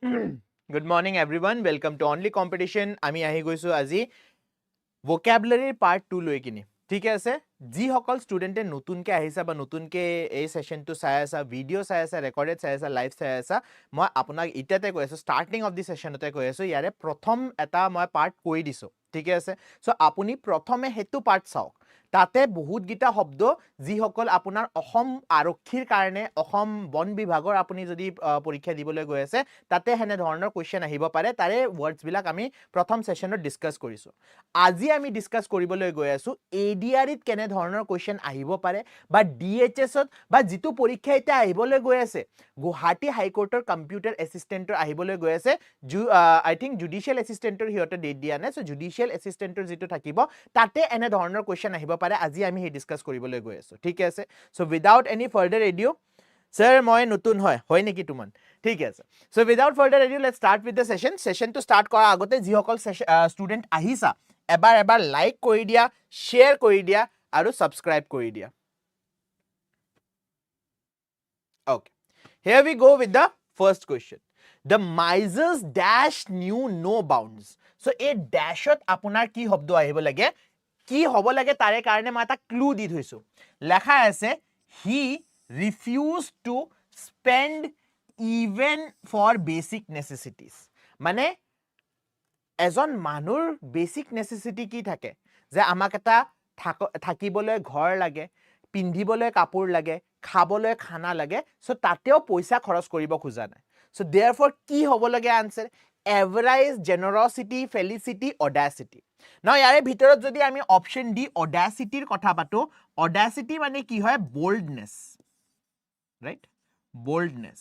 Good morning everyone. Welcome to Only Competition. আমি আহি গৈছো আজি vocabulary part 2 লৈ কিনি ঠিক আছে যি সকল ষ্টুডেন্টে নতুনকে আহিছা বা নতুনকে এই সেশনটো চাই আছা ভিডিও চাই আছা ৰেকৰ্ডেড চাই আছা লাইভ চাই আছা মই আপোনাক ইটাতে কৈ আছো ষ্টাৰ্টিং অফ দি সেশনতে কৈ আছো ইয়াৰে প্ৰথম এটা মই পাৰ্ট কৈ দিছো ঠিক আছে সো আপুনি প্ৰথমে হেতু পাৰ্ট চাওক তাতে বহুত গিটা শব্দ যি সকল আপোনাৰ অসম আৰক্ষীৰ কাৰণে অসম বন বিভাগৰ আপুনি যদি পৰীক্ষা দিবলৈ গৈ আছে তাতে হেনে ধৰণৰ কোৱেশ্চন আহিব পাৰে তাৰে ওয়াৰ্ডছ বিলাক আমি প্ৰথম সেশনত ডিসকাস কৰিছো আজি আমি ডিসকাস কৰিবলৈ গৈ আছো ADRE ত কেনে ধৰণৰ কোৱেশ্চন আহিব পাৰে বা DHS ত বা যিটো পৰীক্ষা এটা আহিবলৈ গৈ আছে গুৱাহাটী হাইকোৰ্টৰ কম্পিউটাৰ এসিস্টেন্টৰ আহিবলৈ গৈ আছে আই থিংক জুডিশিয়াল এসিস্টেন্টৰ হিয়তে ডেট দিয়া নাই সো জুডিশিয়াল এসিস্টেন্টৰ যেটো থাকিব তাতে এনে ধৰণৰ কোৱেশ্চন আহিব পাৰে আজি আমি হে ডিসকাস কৰিবলৈ গৈ আছো ঠিক আছে so without any further adieu sir মই নতুন হয় নেকি তুমান ঠিক আছে so without further adieu let's start with the session to start কৰা আগতে যি সকল ষ্টুডেন্ট আহিছা এবাৰ লাইক কৰি দিয়া শেয়াৰ কৰি দিয়া আৰু সাবস্ক্ৰাইব কৰি দিয়া okay here we go with the first question the misers dash knew no bounds so a dashot আপোনাৰ কি শব্দ আহিব লাগে কি হ'ব লাগে তাৰে কাৰণে মই এটা ক্লু দি থৈছো লেখা আছে he refused to spend even for basic necessities মানে এজন মানুহৰ বেসিক নেসেসিটি কি থাকে যে আমাক এটা থাকিবলৈ ঘৰ লাগে পিন্ধিবলৈ কাপোৰ লাগে খাবলৈ খানা লাগে সো তাতেও পইচা খৰচ কৰিব খোজা নাই সো therefore কি হ'ব লাগে আনসাৰ এভাৰেজ জেনাৰসিটি ফেলিসিটি অডাসিটি না ইয়াৰে ভিতৰত যদি আমি অপচন ডি অডাসিটিৰ কথা পাতো অডাসিটি মানে কি হয় বোল্ডনেস ৰাইট বোল্ডনেস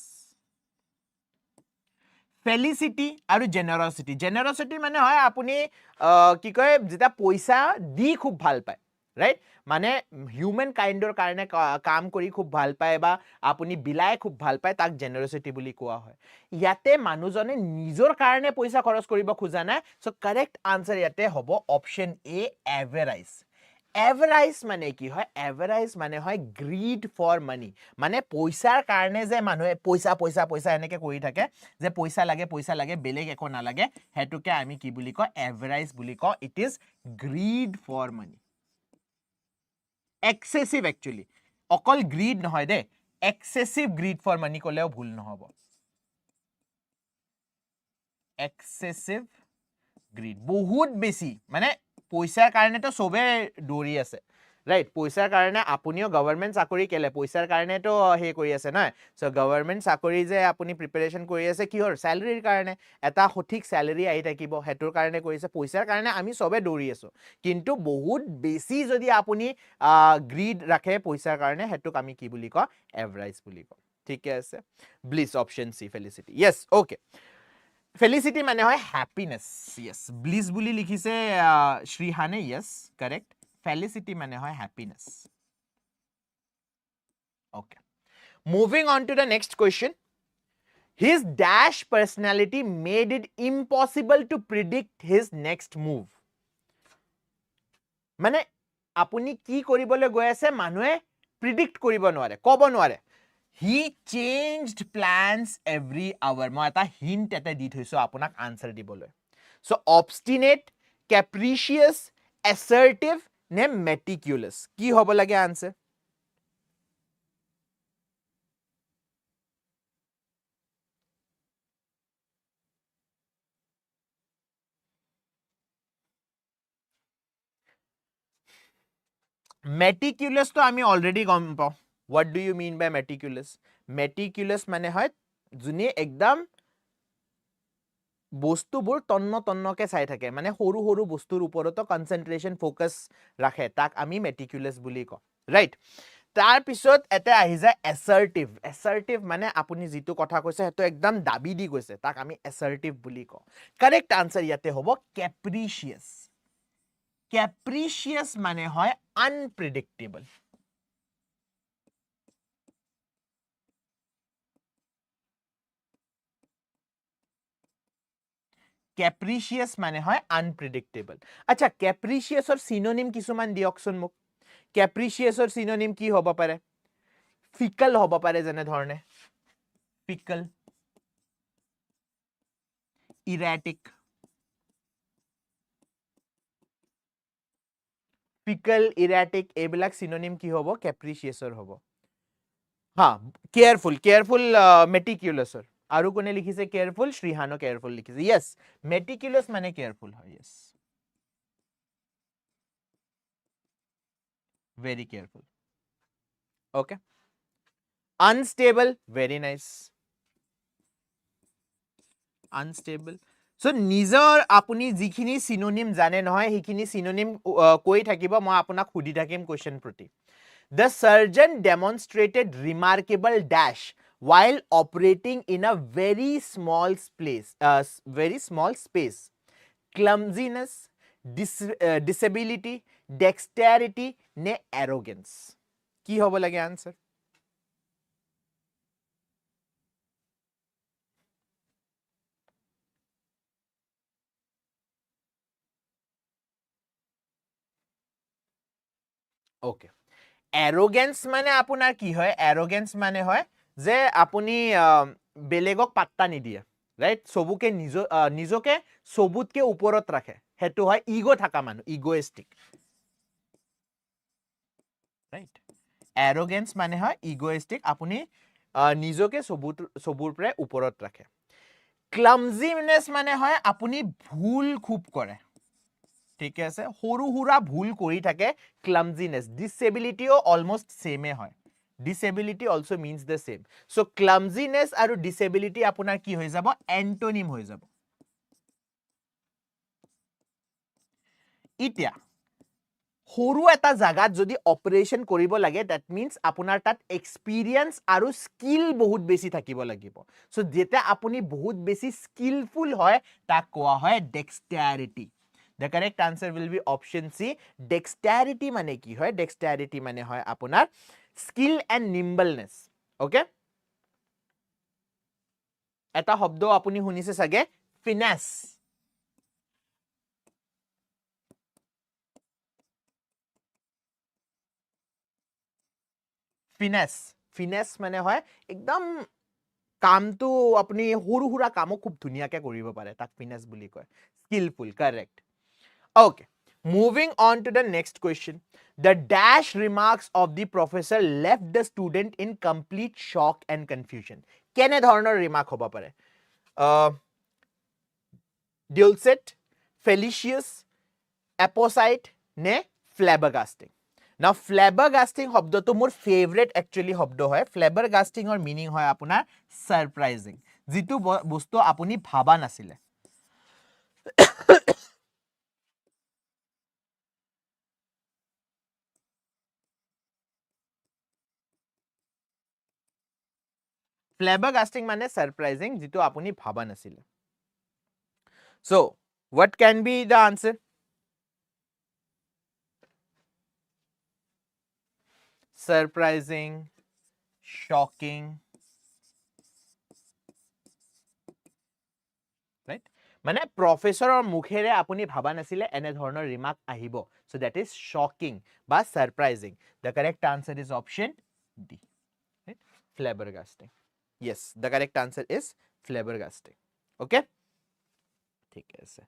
ফেলিসিটি আৰু জেনাৰসিটি মানে হয় আপুনি কি কয় যেটা পইচা দি খুব ভাল পায় ৰাইট মানে হিউম্যান কাইন্ডৰ কাৰণে কাম কৰি খুব ভাল পায় বা আপুনি বিলাই খুব ভাল পায় তাক জেনাৰসিটি বুলি কোৱা হয় ইয়াতে মানুহজনে নিজৰ কাৰণে পইচা খৰচ কৰিব খোজা নাই সো কাৰেক্ট আনসাৰ ইয়াতে হ'ব অপচন এ এভাৰেজ এভাৰেজ মানে কি হয় এভাৰেজ মানে হয় গ্ৰীড ফৰ মানি মানে পইচাৰ কাৰণে যে মানুহে পইচা এনেকে কৰি থাকে যে পইচা লাগে বেলেগ একো নালাগে হেতুকে আমি কি বুলি কয় এভাৰেজ বুলি কয় it is greed for money excessive actually অকল গ্ৰীড নহয় the excessive greed for money কলেও ভুল নহব এক্সেসিভ গ্ৰীড বহুত বেছি মানে পইচাৰ কাৰণে তো সবে দৌৰি আছে ৰাইট পইচাৰ কাৰণে আপুনিও গভৰ্ণমেন্ট চাকৰি কেলে পইচাৰ কাৰণে তো হে কৰি আছে নহয় সো গভৰ্ণমেন্ট চাকৰি যে আপুনি প্ৰিপাৰেচন কৰি আছে কিহৰ স্যালাৰিৰ কাৰণে এটা সঠিক স্যালাৰি আহি থাকিব হেতুৰ কাৰণে কৰিছে পইচাৰ কাৰণে আমি সবে দৌৰি আছো কিন্তু বহুত বেছি যদি আপুনি গ্ৰীড ৰাখে পইচাৰ কাৰণে হেতুক আমি কি বুলি কয় এভাৰেজ বুলি কয় ঠিক আছে ব্লিস অপশন সি ফেলিসিটি ইয়েস ওকে ফেলিসিটি মানে হয় হ্যাপিনেস ইয়েস ব্লিস বুলি লিখিছে শ্ৰীহানে ইয়েস কারেক্ট ফেলিসিটি মানে হয় happiness okay moving on to the next question his dash personality made it impossible to predict his next move মানে আপুনি কি কৰিবলৈ গৈ আছে মানুহে প্ৰিডিক্ট কৰিব নোৱাৰে ক'ব নোৱাৰে he changed plans every hour মই এটা হিন্ট এটা দি থৈছো আপোনাক আনসাৰ দিবলৈ so obstinate capricious assertive নে meticulous কি হ'ব লাগে আনসাৰ meticulous তো আমি অলৰেডি গম পাওঁ what do you mean by meticulous meticulous মানে হয় যোনে একদম বস্তুবোৰ তন্নকে চাই থাকে মানে সৰু সৰু বস্তুৰ ওপৰতো কনসেন্ট্ৰেশন ফোকাস ৰাখে তাক আমি মেটিকুলাস বুলি কওঁ ৰাইট তাৰ পিছত এটা আহি যায় এসাৰ্টিভ মানে আপুনি যেটো কথা কৈছে হেতু একদম দাবী দি গৈছে তাক আমি এসাৰ্টিভ বুলি কওঁ কাৰেক্ট আনসাৰ ইয়াতে হ'ব ক্যাপ্ৰিশিয়াস মানে হয় আনপ্ৰেডিক্টেবল ক্যাপ্ৰিশিয়াস মানে হয় আনপ্ৰেডিক্টেবল আচ্ছা ক্যাপ্ৰিশিয়াসৰ সিনোনিম কিছুমান দিয়কচোন মোক ক্যাপ্ৰিশিয়াসৰ সিনোনিম কি হ'ব পাৰে ফিকল হ'ব পাৰে যেনে ধৰণে ফিকল erratic, fickle, erratic, এইবিলাক synonym কি হ'ব? Capricious হ'ব। হা, careful, careful, meticulous। আৰু কোনে লিখিছে careful? শ্ৰীহানো careful লিখিছে। Yes, meticulous মানে careful হয়। Yes, very careful। Okay, unstable, very nice, unstable। So নিজৰ আপুনি যিখিনি synonym জানে নহয় সেইখিনি synonym কৈ থাকিব, মই আপোনাক সুধি থাকিম question প্ৰতি। The surgeon demonstrated remarkable dash while operating in a very small space. Clumsiness, disability, dexterity, ne arrogance. কি হ'ব লাগে answer? Okay. Arrogance মানে আপোনাৰ কি হয়? Arrogance মানে হয় যে আপুনি বেলেগক পাত্তা নিদিয়ে, ৰাইট? সবুকে নিজকে সবুতকে ওপৰত ৰাখে, হেতু হয় ইগো থাকা মানুহ, ইগোইষ্টিক, ৰাইট? Arrogance মানে হয় ইগোইষ্টিক, আপুনি নিজকে সবুৰ পৰা ওপৰত ৰাখে। Clumsiness মানে হয় আপুনি ভুল খুব কৰে, ঠিক আছে? সৰু হুৰা ভুল কৰি থাকে, clumsiness। Disability almost same হয়, disability also means the same। So clumsiness আৰু disability আপোনাৰ কি হৈ যাব? Antonym হৈ যাব। এতিয়া সৰু এটা জাগাত যদি অপাৰেশন কৰিব লাগে, that means আপোনাৰ তাত experience আৰু skill বহুত বেছি থাকিব লাগিব। So যেতিয়া আপুনি বহুত বেছি skillful হয়, তাক কোৱা হয় dexterity। The correct answer will be option C. Dexterity মানে কি হয়? Dexterity মানে হয় আপোনাৰ skill and nimbleness। Okay? এটা শব্দ আপুনি শুনিছে চাগে, finesse। Finesse মানে হয় একদম কামটো আপুনি সৰু হুৰা কামো খুব ধুনিয়াকে কৰিব পাৰে, তাক finesse বুলি কয়। Skillful, correct। Okay, moving on to the next question. The dash remarks of the professor left the student in complete shock and confusion. কেনে ধৰণৰ remark হ'ব পাৰে? Dulcet, fallacious, apposite, ne flabbergasting. Now flabbergasting শব্দটো মোৰ favorite actually শব্দ হয়। Flabbergasting or meaning হয় আপোনাৰ surprising, যিটো বস্তু আপুনি ভাবা নাছিলে। Flabbergasting মানে surprising, যিটো আপুনি ভাবা নাছিলে। So what can be the answer? Surprising, shocking, right? মানে প্ৰফেসৰৰ মুখেৰে আপুনি ভাবা নাছিলে এনে ধৰণৰ ৰিমাৰ্ক আহিব। So that is shocking বা surprising. The correct answer is option D. Right? Flabbergasting. Yes, the correct answer is flabbergasting. Okay? ঠিক আছে।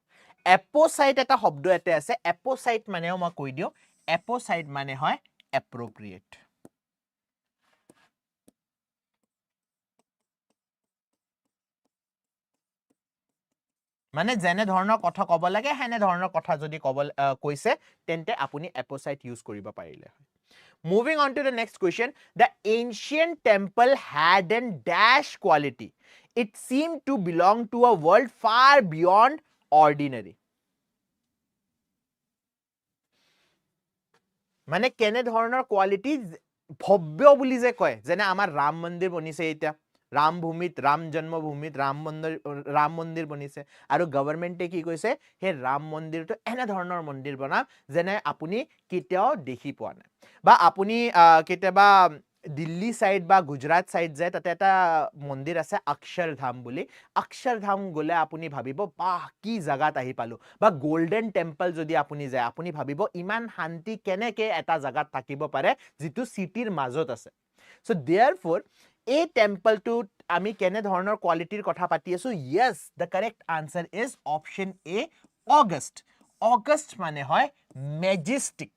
Apposite এটা শব্দ এটা আছে, apposite মানেও মই কৈ দিও, apposite মানে হয় appropriate। মানে যেনে ধৰণৰ কথা ক'ব লাগে হেনে ধৰণৰ কথা যদি কৈছে তেন্তে আপুনি apposite use কৰিব পাৰিলে। Moving on to the next question. The ancient temple had an dash quality. It seemed to belong to a world far beyond ordinary. মানে কেনে ধৰণৰ কোৱালিটি? ভব্য বুলি যে কয়, যেনে আমাৰ ৰাম মন্দিৰ বনিছে এতিয়া, ৰাম ভূমিত, ৰাম জন্মভূমিত ৰাম মন্দিৰ বনিছে, আৰু গভৰ্ণমেণ্টে কি কৈছে, সেই ৰাম মন্দিৰটো এনে ধৰণৰ মন্দিৰ বনাম যেনে আপুনি কেতিয়াও দেখি পোৱা নাই। বা আপুনি কেতিয়াবা দিল্লী সাইড বা গুজৰাট সাইড যায়, তাতে এটা মন্দিৰ আছে অক্ষৰধাম বুলি। অক্ষৰধাম গলে আপুনি ভাবিব বাহ কি জাগাত আহি পালো। বা গোল্ডেন টেম্পল যদি আপুনি যায়, আপুনি ভাবিব ইমান শান্তি কেনেকে এটা জাগাত থাকিব পাৰে যিটো সিটিৰ মাজত আছে। So therefore এই টেম্পলটো আমি কেনে ধৰণৰ কোৱালিটিৰ কথা পাতি আছো yes the correct answer is option A August August মানে হয় majestic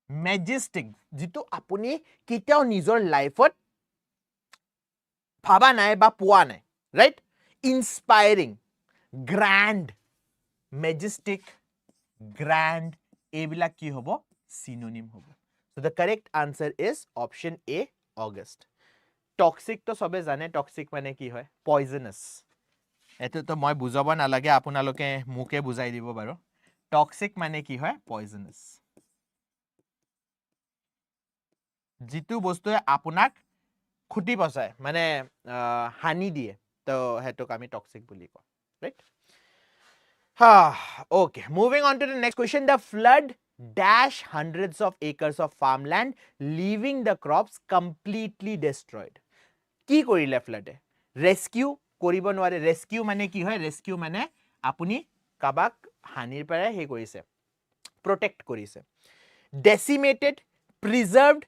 majestic যিটো আপুনি কেতিয়াও নিজৰ লাইফত ভাবা নাই বা পোৱা নাই right inspiring grand majestic grand এইবিলাক কি হ'ব synonym হ'ব so the correct answer is option A August toxic to সবে জানে toxic মানে কি হয় poisonous এটো তো মই বুজাব নালাগে আপোনালোকে মুকে বুজাই দিব বাৰু toxic মানে কি হয় poisonous যিটো বস্তুৱে আপোনাক খুটি পচায় মানে হানি দিয়ে তো হেতুক আমি toxic বুলি কওঁ right okay moving on to the next question the flood dash hundreds of acres of farmland leaving the crops completely destroyed কি কৰিলে ফ্লাডে ৰেস্কিউ কৰিব নোৱাৰে ৰেস্কিউ মানে কি হয় ৰেস্কিউ মানে আপুনি কাবাক হানিৰ পৰা হে কৰিছে protect কৰিছে decimated preserved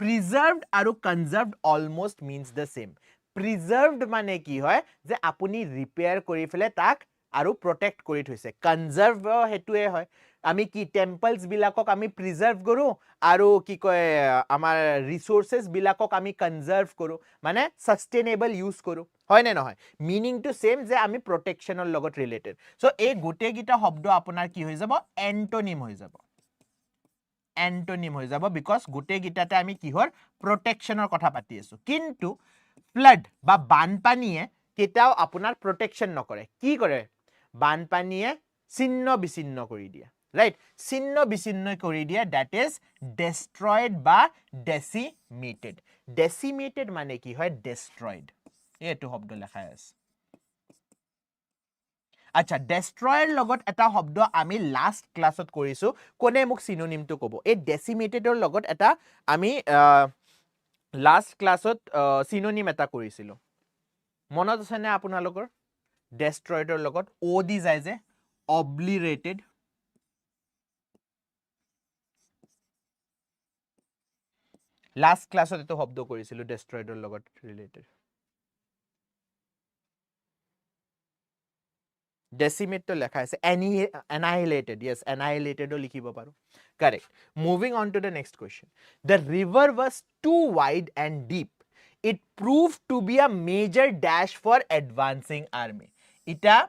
preserved আৰু conserved almost means the same preserved মানে কি হয় যে আপুনি ৰিপেয়াৰ কৰি ফেলে তাক আৰু protect কৰি থৈছে conserve হেতুৱে হয় আমি কি টেম্পলস বিলাকক আমি প্ৰিজাৰ্ভ কৰো আৰু কি কয় আমাৰ ৰিসোৰ্সেস বিলাকক আমি কনজাৰ্ভ কৰো মানে সাস্টেইনেবল ইউজ কৰো হয় নে নহয় মিনিং টু সেম যে আমি প্ৰটেকচনৰ লগত ৰিলেটেড সো এই গোটে গিটা শব্দ আপোনাৰ কি হৈ যাব এন্টোনিম হৈ যাব বিকজ গোটে গিটাতে আমি কিহৰ প্ৰটেকচনৰ কথা পাতি আছো কিন্তু ফ্লাড বা বানপানীয়ে কেটাও আপোনাৰ প্ৰটেকচন নকৰে কি কৰে বানপানীয়ে ছিন্ন বিছিন্ন কৰি দিয়ে right ছিন্ন বিছিন্ন কৰি দিয়ে that is destroyed বা decimated মানে কি হয় destroyed এটো শব্দ লেখা আছে আচ্ছা destroyer লগত এটা শব্দ আমি লাস্ট ক্লাছত কৰিছো কোনে মোক সিনোনিমটো কব এই decimatedৰ লগত এটা আমি লাস্ট ক্লাছত সিনোনিম এটা কৰিছিলো মনত আছে নে আপোনালোকৰ destroyedৰ লগত o দি যায় যে obliterated লাস্ট ক্লাছত এটো শব্দ কৰিছিলো destroyedৰ লগত related decimate to lekha ase annihilated yes annihilated o likhibo paru correct moving on to the next question the river was too wide and deep it proved to be a major dash for advancing army ita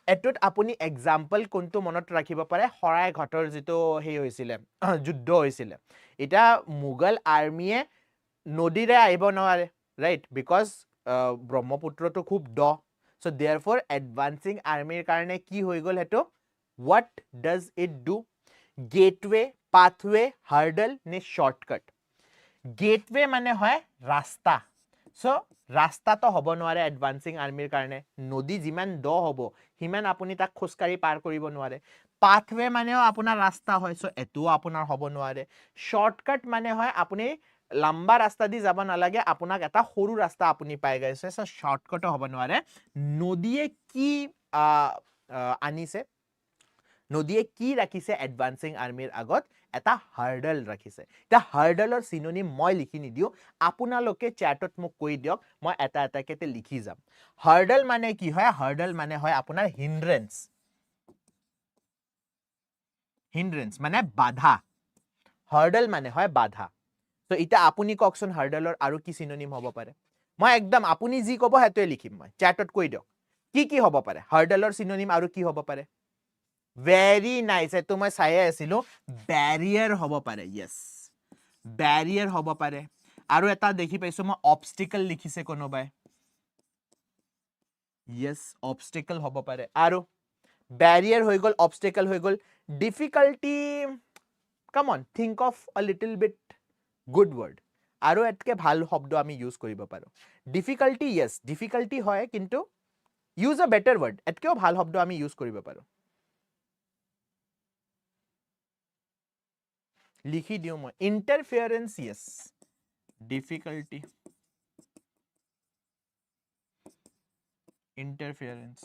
এটুত আপুনি example কোনটো মনত ৰাখিব পাৰে হৰাই ঘটৰ যেটো হে হৈছিলে যুদ্ধ হৈছিলে এটা মুঘল আৰ্মিয়ে নদীৰে আইব নোৱাৰে ৰাইট বিকজ ব্ৰহ্মপুত্ৰটো খুব দ so therefore advancing army karone ki hoi gol heto what does it do gateway pathway hurdle ne shortcut gateway mane hoy rasta so rasta to hobo noare advancing army karone nodi jiman do hobo himan apuni tak khoskari par koribo noare pathway mane apunar rasta hoy so etu apunar hobo noare shortcut mane hoy apuni লম্বা ৰাস্তা দি যাব নালাগে আপোনাক এটা সৰু ৰাস্তা আপুনি পাই গৈছে সো শৰ্টকাট হ'ব নোৱাৰে নদীয়ে কি আনিছে নদীয়ে কি ৰাখিছে এডভান্সিং আৰ্মিৰ আগত এটা হাৰ্ডল ৰাখিছে এটা হাৰ্ডলৰ সিনোনিম মই লিখি নিদিও আপোনালোকে চ্যাটত মোক কৈ দিয়ক মই এটা এটাকে লিখি যাম হাৰ্ডল মানে কি হয় হাৰ্ডল মানে হয় আপোনাৰ হিন্ড্ৰেন্স মানে বাধা হাৰ্ডল মানে হয় বাধা তো ইটা আপুনি ককচোন হাৰ্ডলৰ আৰু কি সিনোনিম হ'ব পাৰে মই একদম আপুনি যি কব হেতোই লিখিম মই চ্যাটত কৈ দিয়ক কি হ'ব পাৰে হাৰ্ডলৰ সিনোনিম আৰু কি হ'ব পাৰে very nice এটো মই চাই আছিলো ব্যাৰিয়াৰ হ'ব পাৰে yes ব্যাৰিয়াৰ হ'ব পাৰে আৰু এটা দেখি পাইছো মই অবষ্টিকল লিখিছে কোনোবাই yes obstacle হ'ব পাৰে আৰু ব্যাৰিয়াৰ হৈ গল obstacle হৈ গল difficulty come on think of a little bit good word আৰু এতকে ভাল শব্দ আমি ইউজ কৰিব পাৰো difficulty yes difficulty হয় কিন্তু use a better word এতকেও ভাল শব্দ আমি ইউজ কৰিব পাৰো লিখি দিও মই interference yes difficulty interference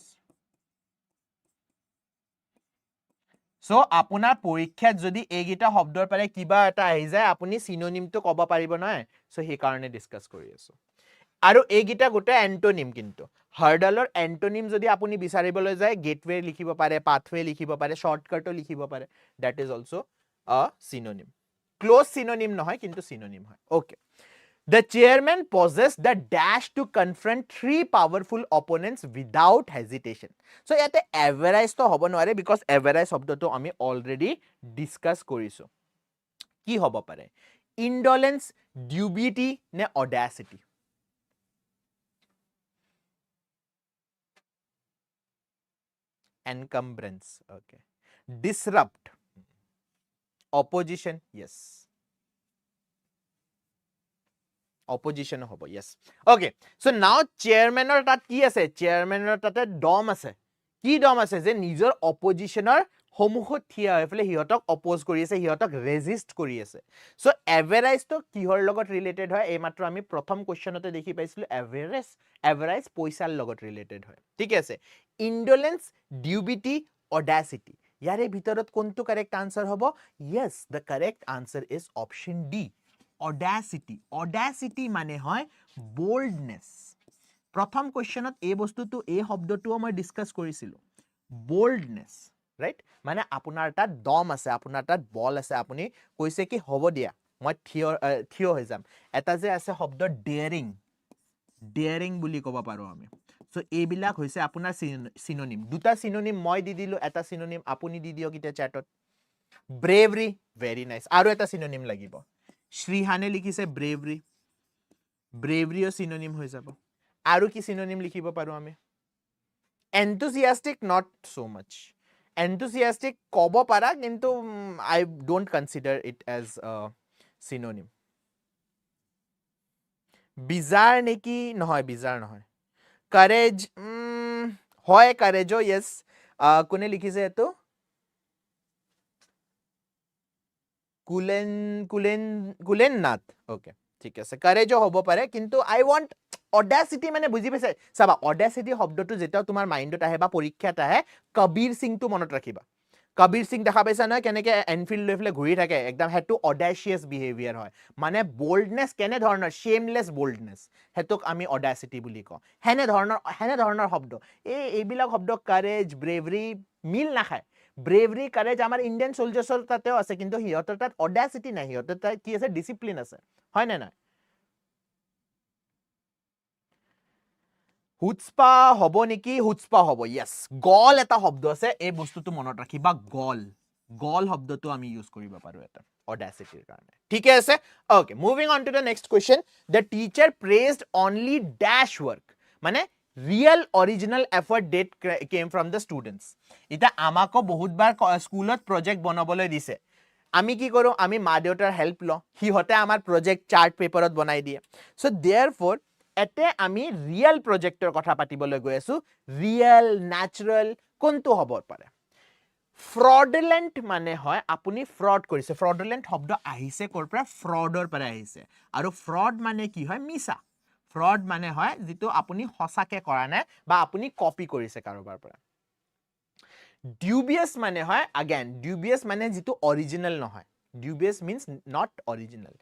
so আপোনাৰ পৰীক্ষাত যদি এইগিটা শব্দৰ পাৰে কিবা এটা আহি যায় আপুনি সিনোনিমটো ক'ব পাৰিব নহয় সো সেই কাৰণে ডিসকাস কৰি আছো আৰু এইগিটা গোটে এন্টোনিম কিন্তু হাৰ্ডালৰ এন্টোনিম যদি আপুনি বিচাৰিবলৈ যায় গেটৱে লিখিব পাৰে পাথৱে লিখিব পাৰে শৰ্টকাটও লিখিব পাৰে that is also a synonym close synonym নহয় কিন্তু সিনোনিম হয় okay The chairman possessed the dash to confront three powerful opponents without hesitation. So, yate average to hobo noare because average shobdo to ami already discuss koriso. Ki hobo pare? Indolence, dubiety, ne audacity. Encumbrance. Okay. Disrupt. Opposition. Yes. Opposition hobo yes okay so now chairman or tat ki ase chairman or tate dom ase ki dom ase je nijor oppositioner homukhot thia hoy fele hihotok oppose kori ase hihotok resist kori ase so average to kihor logot related hoy ei matro ami prothom question ote dekhi paisilu average poisal logot related hoy thik ase indolence dubiety audacity yare bhitorot kontu correct answer hobo yes the correct answer is option D audacity মানে হয় boldness প্ৰথম কোৱেশ্চনত এই বস্তুটো এই শব্দটো মই discuss কৰিছিলো boldness right মানে আপোনাৰ তাত দম আছে আপোনাৰ তাত বল আছে আপুনি কৈছে কি হ'ব দিয়া মই থিয় হৈ যাম এটা যে আছে শব্দ daring বুলি ক'ব পাৰো আমি সো এইবিলাক হৈছে আপোনাৰ সিনোনিম দুটা সিনোনিম মই দি দিলো এটা সিনোনিম আপুনি দি দিয়ক ইটা চ্যাটত bravery very nice আৰু এটা সিনোনিম লাগিব শ্ৰীহানে লিখিছে bravery synonym হৈ যাব আৰু কি synonym লিখিব পাৰো আমি enthusiastic not so much enthusiastic ক'ব পাৰা কিন্তু I don't consider it as a synonym bizarre নেকি নহয় bizarre নহয় courage হয় courage yes কোনে লিখিছে এটো কুলেন নাথ ওকে ঠিক আছে courage হ'ব পাৰে কিন্তু I want audacity মানে বুজি পাইছে চাবা audacity শব্দটো যেটা তোমাৰ মাইন্ডত আহে বা পৰীক্ষাত আহে কবিৰ সিং টো মনত ৰাখিবা কবিৰ সিং দেখা পাইছা না কেনেকে এনফিল্ড লৈ ফলে ঘূৰি থাকে একদম হেতু অডাচিয়াস বিহেভিয়াৰ হয় মানে boldness কেনে ধৰণৰ shameless boldness হেতুক আমি audacity বুলি কওঁ হেনে ধৰণৰ শব্দ এইবিলাক শব্দ courage bravery মিল নাখায় bravery courage আমাৰ ইন্ডিয়ান সোলজাৰ্ছৰ তাতেও আছে কিন্তু হিয়তৰ তাত audacity নাই হিয়তৰ তাত কি আছে ডিসিপ্লিন আছে হয় না নাই হুচপা হব নেকি হুচপা হব yes গল এটা শব্দ আছে এই বস্তুটো মনত ৰাখিবা গল শব্দটো আমি ইউজ কৰিব পাৰো এটা audacity কাৰণে ঠিক আছে okay moving on to the next question the teacher praised only dash work মানে real original effort that came from the students এটা আমাকো বহুতবাৰ স্কুলত প্ৰজেক্ট বনাবলৈ দিছে আমি কি কৰো আমি মা দেউতাৰ হেল্প ল হিহতে আমাৰ প্ৰজেক্ট চাৰ্ট পেপাৰত বনাই দিয়ে সো therefore এতে আমি ৰিয়েল প্ৰজেক্টৰ কথা পাতিবলৈ গৈ আছো ৰিয়েল ন্যাচাৰাল কোনটো হ'ব পাৰে fraudulent মানে হয় আপুনি ফ্ৰড কৰিছে fraudulent শব্দ আহিছে কৰ পৰা ফ্ৰডৰ পৰা আহিছে আৰু ফ্ৰড মানে কি হয় মিছা ফ্ৰড মানে হয় যেটো আপুনি হসাকে কৰা নাই বা আপুনি কপি কৰিছে কাৰোবাৰ পৰা dubious মানে হয় again dubious মানে যেটো অৰিজিনাল নহয় dubious means not original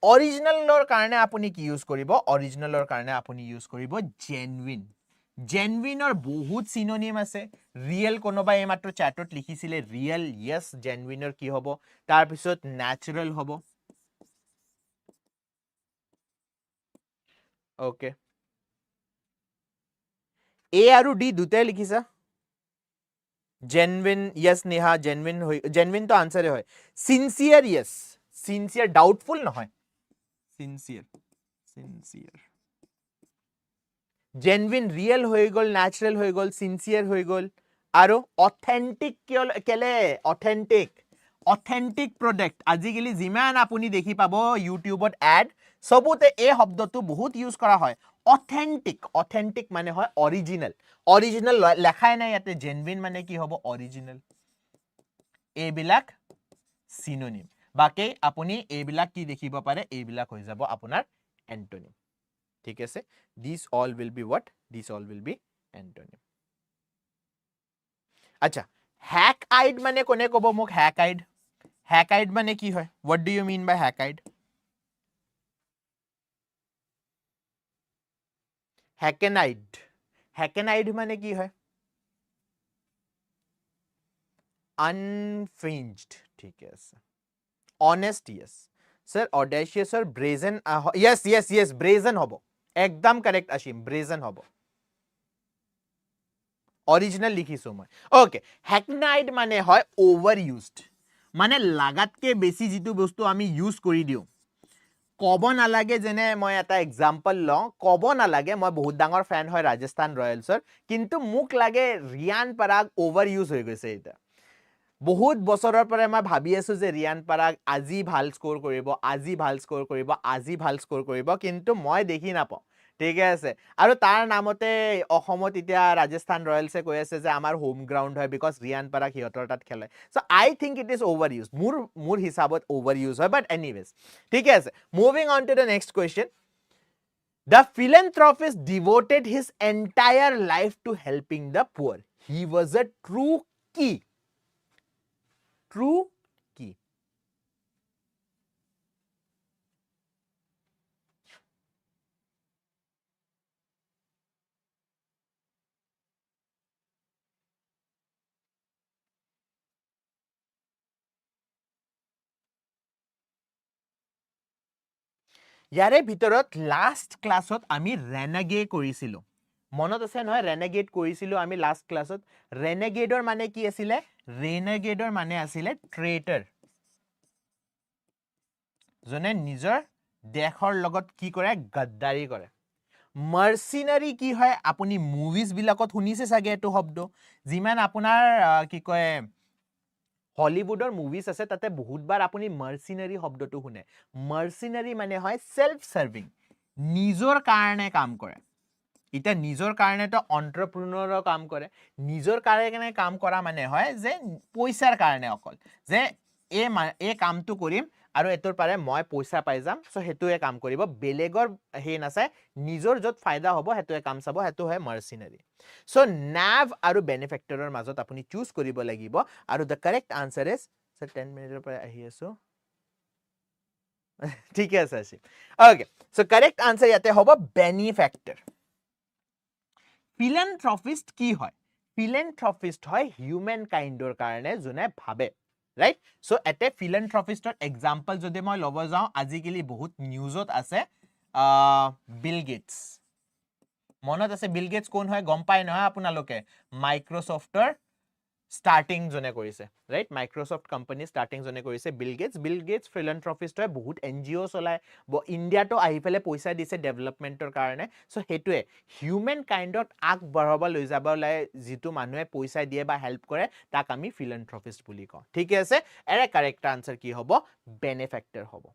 অৰিজিনালৰ কাৰণে আপুনি কি ইউজ কৰিব অৰিজিনালৰ কাৰণে আপুনি ইউজ কৰিব genuine বহুত সিনোনিম আছে ৰিয়েল কোনোবা এই মাত্ৰ চ্যাটত লিখিছিলে ৰিয়েল yes genuine কি হ'ব তাৰ পিছত ন্যাচাৰাল হ'ব ওকে এ আৰু ডি দুটাই লিখিছা genuine yes নেহা genuine তো আনসারে হয় sincere yes sincere doubtful নহয় sincere genuine real হৈ গল natural হৈ গল sincere হৈ গল আৰু authentic কেলে authentic product আজিকালি যিমান আপুনি দেখি পাব ইউটিউবত এড সবতে এই শব্দটো বহুত ইউজ কৰা হয় authentic মানে হয় original লেখাই নাই ইয়াতে genuine মানে কি হ'ব original এইবিলাক synonym বাকি আপুনি এইবিলাক কি দেখিব পাৰে এইবিলাক হৈ যাব আপোনাৰ antonym ঠিক আছে these all will be what these all will be antonym আচ্ছা hack-eyed মানে কোনে ক'ব মোক hack-eyed? Hack-eyed মানে কি হয়? What do you mean by hack-eyed? Hack-eyed. Hack-eyed মানে কি হয়? Unfringed. ঠিক আছে. Honest, yes. Sir, audacious or brazen? Yes, brazen hobo. Ekdam correct, Ashim. Brazen hobo. Original likhisu moi. Okay. Hackneyed mane hoy overused. Mane lagatke besi jitu bostu ami use kori diu. Kobo nalage jene moi eta example lo. Kobo nalage moi bahut dangor fan hoy Rajasthan Royalsor. Kintu muk lage Riyan Parag overuse hoy goise eta. বহুত বছৰৰ পৰা মই ভাবি আছো যে ৰিয়ান পাৰাগ আজি ভাল score কৰিব কিন্তু মই দেখি নাপাওঁ ঠিক আছে আৰু তাৰ নামতে অসমত এতিয়া ৰাজস্থান ৰয়েলছে কৈ আছে যে আমাৰ হোম গ্ৰাউণ্ড হয় বিকজ ৰিয়ান পাৰাগ হিহঁতৰ তাত খেলে so I think it is over use মোৰ হিচাপত ওভাৰ ইউজ হয় বাট এনিৱেজ ঠিক আছে moving on to the next question The philanthropist devoted his entire life to helping the poor. He was a true key. True key. ইয়াৰে ভিতৰত last ক্লাছত আমি ৰেনেগেড কৰিছিলো মনত আছে নহয় ৰেনেগেড কৰিছিলো আমি লাষ্ট ক্লাছত ৰেনেগেডৰ মানে কি আছিল ৰেনেগেডৰ মানে আছিল ট্ৰেইটৰ জনে নিজৰ দেশৰ লগত কি কৰে গদ্দাৰী কৰে মাৰ্সিনাৰী কি হয় আপুনি মুভিজ বিলাকত শুনিছে সাগে এটো শব্দ যিমান আপোনাৰ কি কয় হলিউডৰ মুভিজ আছে তাতে বহুতবাৰ আপুনি মাৰ্সিনাৰী শব্দটো শুনে মাৰ্সিনাৰী মানে হয় সেলফ সাৰ্ভিং নিজৰ কাৰণে কাম কৰে এটা নিজৰ কাৰণে তো এন্টাৰপ্ৰেনিউৰৰ কাম কৰে নিজৰ কাৰণে কাম কৰা মানে হয় যে পইচাৰ কাৰণে অকল যে এই কামটো কৰিম আৰু এতৰ পাৰে মই পইচা পাই যাম সো হেতুৱে কাম কৰিব বেলেগৰ হে নাছে নিজৰ যত ফায়দা হ'ব হেতুৱে কাম চাব হেতু হয় মাৰ্সিনাৰী সো nav আৰু বেনিফেক্টৰৰ মাজত আপুনি চুজ কৰিব লাগিব আৰু the correct answer is sir 10 মিনিটৰ পৰা আহি আছো ঠিক আছে আছে ওকে সো correct answer ইয়াতে হ'ব বেনিফেক্টৰ philanthropist কি হয় philanthropist হয় হিউম্যান কাইন্ডৰ কাৰণে জনে ভাবে right so at a philanthropist example যদি মই লব যাও আজিকালি বহুত নিউজত আছে বিল গেটস মনত আছে বিল গেটস কোন হয় গম পাই নহয় আপোনালোকে মাইক্ৰোসফটৰ starting জনে কৰিছে right মাইক্ৰোসফট কোম্পানী starting জনে কৰিছে বিল গেটস philanthropist হয় বহুত এনজিও চলায় ইন্ডিয়া তো আহি ফেলে পইচা দিছে ডেভেলপমেন্টৰ কাৰণে সো হেতুৱে হিউম্যান কাইন্ডত আগ বঢ়াব লৈ যাবলৈ যেটো মানুহে পইচা দিয়ে বা হেল্প কৰে তাক আমি philanthropist বুলি কওঁ ঠিক আছে এৰে কাৰেক্ট আনসাৰ কি হ'ব বেনিফেক্টৰ হ'ব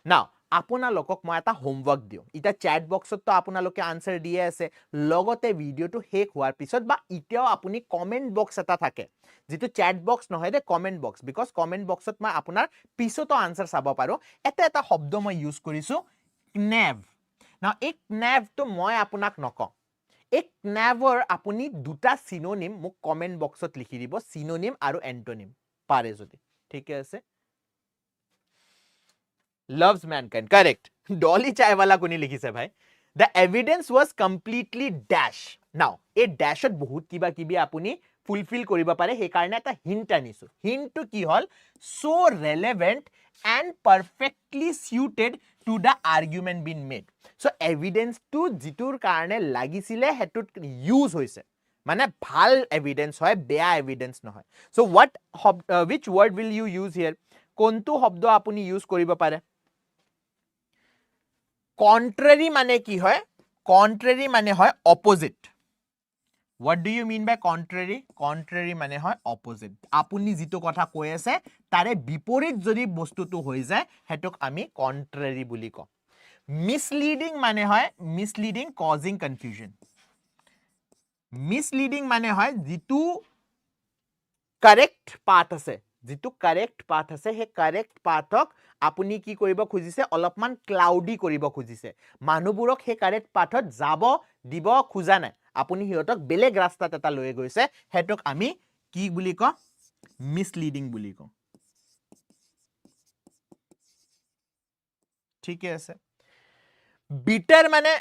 নাও আপোনালোকক মই এটা হোমৱৰ্ক দিও এটা চ্যাট বক্সত তো আপোনালোকে আনসাৰ দিয়ে আছে লগতে ভিডিওটো শেষ হোৱাৰ পিছত বা ইতিয়াও আপুনি কমেন্ট বক্স এটা থাকে যেটো চ্যাট বক্স নহয় দে কমেন্ট বক্স বিকজ কমেন্ট বক্সত মই আপোনাৰ পিছতো আনসাৰ চাব পাৰো এটা শব্দ মই ইউজ কৰিছো nav নাও এক nav তো মই আপোনাক নকওঁ এক navৰ আপুনি দুটা সিনোনিম মোক কমেন্ট বক্সত লিখি দিব সিনোনিম আৰু এন্টোনিম পাৰে যদি ঠিক আছে loves mankind correct dolly chai wala kuni likhise bhai the evidence was completely dash now a dashot bahut kiba kibi apuni fulfill koriba pare he karone eta hint anisu hint to ki hol so relevant and perfectly suited to the argument being made so evidence to jitur karone lagisile hetut use hoise মানে ভাল evidence হয় বেয়া evidence নহয় so what which word will you use here কোনটো শব্দ আপুনি use কৰিব পাৰে contrary মানে কি হয় contrary মানে হয় opposite what do you mean by contrary মানে হয় opposite আপুনি যেটো কথা কৈ আছে তাৰে বিপৰীত যদি বস্তুটো হৈ যায় হেতুক আমি contrary বুলি কওঁ misleading মানে হয় misleading causing confusion misleading মানে হয় যেটো correct path আছে যেটো correct path আছে হে correct pathক আপুনি কি কৰিব খুজিছে অলপমান ক্লাউডি কৰিব খুজিছে মানুহবোৰক হে correct pathত যাব দিব খুজা নাই আপুনি হিয়তক বেলেগ ৰাস্তাত এটা লৈ গৈছে হেতুক আমি কি বুলি কওঁ মিছলিডিং বুলি কওঁ ঠিকে আছে বিটাৰ মানে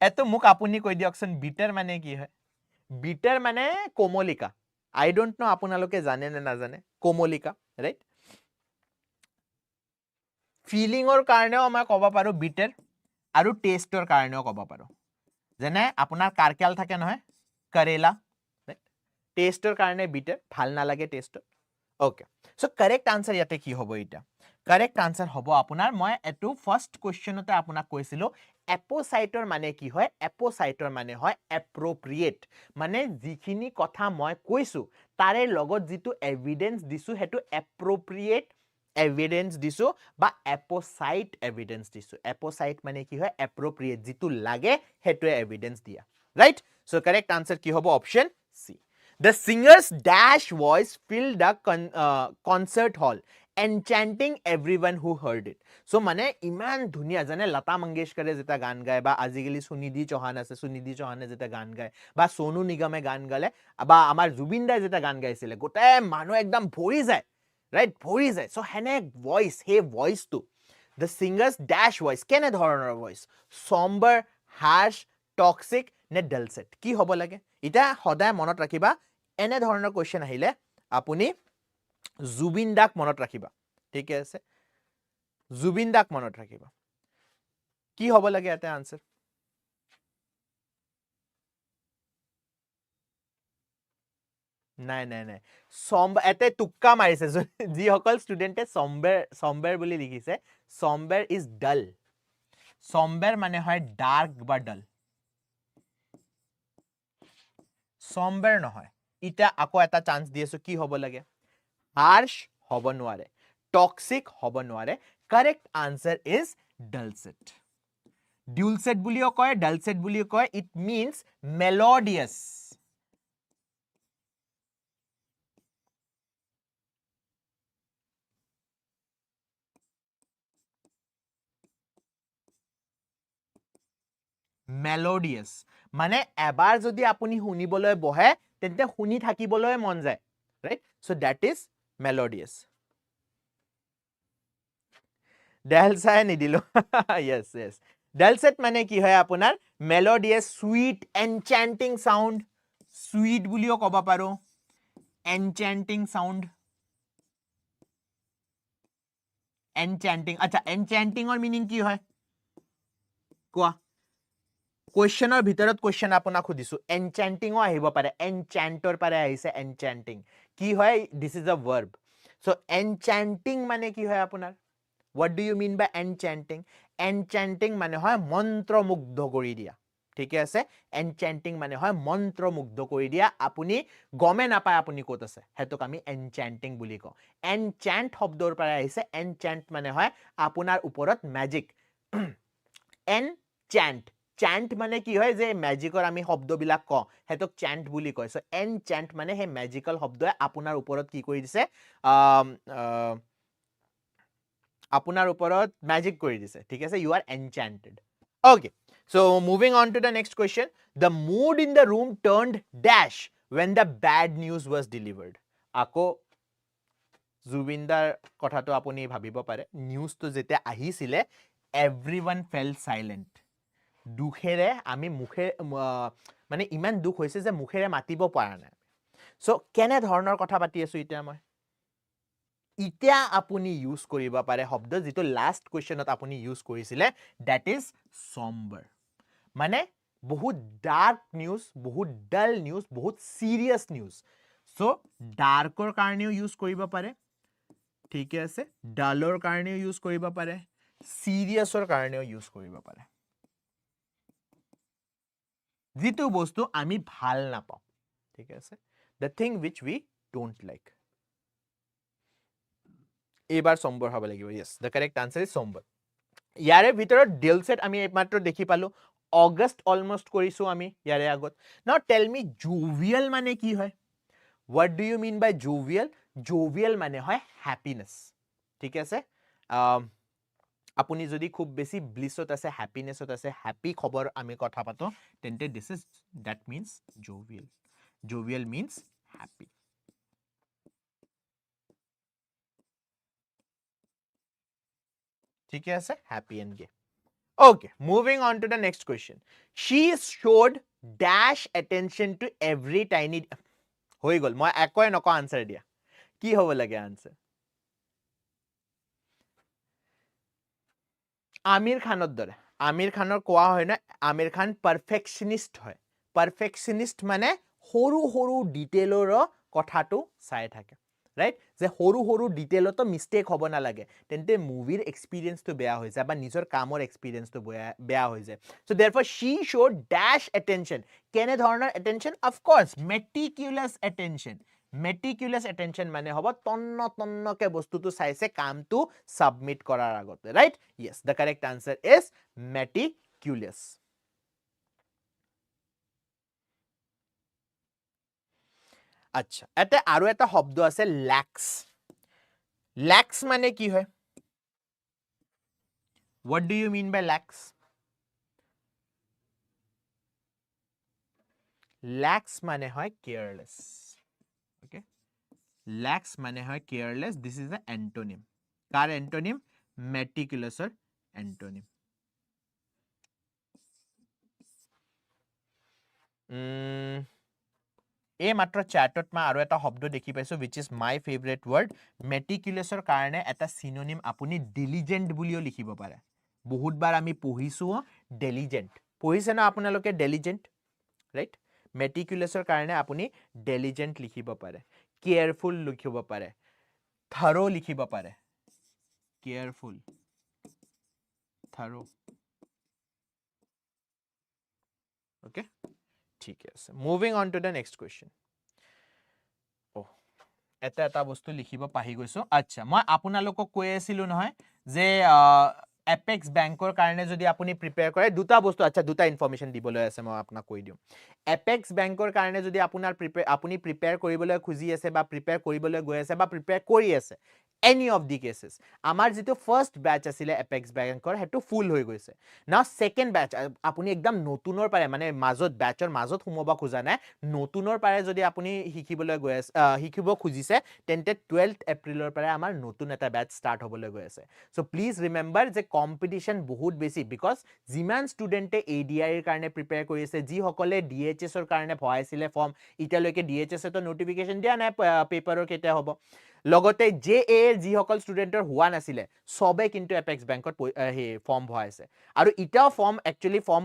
এটো মোক আপুনি কৈ দিয়কচোন বিটাৰ মানে কি হয় বিটাৰ মানে কোমলিকা আই ডোন্ট নো আপোনালোকে জানে নে নাজানে কোমলিকা ৰাইট ফিলিংৰ কাৰণেও মই ক'ব পাৰো বিটাৰ আৰু টেষ্টৰ কাৰণেও ক'ব পাৰো যেনে আপোনাৰ কাৰকেল থাকে নহয় কৰেলা টেষ্টৰ কাৰণে বিটাৰ ভাল নালাগে টেষ্টৰ ওকে সো কাৰেক্ট আনসাৰ ইয়াতে কি হ'ব এটা কাৰেক্ট আনসাৰ হ'ব আপোনাৰ মই এটো ফাৰ্স্ট কোৱেশ্চনতে আপোনাক কৈছিলো এপোসাইটৰ মানে কি হয় এপোসাইটৰ মানে হয় এপ্ৰোপ্ৰিয়েট মানে যিখিনি কথা মই কৈছো তাৰে লগত যিটো এভিডেন্স দিছো হেতু এপ্ৰোপ্ৰিয়েট এভিডেন্স দিছো বা এপোসাইট এভিডেন্স দিছো এপোসাইট মানে কি হয় এপ্ৰোপ্ৰিয়েট যিটো লাগে হেতু এভিডেন্স দিয়া ৰাইট সো কাৰেক্ট আনসাৰ কি হ'ব option C The singer's dash voice filled the concert hall, enchanting everyone who heard it. So, mane iman dhuniya jane Lata Mangeshkare jeta gan gaye ba azigeli Sunidhi Chauhan ase Sunidhi Chauhane jeta gan gaye ba Sonu Nigame gan gale ba amar Zubin Da jeta gan gaisile gote manu ekdam bhori jay right bhori jay so hene voice hey voice to the singer's dash voice kene dhoroner voice somber harsh toxic ne dulcet ki hobo lage ita hoday monot rakhiba এনে ধৰণৰ question আহিলে আপুনি জুবিন দাক মনত ৰাখিবা ঠিক আছে জুবিন দাক মনত ৰাখিবা কি হ'ব লাগে এটা আনসাৰ নাই নাই নাই সম এতে তুক্কা মাৰিছে যি সকল ষ্টুডেন্টে সম্বেৰ বুলি লিখিছে সম্বেৰ ইজ ডাল সম্বেৰ মানে হয় ডাৰ্ক বা ডাল সম্বেৰ নহয় ইটা আকৌ এটা চান্স দি আছো কি হ'ব লাগে হাৰ্শ হ'ব নোৱাৰে টক্সিক হ'ব নোৱাৰে কাৰেক্ট আনসাৰ ইজ ডালসেট ডিউলসেট বুলিও কয় ডালসেট বুলিও কয় ইট মিন্স মেলোডিয়াছ মেলোডিয়াছ মানে এবাৰ যদি আপুনি শুনিবলৈ বহে তেন্তে শুনি থাকিবলৈ মন যায় right so that is melodious dulcet নিদিলো yes yes ডালসেট মানে কি হয় আপোনাৰ melodious sweet enchanting sound sweet বুলিও ক'ব পাৰো এনচেন্টিং সাউন্ড এনচেন্টিং আচ্ছা এনচেন্টিংৰ মিনিং কি হয় কোৱা কোৱেশ্চনৰ ভিতৰত কোৱেশ্চন আপোনাক সুধিছো এনচেন্টিং আহিব পাৰে এনচেন্টৰ পাৰে আহিছে এনচেন্টিং কি হয় this is a verb so enchanting মানে কি হয় আপোনাৰ what do you mean by enchanting enchanting মানে হয় মন্ত্ৰমুগ্ধ কৰি দিয়া ঠিক আছে enchanting মানে হয় মন্ত্ৰমুগ্ধ কৰি দিয়া আপুনি গমে নাপায় আপুনি ক'ত আছে হেতুক আমি enchanting বুলি কওঁ enchant শব্দৰ পৰা আহিছে enchant মানে হয় আপোনাৰ ওপৰত ম্যাজিক enchant chant মানে কি হয় যে ম্যাজিকৰ আমি শব্দবিলাক ক হেতুক chant বুলি কয় সো enchant মানে হে ম্যাজিক্যাল শব্দই আপোনাৰ ওপৰত কি কৰি দিছে আপোনাৰ ওপৰত ম্যাজিক কৰি দিছে ঠিক আছে you are enchanted okay so moving on to the next question the mood in the room turned dash when the bad news was delivered আকৌ জুবিনদাৰ কথাটো আপুনি ভাবিব পাৰে নিউজটো যেতে আহিছিলে everyone fell silent দুখেৰে আমি মুখে মানে ইমান দুখ হৈছে যে মুখেৰে মাতিব পৰা নাই সো কেনে ধৰণৰ কথা পাতি আছো ইটা মই ইতিয়া আপুনি ইউজ কৰিব পাৰে শব্দ যেটো লাষ্ট কোৱেশ্চনত আপুনি ইউজ কৰিছিলে দ্যাট ইজ somber মানে বহুত ডাৰ্ক নিউজ বহুত ডাল নিউজ বহুত সিৰিয়াস নিউজ সো ডাৰ্কৰ কাৰণেও ইউজ কৰিব পাৰে ঠিক আছে ডালৰ কাৰণেও ইউজ কৰিব পাৰে সিৰিয়াসৰ কাৰণেও ইউজ কৰিব পাৰে যেটো বস্তু আমি ভাল নাপাওঁ ঠিক আছে the thing which we don't like এবাৰ somber হ'ব লাগিব yes the correct answer is somber ইয়াৰে ভিতৰত ডিলসেট আমি একমাত্ৰ দেখি পালো অগষ্ট অলমোস্ট কৰিছো আমি ইয়াৰে আগত নাও টেল মি জোভিয়াল মানে কি হয় what do you mean by jovial jovial মানে হয় হ্যাপিনেস ঠিক আছে আপুনি যদি খুব বেছি ব্লিছত আছে হ্যাপিনেসত আছে হ্যাপি খবৰ আমি কথা পাতো তেন্তে this is that means jovial jovial means happy ঠিকে আছে happy and gay okay moving on to the next question she showed dash attention to every tiny হৈ গল মই একোই নকো আনসাৰ দিয়া কি হ'ব লাগে আনসাৰ আমিৰ খানৰ দৰে আমিৰ খানৰ কোৱা হয় না আমিৰ খান পাৰফেকশনিস্ট হয় পাৰফেকশনিস্ট মানে সৰু সৰু ডিটেইলৰ কথাটো চাই থাকে ৰাইট যে সৰু সৰু ডিটেইলতো মিস্টেক হ'ব না লাগে তেন্তে মুভিৰ এক্সপেৰিয়েন্সটো বেয়া হৈ যায় বা নিজৰ কামৰ এক্সপেৰিয়েন্সটো বেয়া হৈ যায় so therefore she showed dash attention কেনে ধৰণৰ attention of course meticulous attention মানে হ'ব তন্নকে বস্তুটো চাইছে কামটো সাবমিট কৰাৰ আগতে right yes the correct answer is meticulous আচ্ছা এটা আৰু এটা শব্দ আছে lax মানে কি হয় what do you mean by lax মানে হয় careless okay lax মানে হয় careless this is the antonym car antonym meticulous or antonym এই মাত্ৰ চ্যাটত মই আৰু এটা শব্দ দেখি পাইছো which is my favorite word meticulous ৰ কাৰণে এটা synonym আপুনি diligent বুলিও লিখিব পাৰে বহুতবাৰ আমি পঢ়িছো diligent পঢ়িছে না আপোনালোকে diligent right meticulous ৰ কাৰণে আপুনি diligent লিখিব পাৰে careful লিখিব পাৰে thorough লিখিব পাৰে careful thorough okay ঠিক আছে moving on to the next question এটা বস্তু লিখিব পাহি গৈছো আচ্ছা মই আপোনালোকক কৈ আছিলো নহয় যে এপেক্স ব্যাংকৰ কাৰণে যদি আপুনি প্ৰিপেয়াৰ কৰে দুটা বস্তু আচ্ছা দুটা ইনফৰমেশন দিবলৈ আছে মই আপোনাক কৈ দিম এপেক্স ব্যাংকৰ কাৰণে যদি আপোনাৰ আপুনি প্ৰিপেয়াৰ কৰিবলৈ খুজি আছে বা প্ৰিপেয়াৰ কৰিবলৈ গৈ আছে বা প্ৰিপেয়াৰ কৰি আছে any of the cases আমাৰ যেটো ফাৰ্স্ট ব্যাচ আছিল এপেক্স ব্যাংকৰ হেতু ফুল হৈ গৈছে নাও সেকেন্ড ব্যাচ আপুনি একদম নতুনৰ পাৰে মানে মাজত ব্যাচৰ মাজত হুমবা খোজা নাই নতুনৰ পাৰে যদি আপুনি শিকিবলৈ গৈ আছে শিকিব খুজিছে তেন্তে 12th এপ্ৰিলৰ পৰা আমাৰ নতুন এটা ব্যাচ স্টাৰ্ট হ'বলৈ গৈ আছে সো প্লিজ ৰিমেম্বৰ যে কম্পিটিশন বহুত বেছি বিকজ জিমান ষ্টুডেন্টে ADRE ৰ কাৰণে প্ৰিপেয়াৰ কৰি আছে যি সকলে DHS ৰ কাৰণে ভৰাইছিলে ফৰ্ম ইটালৈকে DHS তো নোটিফিকেশন দিয়া নাই পেপাৰৰ কেতিয়া হ'ব লগতে JA যি সকল ষ্টুডেন্টৰ হোৱা নাছিলে সবে কিন্তু এপেক্স ব্যাংকত ফৰ্ম ভৰাইছে আৰু ইটা ফৰ্ম একচুয়ালি ফৰ্ম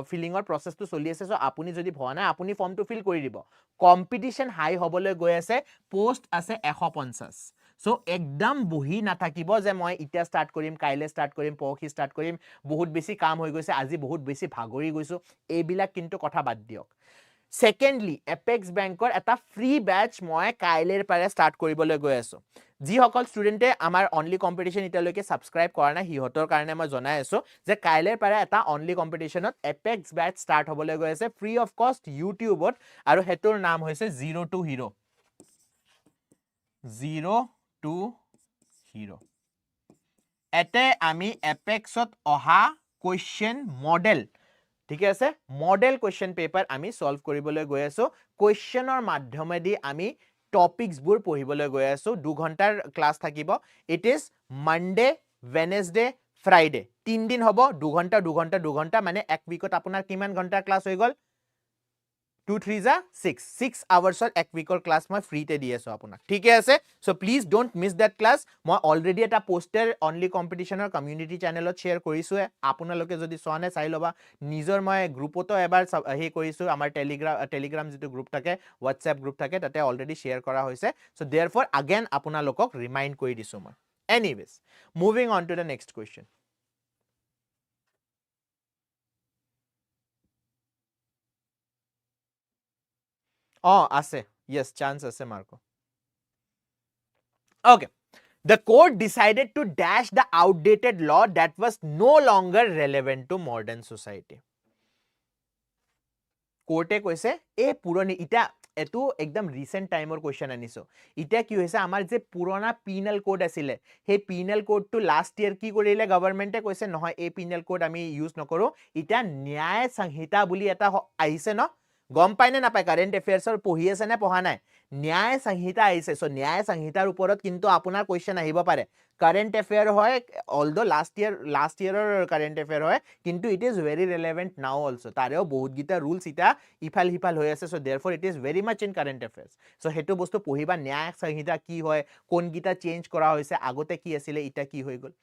ফিলিংৰ প্ৰসেসটো চলি আছে সো আপুনি যদি ভৰা নাই আপুনি ফৰ্মটো ফিল কৰি দিব কম্পিটিশন হাই হ'বলৈ গৈ আছে পোষ্ট আছে 150 সো একদম বহি নাথাকিব যে মই ইটা স্টাৰ্ট কৰিম কাইলে স্টাৰ্ট কৰিম পৰখি স্টাৰ্ট কৰিম বহুত বেছি কাম হৈ গৈছে আজি বহুত বেছি ভাগৰি গৈছো এইবিলাক কিন্তু কথা বাদ দিয়ক Secondly, Apex Banker এটা ফ্ৰী ব্যাচ মই কাইলেৰ পৰা স্টাৰ্ট কৰিবলৈ গৈ আছো যি সকল ষ্টুডেন্টে আমাৰ অনলি কম্পিটিশন ইটালৈকে সাবস্ক্ৰাইব কৰা নাই হিহতৰ কাৰণে মই জনাই আছো যে কাইলেৰ পৰা এটা অনলি কম্পিটিশনত এপেক্স ব্যাচ স্টাৰ্ট হ'বলৈ গৈ আছে ফ্ৰী অফ কষ্ট ইউটিউবত আৰু হেতৰ নাম হৈছে 0 to hero এতে আমি এপেক্সত অহা কোৱেশ্চন মডেল ঠিক আছে মডেল কোৱেশ্চন পেপাৰ আমি সলভ কৰিবলৈ গৈ আছো কোৱেশ্চনৰ মাধ্যমেদি আমি টপিকস বোৰ পঢ়িবলৈ গৈ আছো 2 ঘণ্টাৰ ক্লাস থাকিব it is Monday Wednesday Friday 3 দিন হ'ব 2 ঘণ্টা মানে এক উইকত আপোনাৰ কিমান ঘণ্টাৰ ক্লাস হৈ গল 2 3 যা 6 আৱাৰ্ছৰ এক উইকৰ ক্লাস মই ফ্ৰীতে দি আছো আপোনাক ঠিকে আছে so please don't miss that class মই অলৰেডি এটা পোষ্টাৰ অনলি কম্পিটিশনৰ কমিউনিটি চেনেলত শেয়াৰ কৰিছো আপোনালোকে যদি চোৱা নাই চাই লবা নিজৰ মই গ্ৰুপতো এবাৰ হে কৰিছো আমাৰ টেলিগ্ৰাম যেটো গ্ৰুপ থাকে WhatsApp গ্ৰুপ থাকে তাতে অলৰেডি শেয়াৰ কৰা হৈছে সো देयरफॉर अगेन আপোনালোকক ৰিমাইন্ড কৰি দিছো মই anyways moving on to the next question আছে yes chance আছে marco okay the court decided to dash the outdated law that was no longer relevant to modern society কোর্টে কৈছে এই পুৰণি ইটা এটো একদম ৰিসেন্ট টাইমৰ কোৱেশ্চন আনিছো ইটা কি হৈছে আমাৰ যে পুৰণা পিনাল কোড আছিল সেই পিনাল কোডটো লাষ্ট ইয়াৰ কি কৰিলে গভৰ্নমেন্টে কৈছে নহয় এই পিনাল কোড আমি ইউজ নকৰো ইটা ন্যায় সংহিতা বুলি এটা আহিছে ন গম পায় নে নাপায় কারেন্ট এফেয়াৰ্সৰ পঢ়ি আছে নে পঢ়া নাই ন্যায় সংহিতা আহিছে সো ন্যায় সংহিতাৰ ওপৰত কিন্তু আপোনাৰ কোৱেশ্চন আহিব পাৰে কাৰেন্ট এফেয়াৰ হয় অলদো লাস্ট ইয়াৰৰ কাৰেন্ট এফেয়াৰ হয় কিন্তু ইট ইজ ভেৰি ৰেলেভেন্ট নাও অলসো তাৰেও বহুত গিটা রুলস ইটা ইফাল হিফাল হৈ আছে so therefore it is very mass in current affairs so হেতু বস্তু পঢ়িবা ন্যায় সংহিতা কি হয় কোন গিটা চেঞ্জ কৰা হৈছে আগতে কি আছিল ইটা কি হৈ গল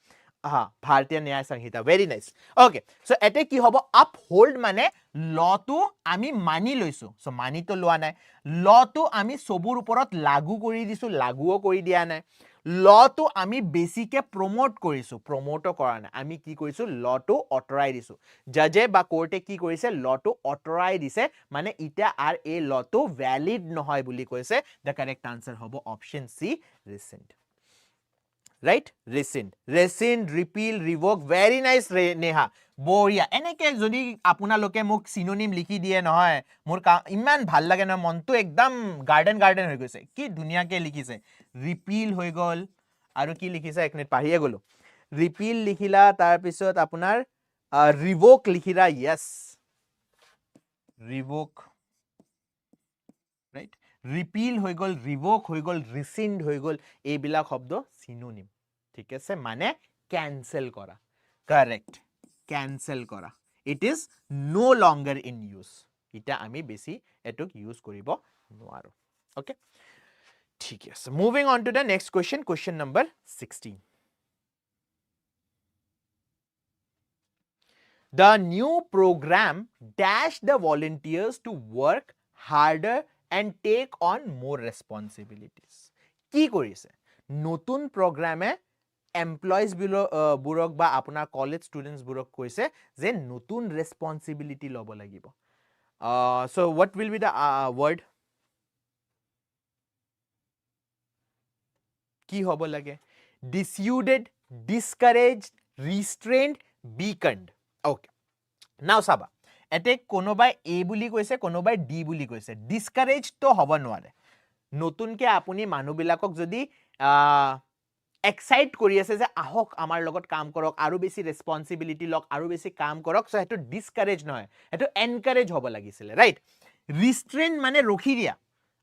भारतीय न्याय संहिता वेरी नाइस ओके सो एटे की हबो अपहोल्ड माने लॉ टू आमी मानि लइसु सो मानि तो लोआ नाय लॉ टू आमी सबुर उपरत लागू करि दिसु लागुओ करि दिया नाय लॉ टू आमी बेसिके प्रमोट करिसु प्रमोटो करा नाय आमी की करिसु लॉ टू ऑथराइज दिसु जजे बा कोर्टे की करिसे लॉ टू ऑथराइज दिसे माने इटा आर ए लॉ टू वैलिड নহয় বুলি কৈছে द करेक्ट आंसर हबो option C rescind right rescind repeal revoke very nice neha বঢ়িয়া এনেকে যদি আপোনালোকে মোক সিনোনিম লিখি দিয়ে নহয় মোৰ ইমান ভাল লাগে না মনটো একদম গাৰ্ডেন হৈ গৈছে কি দুনিয়াকে লিখিছে ৰিপিল হৈ গল আৰু কি লিখিছে এক মিনিট পাহিয়ে গলো ৰিপিল লিখিলা তাৰ পিছত আপোনাৰ ৰিভোক লিখিলা yes ৰিভোক ৰাইট ৰিপিল হৈ গল ৰিভোক হৈ গল rescind হৈ গল এইবিলাক শব্দ সিনোনিম ঠিক আছে মানে ক্যান্সেল করা কারেক্ট ক্যান্সেল করা it is no longer in use এটা আমি বেশি এটুক ইউজ করিব নোৱাৰো ওকে ঠিক আছে moving on to the next question number 16 The new program dash the volunteers to work harder and take on more responsibilities কি কৰিছে নতুন প্ৰগ্ৰামে এমপ্লয়িজ বুৰক বা আপোনাৰ কলেজ ষ্টুডেন্টস বুৰক কৈছে যে নতুন ৰেসপন্সিবিলিটি লব লাগিব so what will be the word কি হ'ব লাগে dissuaded discouraged restrained beaconed okay now saba এতে কোনোবাই এ বুলি কৈছে কোনোবাই ডি বুলি কৈছে discouraged তো হ'ব নোৱাৰে নতুনকে আপুনি মানুহবিলাকক যদি एक्साइट কৰি আছে যে আহক আমাৰ লগত কাম কৰক আৰু বেছি ৰেসপন্সিবিলিটি লক আৰু বেছি কাম কৰক সো হেতু ডিসকাৰেজ নহয় হেতু এনকাৰেজ হ'ব লাগিছিল ৰাইট ৰিস্ট্ৰেইন মানে ৰখি দিয়া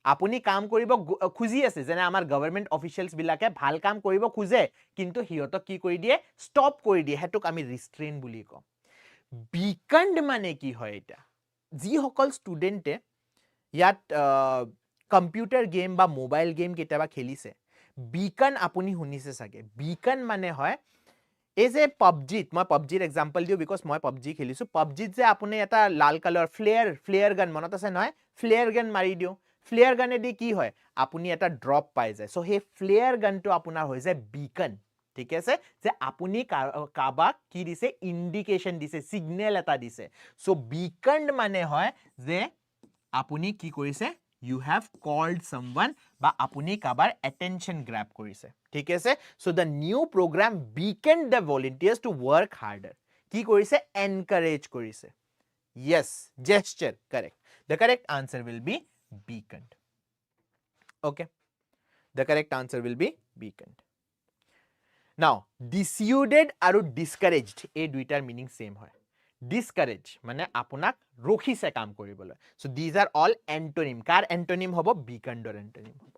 আপুনি কাম কৰিব খুজি আছে যেনে আমাৰ গভৰ্নমেন্ট অফিচিয়েলস বিলাকে ভাল কাম কৰিব খুজে কিন্তু হিয়তক কি কৰি দিয়ে ষ্টপ কৰি দিয়ে হেতুক আমি ৰিস্ট্ৰেইন বুলি কম বিকন্ড মানে কি হয় এটা যি সকল ষ্টুডেন্টে ইয়াত কম্পিউটাৰ গেম বা মোবাইল গেম কেতিয়াবা খেলিছে beacon আপুনি শুনিছে সাগে beacon মানে হয় এই যে PUBG মই PUBG ৰ एग्जांपल দিও বিকজ মই PUBG খেলিছো PUBG যে আপুনি এটা লাল কালাৰ ফ্লেয়াৰ গান মনত আছে নহয় ফ্লেয়াৰ গান মাৰি দিও ফ্লেয়াৰ গানে দি কি হয় আপুনি এটা ড্ৰপ পাই যায় সো হে ফ্লেয়াৰ গানটো আপোনাৰ হৈ যায় beacon ঠিক আছে যে আপুনি কাবাক কি দিছে ইন্ডিকেশন দিছে সিগন্যাল এটা দিছে সো beacon মানে হয় যে আপুনি কি কৰিছে you have called someone বা আপুনি কাবাৰ attention grab কৰিছে ঠিক আছে so the new program beaconed the volunteers to work harder কি কৰিছে encourage কৰিছে yes gesture correct the correct answer will be beaconed okay the correct answer will be beaconed now dissuaded আৰু discouraged এই দুইটাৰ meaning same হয় discourage মানে আপোনাক ৰখিছে কাম কৰিবলৈ so these are all antonym car antonym হ'ব beaconed or antonym হ'ব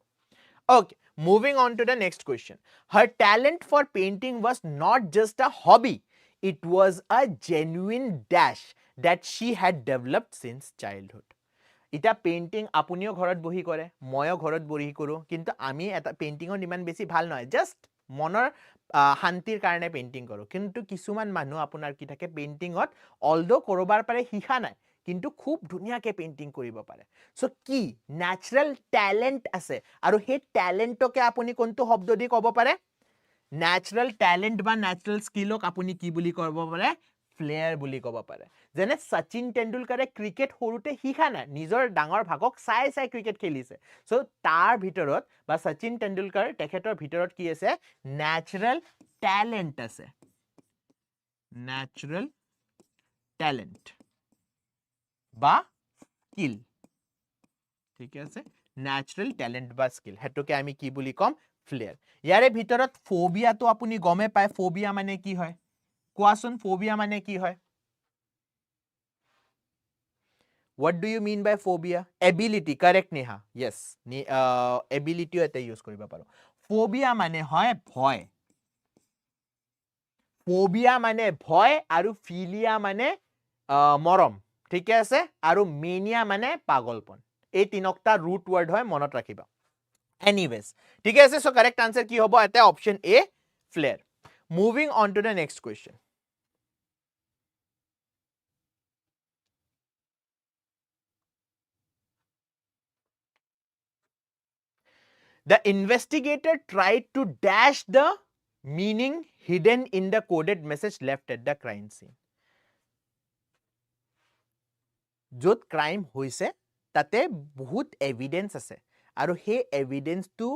okay moving on to the next question her talent for painting was not just a hobby it was a genuine dash that she had developed since childhood এটা painting আপুনিও ঘৰত বহি কৰে ময়ো ঘৰত বহি কৰো কিন্তু আমি এটা পেইন্টিংৰ ইমান বেছি ভাল নহয় জাস্ট মনৰ শান্তিৰ কাৰণে পেইন্টিং কৰো কিন্তু কিছুমান মানুহ আপোনাৰ কি থাকে পেইন্টিংত অলদো কৰবাৰ পাৰে হিখা নাই কিন্তু খুব ধুনিয়াকে পেইন্টিং কৰিব পাৰে সো কি ন্যাচাৰাল ট্যালেন্ট আছে আৰু হে ট্যালেন্টকে আপুনি কোনটো শব্দ দি ক'ব পাৰে ন্যাচাৰাল ট্যালেন্ট বা ন্যাচাৰাল স্কিলক আপুনি কি বুলি ক'ব পাৰে ফ্লেয়াৰ বুলি ক'ব পাৰে যেনে সচিন তেণ্ডুলকাৰে ক্ৰিকেট সৰুতে হিখা নাই নিজৰ ডাঙৰ ভাগক চাই ক্ৰিকেট খেলিছে সো তাৰ ভিতৰত বা সচিন তেণ্ডুলকাৰ তেখেতৰ ভিতৰত কি আছে ন্যাচাৰাল ট্যালেন্ট আছে ন্যাচাৰাল ট্যালেন্ট বা স্কিল ঠিক আছে ন্যাচাৰাল ট্যালেন্ট বা স্কিল হেতুকে আমি কি বুলি কম ফ্লেয়াৰ ইয়াৰে ভিতৰত ফোবিয়াটো আপুনি গমে পায় ফোবিয়া মানে কি হয় কোৱাচোন ফোবিয়া মানে কি হয় what do you mean by phobia? Ability, correct Neha? Yes, ability ete use koriba paro. Phobia mane hoy bhoy. Phobia mane bhoy aru philia mane morom. ঠিক আছে আৰু mania মানে পাগলপন এই তিনটা root word হয় মনত ৰাখিবা anyways ঠিক আছে so correct answer কি হ'ব এটা option A flare moving on to the next question the investigator tried to dash the meaning hidden in the coded message left at the crime scene য'ত crime হৈছে তাতে বহুত evidence আছে আৰু সেই এভিডেন্সটো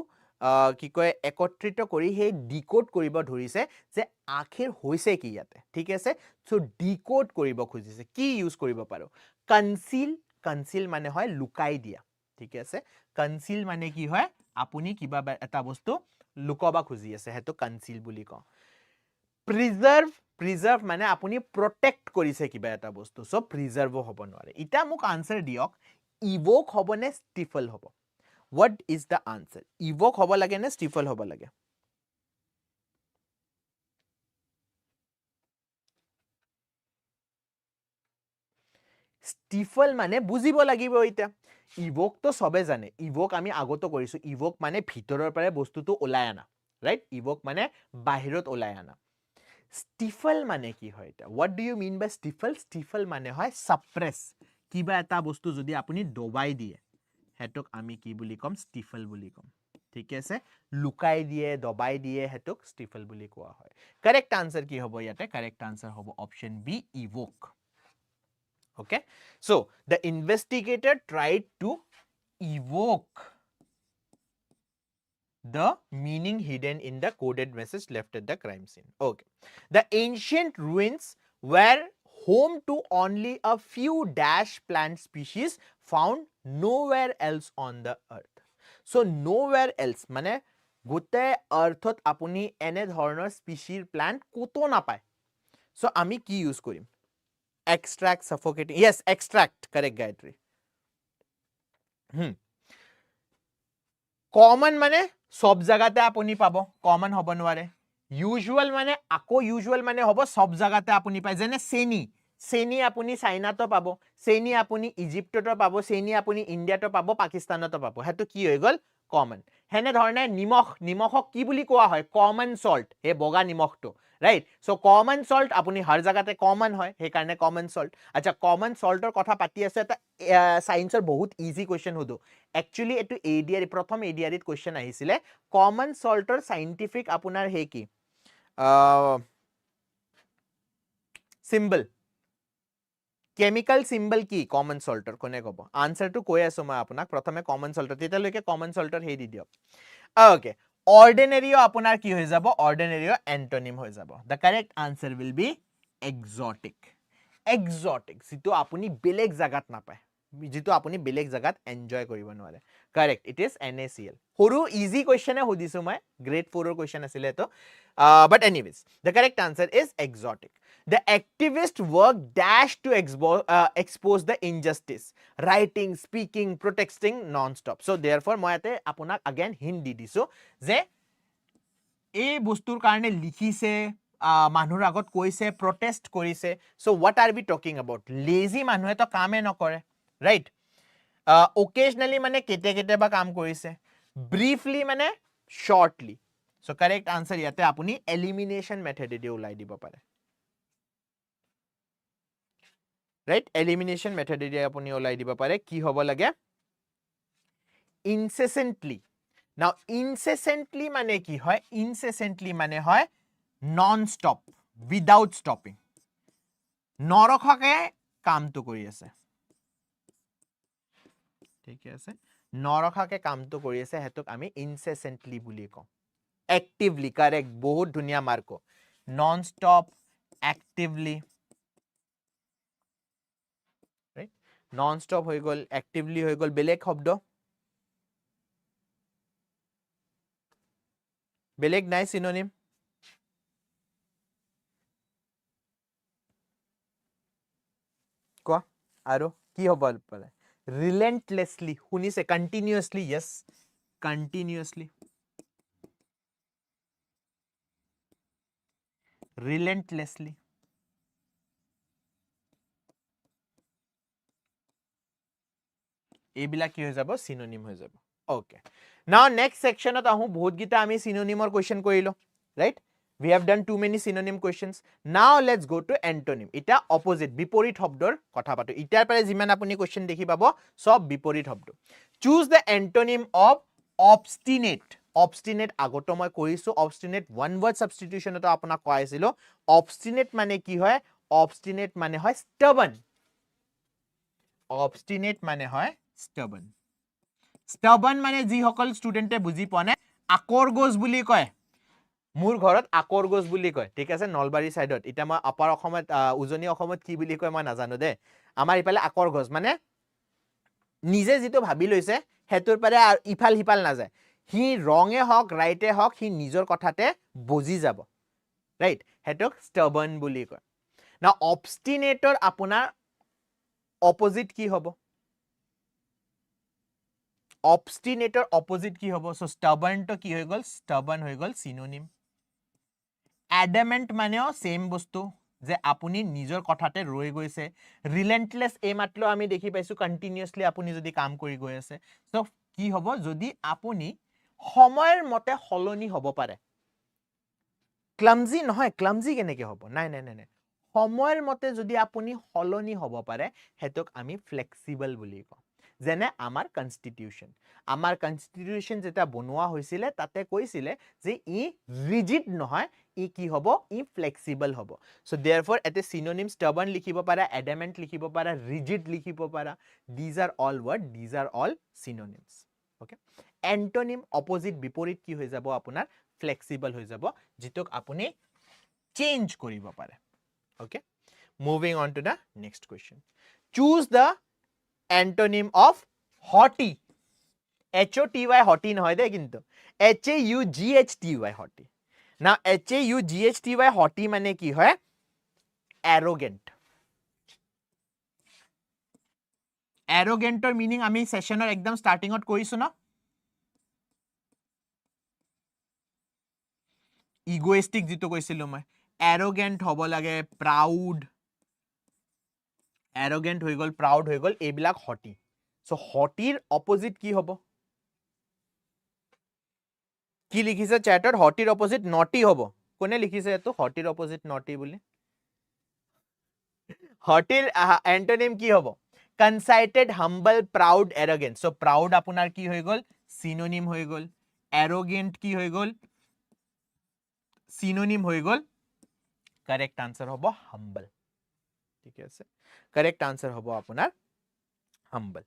কি কয় একত্ৰিত কৰি সেই ডিকোড কৰিব ধৰিছে যে আখেৰ হৈছে কি ইয়াতে ঠিক আছে সো ডিকোড কৰিব খুজিছে কি ইউজ কৰিব পাৰো কনসিল মানে হয় লুকাই দিয়া ঠিক আছে কনসিল মানে কি হয় আপুনি কিবা এটা বস্তু লুকাবা খুজি আছে হেতু কনসিল বুলি কওঁ প্ৰিজাৰ্ভ মানে আপুনি প্ৰটেক্ট কৰিছে কিবা এটা বস্তু সো প্ৰিজাৰ্ভ হ'ব নোৱাৰে ইটা মোক আনসাৰ দিয়ক ইভোক হ'ব নে ষ্টিফল হ'ব what is the answer evoke হ'ব লাগে নে ষ্টিফল হ'ব লাগে ষ্টিফল মানে বুজিব লাগিব ইটা ইভোক তো সবে জানে ইভোক আমি আগতো কৰিছো ইভোক মানে ভিতৰৰ পৰা বস্তুটো ওলাই আনা ৰাইট ইভোক মানে বাহিৰত ওলাই আনা ষ্টিফল মানে কি হয় এটা what do you mean by ষ্টিফল মানে হয় সাপ্ৰেছ কিবা এটা বস্তু যদি আপুনি দবাই দিয়ে হেতুক আমি কি বুলি কম ষ্টিফল বুলি কম ঠিক আছে লুকাই দিয়ে দবাই দিয়ে হেতুক ষ্টিফল বুলি কোৱা হয় কারেক্ট আনসার কি হ'ব ইয়াতে কারেক্ট আনসার হ'ব option B evoke okay so the investigator tried to evoke the meaning hidden in the coded message left at the crime scene okay the ancient ruins were home to only a few dash plant species found nowhere else on the earth so nowhere else মানে গোটে আৰ্থত আপুনি এনে ধৰণৰ স্পিচিৰ plant কোতো নাপায় so আমি কি use কৰিম extract suffocating yes extract correct Gayatri common মানে সব জায়গাতে আপুনি পাব common হ'ব নোৱাৰে usual মানে আকো usual মানে হ'ব সব জায়গাতে আপুনি পায় যেনে চেনি আপুনি চাইনাতো পাব চেনি আপুনি ইজিপ্ততো পাব চেনি আপুনি ইন্ডিয়াতো পাব পাকিস্তানতো পাব হেতু কি হৈ গল common হেনে ধৰণে নিমখক কি বুলি কোৱা হয় common salt হে বগা নিমখটো right so common salt আপুনি হৰ জাগাতে common হয় হে কাৰণে common salt আচ্ছা common saltৰ কথা পাতি আছে এটা সায়েন্সৰ বহুত ইজি কোৱেশ্চন হদো actually এটো ADRE প্ৰথম ADRE কোৱেশ্চন আহিছিলে common saltৰ সাইন্টিফিক আপোনাৰ হে কি symbol chemical symbol কি common saltৰ কোনে কব আনসাৰ টো কৈ আছো মই আপোনাক প্ৰথমে common saltৰ তেতিয়ালৈকে common saltৰ হে দি দিয়ক okay ordinary আপোনাৰ কি হৈ যাব ordinary antonym হৈ যাব the correct answer will be exotic যেটো আপুনি বেলেগ জাগাত নাপায় যেটো আপুনি বেলেগ জাগাত এনজয় কৰিব নোৱাৰে correct it is NaCl সৰু easy question হদিছো মই grade 4 ৰ question আছিল এটো but anyways the correct answer is exotic the activist work dash to expose the injustice writing speaking protesting non-stop so therefore মই এতে আপোনাক again hint দি দিছো যে এই বস্তুৰ কাৰণে লিখিছে মানুহৰ আগত কৈছে protest কৰিছে so what are we talking about lazy মানুহে তো কামে নকৰে right occasionally মানে কেতে বা কাম কৰিছে briefly মানে shortly so correct answer ইয়াতে আপুনি elimination method দি ওলাই দিব পাৰে right elimination method দি আপুনি ওলাই দিব পাৰে কি হ'ব লাগে incessantly now incessantly মানে কি হয় incessantly মানে হয় non stop without stopping নৰখাকে কামটো কৰি আছে ঠিক আছে নৰখাকে কামটো কৰি আছে হেতুক আমি incessantly বুলি কওঁ actively correct বহুত ধুনিয়া mark non stop actively right non stop হৈ গল actively হৈ গল বেলেগ শব্দ বেলেগ নাই synonym কোৱা আৰু কি হ'ব পাৰে relentlessly শুনিছে continuously yes continuously relentlessly এইবিলাক কি হৈ যাব synonym হৈ যাব okay now next sectionত আহো বহুত গিটা আমি synonymৰ question কৰিলো right we have done too many synonym questions now let's go to antonym এটা opposite বিপৰীত শব্দৰ কথা পাতো ইটাৰ পৰে যিমান আপুনি question দেখি পাব সব বিপৰীত শব্দ choose the antonym of obstinate obstinate আগতো মই কৰিছো obstinate one word substitution তো আপোনাক কোৱাইছিলো obstinate মানে কি হয় obstinate মানে হয় stubborn obstinate মানে হয় stubborn stubborn মানে যি সকল ষ্টুডেন্টে বুজি পোৱা নাই আকৰগোজ বুলি কয় মোৰ ঘৰত আকৰগোজ বুলি কয় ঠিক আছে নলবাৰী সাইডত এটা মই আপাৰ অসমত উজনি অসমত কি বুলি কয় মই নাজানো দে আমাৰ ইফালে আকৰগোজ মানে নিজে যেটো ভাবি লৈছে হেতুৰ পাৰে ইফাল হিপাল না যায় হি ৰঙে হক ৰাইটে হক হি নিজৰ কথাতে বুজি যাব ৰাইট হেতক stubborn বুলি কয় না obstinateৰ আপোনাৰ opposite কি হ'ব obstinateৰ opposite কি হ'ব so stubborn to কি হৈ গল stubborn হৈ গল synonym adamant মানেও same বস্তু যে আপুনি নিজৰ কথাতে ৰৈ গৈছে relentless এই মাত্ৰ আমি দেখি পাইছো continuously আপুনি যদি কাম কৰি গৈ আছে so কি হ'ব যদি আপুনি সময়ৰ মতে হলনি হ'ব পাৰে clumsy নহয় clumsy কেনেকে হ'ব নাই নাই নাই সময়ৰ মতে যদি আপুনি হলনি হ'ব পাৰে হেতক আমি flexible বুলি কওঁ যেনে আমাৰ কনস্টিটিউশন যেটা বনোৱা হৈছিল তাতে কৈছিল যে ই ৰিজিড নহয় ই কি হ'ব ই ফ্লেক্সিবল হ'ব সো देयरफॉर এতে সিনোনিম stubborn লিখিব পাৰা adamant লিখিব পাৰা rigid লিখিব পাৰা these are all word these are all synonyms okay antonym opposite বিপৰীত কি হৈ যাব আপোনাৰ flexible হৈ যাব যিটোক আপুনি চেঞ্জ কৰিব পাৰে okay moving on to the next question choose the antonym of haughty HOTY haughty নহয় দে কিন্তু HAUGHTY haughty now HAUGHTY haughty মানে কি হয় arrogant arrogantৰ meaning আমি সেশনৰ একদম স্টাৰ্টিংত কৰিছো না egoistic যেটো কৈছিলো মই arrogant হ'ব লাগে proud arrogant হৈ গল proud হৈ গল এইবিলাক haughty so haughtyৰ opposite কি হ'ব কি লিখিছে চ্যাটত haughtyৰ opposite naughty হ'ব কোনে লিখিছে এটো haughtyৰ opposite naughty বুলি haughtyৰ antonym কি হ'ব conceited humble proud arrogant so proud আপোনাৰ কি হৈ গল synonym হৈ গল arrogant কি হৈ গল synonym হৈ গল correct answer হ'ব humble ঠিক আছে correct answer হ'ব আপোনাৰ humble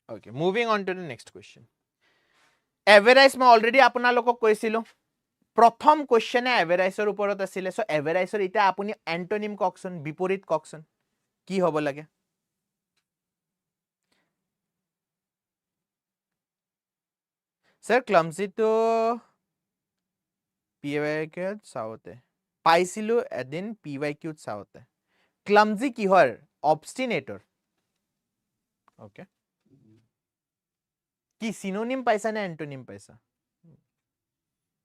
okay moving on to the next question average মই already আপোনালোকক কৈছিলো প্ৰথম কোৱেশ্চনে এভাৰেজৰ ওপৰত আছিল সো এভাৰেজৰ এটা আপুনি এন্টোনিম ককচন বিপৰীত ককচন কি হ'ব লাগে স্যার ক্লামসি তো পিওয়াইকে চাওতে পাইছিলো এদিন পিওয়াইকিউত চাওতে ক্লামসি কি হয় অবস্টিনেটৰ ওকে কি সিনোনিম পাইছা না এন্টোনিম পাইছা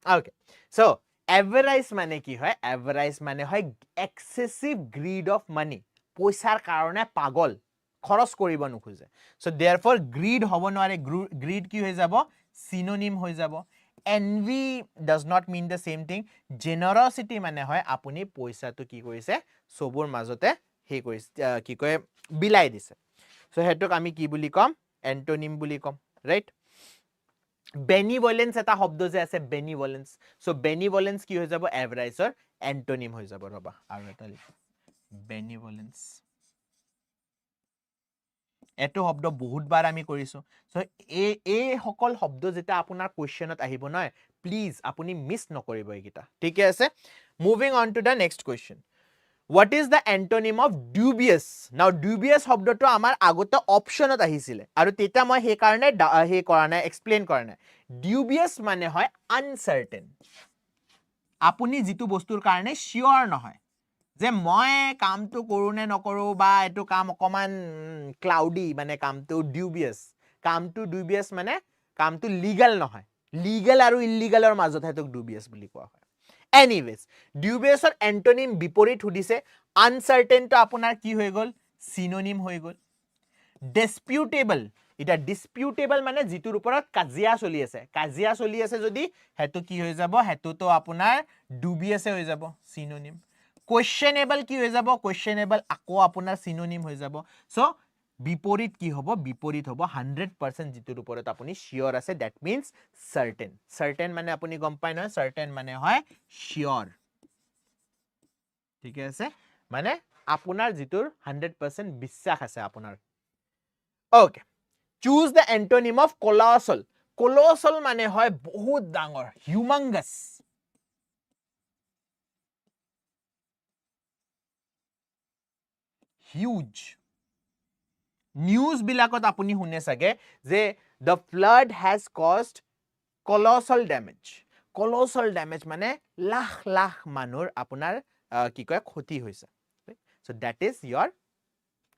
okay so average মানে কি হয় average মানে হয় excessive greed of money পইচাৰ কাৰণে পাগল খৰচ কৰিব নোখোজে so therefore greed হ'ব নোৱাৰে greed কি হৈ যাব synonym হৈ যাব envy does not mean the same thing generosity মানে হয় আপুনি পইচাটো কি কৰিছে সবৰ মাজতে হে কৰিছে কি কয় বিলাই দিছে so হেতক আমি কি বুলি কম এন্টোনিম বুলি কম right benevolence এটা শব্দ যে আছে benevolence so benevolence কি হৈ যাব এভাৰেজৰ এন্টোনিম হৈ যাব ৰবা আৰু এটা লিখা benevolence এটো শব্দ বহুতবাৰ আমি কৰিছো so এই সকল শব্দ যেটা আপোনাৰ কোৱেশ্চনত আহিব নহয় প্লিজ আপুনি মিস নকৰিব এইকিটা ঠিক আছে moving on to the next question what is the antonym of dubious now dubious শব্দটো আমাৰ আগতে অপচনত আহিছিল আৰু তেটা মই হে কাৰণে হে কৰা নাই এক্সপ্লেইন কৰা নাই dubious মানে হয় uncertain আপুনি যেটো বস্তুৰ কাৰণে sure নহয় যে মই কামটো কৰো নে নকৰো বা এটো কাম অকমান ক্লাউডি মানে কামটো ডিউবিয়াস মানে কামটো লিগ্যাল নহয় লিগ্যাল আৰু ইল্লিগ্যালৰ মাজত হেতুক ডিউবিয়াস বুলি কোৱা হয় এনিৱেজ ডিউবিয়াসৰ এন্টোনিম বিপৰীত সুধিছে আনসাৰ্টেন তো আপোনাৰ কি হৈ গল সিনোনিম হৈ গল ডিসপিউটেবল এটা ডিসপিউটেবল মানে যিটোৰ ওপৰত কাজিয়া চলি আছে যদি হেতু কি হৈ যাব হেতু তো আপোনাৰ ডিউবিয়াস হৈ যাব সিনোনিম questionable কি হৈ যাব questionable আকৌ আপোনাৰ সিনোনিম হৈ যাব সো বিপৰীত কি হ'ব বিপৰীত হ'ব 100% যিটোৰ ওপৰত আপুনি শিওর আছে দ্যাট মিন্স certain মানে আপুনি গম পায় নহয় certain মানে হয় শিওর ঠিক আছে মানে আপোনাৰ যিটোৰ 100% বিশ্বাস আছে আপোনাৰ okay choose the antonym of colossal মানে হয় বহুত ডাঙৰ humongous huge news বিলাকত আপুনি শুনে সাগে যে the flood has caused colossal damage মানে লাখ মানুৰ আপোনাৰ কি কয় ক্ষতি হৈছে so that is your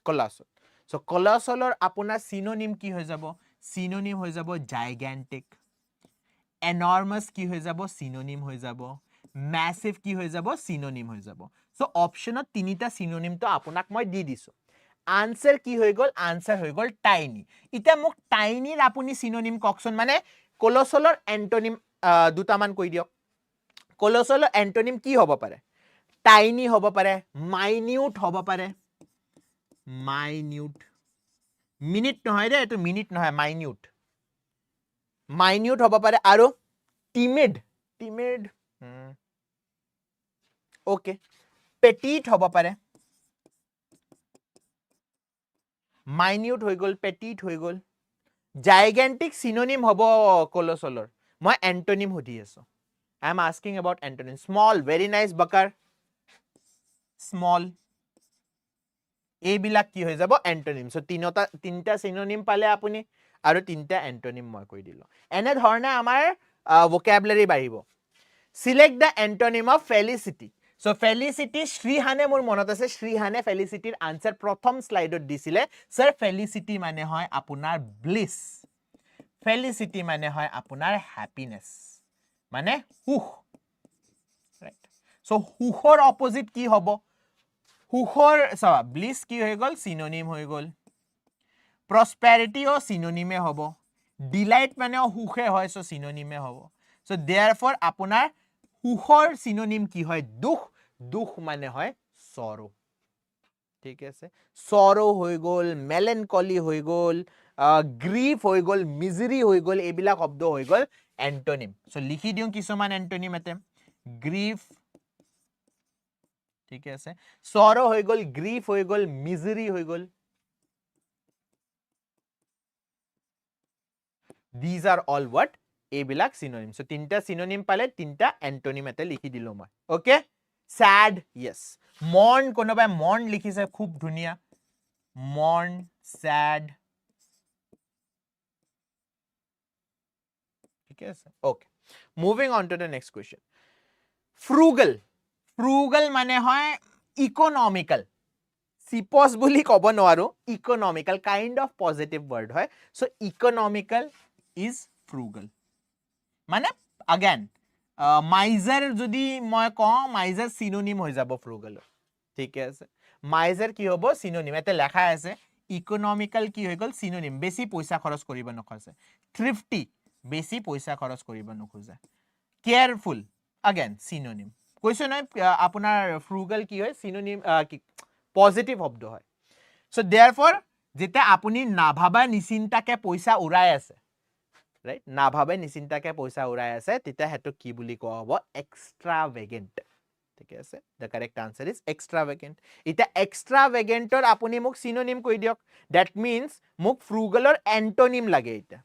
colossal so colossalৰ আপোনাৰ synonym কি হৈ যাব synonym হৈ যাব gigantic enormous কি হৈ যাব synonym হৈ যাব massive কি হৈ যাব synonym হৈ যাব so optionত তিনিটা synonym তো আপোনাক মই দি দিছো answer কি হৈ গল answer হৈ গল tiny ইটা মোক tiny ৰ আপুনি synonym ককচোন মানে colossalৰ antonym দুটামান কৈ দিয়ক colossalৰ antonym কি হ'ব পাৰে tiny হ'ব পাৰে minute হ'ব পাৰে minute minute নহয় দে এটো minute নহয় minute হ'ব পাৰে আৰু timid okay petite হ'ব পাৰে minute হৈ গল petite হৈ গল gigantic synonym হ'ব colossalৰ মই antonym সুধি আছো I am asking about antonym small very nice bakar small এইবিলাক কি হৈ যাব antonym so তিনটা synonym পালে আপুনি আৰু তিনটা antonym মই কৈ দিলো এনে ধৰণে আমাৰ vocabulary বাঢ়িব select the antonym of felicity so felicity শ্ৰীহানে মোৰ মনত আছে শ্ৰীহানে felicity answer প্ৰথম স্লাইডত দিছিলে sir felicity মানে হয় আপোনাৰ bliss felicity মানে হয় আপোনাৰ happiness মানে সুখ right so সুখৰ opposite কি হ'ব সুখৰ চাবা bliss কি হৈ গল synonym হৈ গল prosperity ও synonym হ'ব delight মানে সুখে হয় so synonym হ'ব so therefore আপোনাৰ সুখৰ synonym কি হয় দুখ মানে হয় sorrow ঠিক আছে sorrow হৈ গল melancholy হৈ গল grief হৈ গল misery হৈ গল এইবিলাক শব্দ হৈ গল antonym so লিখি দিও কিছুমান antonym এতে grief ঠিক আছে sorrow হৈ গল grief হৈ গল misery হৈ গল these are all what এইবিলাক synonym so তিনটা synonym পালে তিনটা antonym এতে লিখি দিলো মই okay sad yes mourn কোনোবাই mourn লিখিছে খুব ধুনিয়া mourn sad ঠিক আছে okay moving on to the next question frugal মানে হয় economical চিপস বুলি কব নোৱাৰো economical kind of positive word হয় so economical is frugal মানে again miser যদি মই কওঁ miser synonym হৈ যাব frugal ঠিক আছে miser কি হ'ব synonym এতে লেখা আছে economical কি হৈ গল synonym বেছি পইচা খৰচ কৰিব নখজে thrifty বেছি পইচা খৰচ কৰিব নখজে careful again synonym কৈছো নহয় আপোনাৰ frugal কি হয় synonym পজিটিভ শব্দ হয় so therefore যেটা আপুনি নাভাবা নিচিন্তাকে পইচা উৰাই আছে right নাভাবে নিচিন্তাকে পইচা উৰাই আছে তেতিয়া হেতু কি বুলি কোৱা হ'ব extravagant ঠিক আছে the correct answer is extravagant এটা extravagantৰ আপুনি মোক synonym কৈ দিয়ক that means মোক frugalৰ antonym লাগে এটা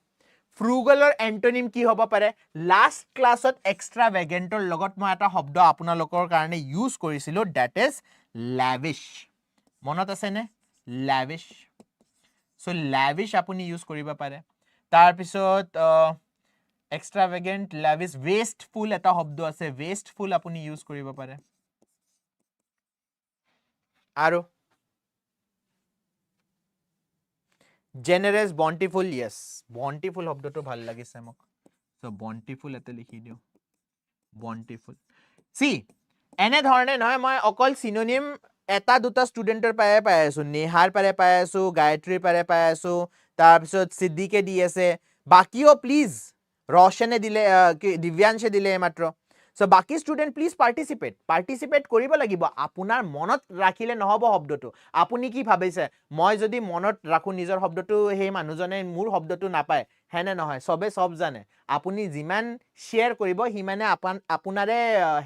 frugalৰ antonym কি হ'ব পাৰে last classত extravagantৰ লগত মই এটা শব্দ আপোনালোকৰ কাৰণে ইউজ কৰিছিলো that is lavish মনত আছে নে lavish so lavish আপুনি ইউজ কৰিব পাৰে তাৰ পিছত extravagant lavish wasteful এটা শব্দ আছে wasteful আপুনি ইউজ কৰিব পাৰে আৰু generous, bountiful, yes. Bountiful শব্দটো ভাল লাগিছে মোক। So bountiful এতে লিখি দিও। Bountiful. See, এনে ধৰণে নহয় মই অকল synonym এটা দুটা ষ্টুডেন্টৰ পাই আছো। নেহাৰ পাই আছো, গায়ত্ৰীৰ পাই আছো, তাৰপিছত সিদ্দিকে দি আছে। বাকিও প্লিজ रोशने दिले दिव्यांशे दिले मात्र सो बाकी स्टूडेंट प्लीज पार्टिसिपेट কৰিব লাগিব আপোনাৰ মনত ৰাখিলে নহব শব্দটো আপুনি কি ভাবিছে মই যদি মনত ৰাখো নিজৰ শব্দটো হে মানুহজনে মোৰ শব্দটো নাপায় হেনে নহয় সবে সব জানে আপুনি যিমান শেয়াৰ কৰিব হিমানে আপোনাৰে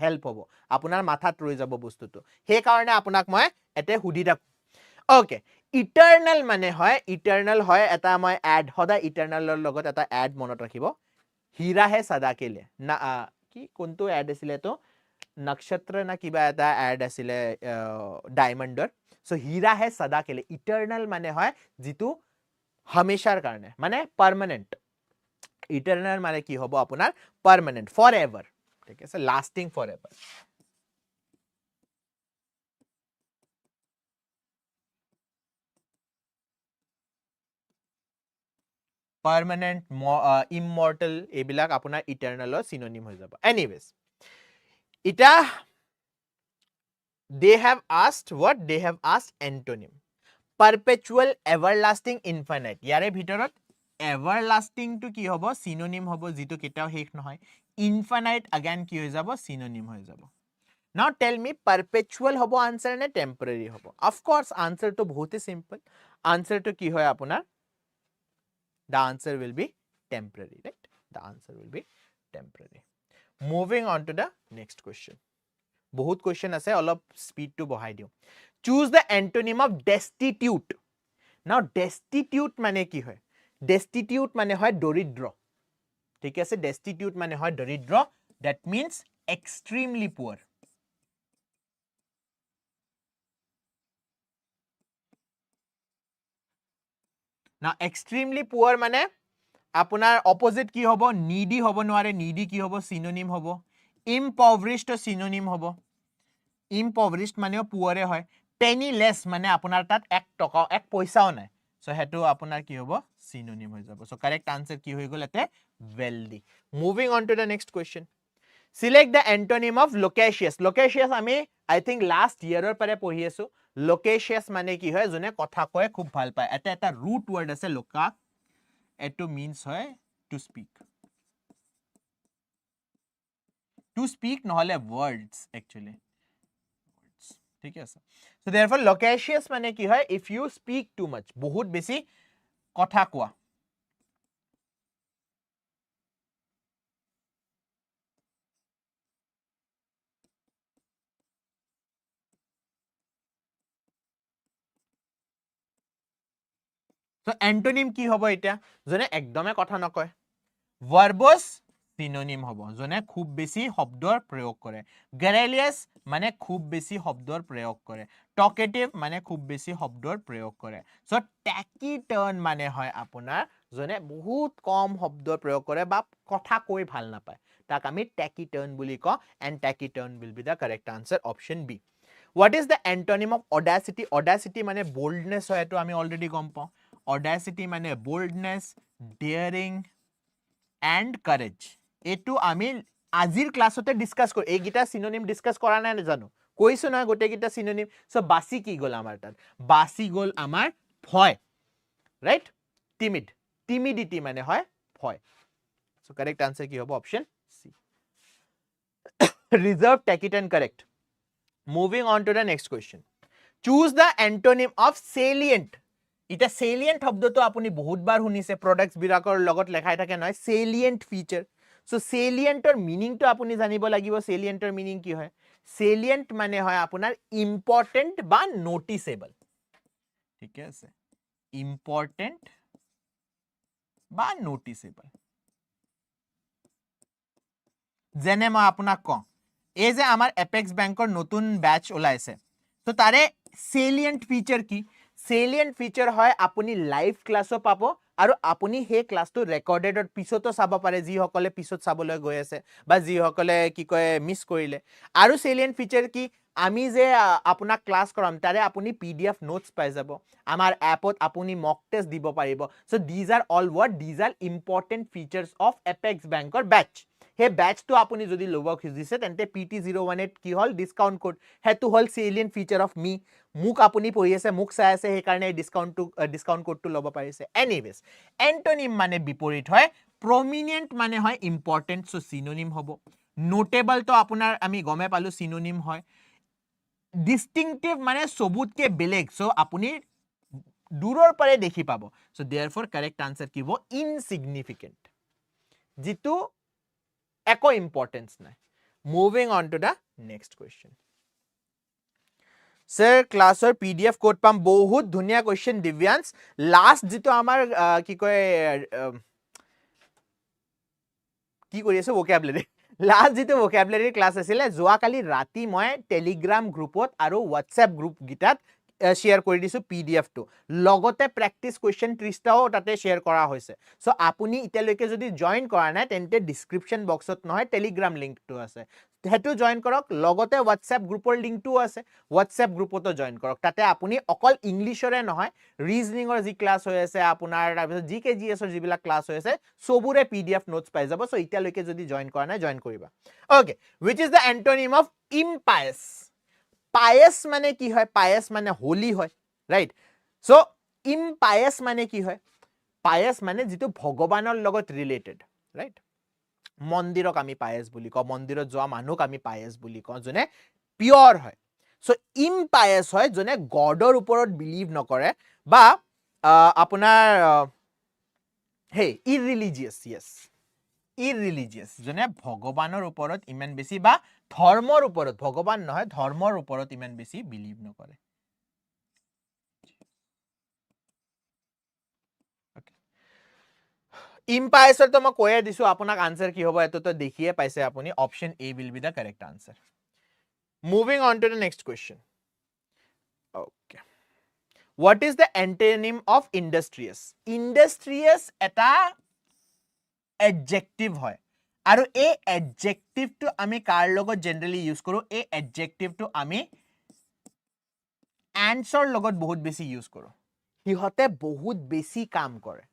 হেল্প হ'ব আপোনাৰ মাথাত ৰৈ যাব বস্তুটো হে কাৰণে আপোনাক মই এতে হুদি ৰাখো ওকে ইটাৰনাল মানে হয় ইটাৰনাল হয় এটা মই এড হদা ইটাৰনালৰ লগত এটা এড মনত ৰাখিব हीरा है सदा के लिए ना কি কোনটো এড আছিল তো নক্ষত্ৰ না কিবা এটা এড আছিল ডায়মণ্ডৰ সো हीरा है सदा के लिए ইটাৰনাল মানে হয় যেটো হমেশাৰ কাৰণে মানে পাৰ্মানেন্ট ইটাৰনাল মানে কি হ'ব আপোনাৰ পাৰ্মানেন্ট ফৰএভাৰ ঠিক আছে লাস্টিং ফৰএভাৰ permanent immortal এবিলাক আপোনাৰ ইটাৰনালৰ সিনোনিম হৈ যাব এনিৱেজ এটা they have asked antonym perpetual everlasting infinite ইয়াৰে ভিতৰত everlasting to কি হ'ব synonym হ'ব যেটো কেটাও শেষ নহয় infinite again কি হৈ যাব synonym হৈ যাব now tell me perpetual হ'ব answer নে temporary হ'ব of course answer to বহুতে simple answer to কি হয় আপোনাৰ the answer will be temporary right the answer will be temporary moving on to the next question बहुत question আছে অলপ speed to বহাই দিও choose the antonym of destitute now destitute মানে কি হয় destitute মানে হয় দৰিদ্ৰ ঠিক আছে destitute মানে হয় দৰিদ্ৰ that means extremely poor now extremely poor মানে আপোনাৰ opposite কি হ'ব needy হ'ব নোৱাৰে needy কি হ'ব synonym হ'ব impoverished synonym হ'ব impoverished মানেও poor হয় penniless মানে আপোনাৰ তাত 1 টকা 1 পইচাও নাই সো হেতু আপোনাৰ কি হ'ব synonym হৈ যাব সো correct answer কি হৈ গল এতে wealthy moving on to the next question select the antonym of loquacious loquacious আমি I think last year পৰে পঢ়ি আছো loquacious মানে কি হয় জনে কথা কয় খুব ভাল পায় এটা root word আছে loca এটো means হয় to speak নহলে words actually ঠিক আছে so therefore loquacious মানে কি হয় if you speak too much বহুত বেছি কথা কোৱা so antonym কি হ'ব এটা জনে একদমে কথা নকয় verbose synonym হ'ব জনে খুব বেছি শব্দৰ প্ৰয়োগ কৰে garrulous মানে খুব বেছি শব্দৰ প্ৰয়োগ কৰে talkative মানে খুব বেছি শব্দৰ প্ৰয়োগ কৰে so taciturn মানে হয় আপোনাৰ জনে বহুত কম শব্দৰ প্ৰয়োগ কৰে বা কথা কৈ ভাল নাপায় তাক আমি taciturn বুলি কওঁ and taciturn will be the correct answer option B what is the antonym of audacity audacity মানে boldness হয় এটো আমি অলৰেডি গম পাওঁ audacity মানে boldness daring and courage এটো আমি আজিৰ ক্লাসতে ডিসকাস কৰি এইগিটা সিনোনিম ডিসকাস কৰা নাই জানো কৈছো না গোটে গিটা সিনোনিম সো বাসি কি গল আমাৰ তাত বাসি গল আমাৰ ভয় রাইট timidity মানে হয় ভয় সো কারেক্ট আনসার কি হবে option C reserved taciturn correct moving on to the next question choose the antonym of salient এটা salient শব্দটো আপুনি বহুতবাৰ শুনিছে প্ৰডাক্টস বিৰাকৰ লগত লেখাই থাকে নহয় salient feature so salient or meaning to আপুনি জানিব লাগিব salient or meaning কি হয় salient মানে হয় আপোনাৰ important বা noticeable ঠিক আছে important বা noticeable যেনে মই আপোনাক কওঁ এই যে আমাৰ এপেক্স বেংকৰ নতুন ব্যাচ ওলাইছে তো তাৰে salient feature কি salient feature হয় আপুনি লাইভ ক্লাসো পাব আৰু আপুনি হে ক্লাসটো ৰেকৰ্ডেডৰ পিছতো চাব পাৰে যি সকলে পিছত চাবলৈ গৈ আছে বা যি সকলে কি কয় মিস কৰিলে আৰু salient feature কি আমি যে আপোনাক ক্লাছ কৰাম তাৰে আপুনি PDF নোটছ পাই যাব আমাৰ এপত আপুনি মক টেষ্ট দিব পাৰিব so these are all what these are important features of Apex Bankৰ batch হে batchটো আপুনি যদি লব খুজিছে তেন্তে PT018 কি হল ডিসকাউন্ট কোড হেতু হল salient feature of me মুক আপুনি পঢ়ি আছে মুক চাই আছে হে কাৰণে ডিসকাউন্ট কোডটো লব পাৰিছে এনিৱেজ এন্টোনিম মানে বিপৰীত হয় prominent মানে হয় important সো synonym হ'ব notable তো আপোনাৰ আমি গমে পালো synonym হয় distinctive মানে সবুতকে বেলেগ সো আপুনি দূৰৰ পৰে দেখি পাব সো therefore correct answer কি হ'ব insignificant जितु एको importance নাই moving on to the next question sir classৰ PDF code পাম বহুত ধুনিয়া question দিব্যাংশ last जितु আমাৰ কি কয় কি কৰি আছে vocabulary লাষ্ট যেটো vocabulary ক্লাস আছিল যোৱা কালি ৰাতি মই টেলিগ্ৰাম গ্ৰুপত আৰু WhatsApp গ্ৰুপ গিটাত শেয়াৰ কৰি দিছো PDF টো লগতে প্ৰ্যাকটিস কোৱেশ্চন 30 টাও তাতে শেয়াৰ কৰা হৈছে সো আপুনি ইতেলৈকে যদি জয়েন কৰা নাই তেন্তে ডেসক্ৰিপচন বক্সত নহয় টেলিগ্ৰাম লিংকটো আছে হেতু জয়েন কৰক লগতে WhatsApp গ্ৰুপৰ লিংকটো আছে WhatsApp গ্ৰুপতো জয়েন কৰক তাতে আপুনি অকল ইংলিশৰে নহয় ৰিজনিংৰ যি ক্লাস হৈ আছে আপোনাৰ তাৰপিছত GKGS ৰ যিবিলাক ক্লাস হৈ আছে সবুৰে PDF নোটছ পাই যাব সো ইতেলৈকে যদি জয়েন কৰা নাই জয়েন কৰিবা okay which is the antonym of impious pious মানে কি হয় pious মানে holy হয় right so impious মানে কি হয় pious মানে যেটো ভগৱানৰ লগত ৰিলেটেড right মন্দিৰক আমি pious বুলি কওঁ মন্দিৰত যোৱা মানুহক আমি pious বুলি কওঁ জনে পিয়ৰ হয় সো impious হয় জনে গডৰ ওপৰত বিলিভ নকৰে বা আপোনাৰ হে irreligious yes irreligious জনে ভগৱানৰ ওপৰত ইমান বেছি বা ধৰ্মৰ ওপৰত ভগৱান নহয় ধৰ্মৰ ওপৰত ইমান বেছি বিলিভ নকৰে impious তো মই কৈয়ে দিছো আপোনাক আনসাৰ কি হ'ব এটো তো দেখিয়ে পাইছে আপুনি option A will be the correct answer moving on to the next question okay what is the antonym of industrious industrious এটা adjective হয় আৰু এই adjective টো আমি কাৰ লগত জেনাৰেলি ইউজ কৰো এই adjective টো আমি answer লগত বহুত বেছি ইউজ কৰো হিহতে বহুত বেছি কাম কৰে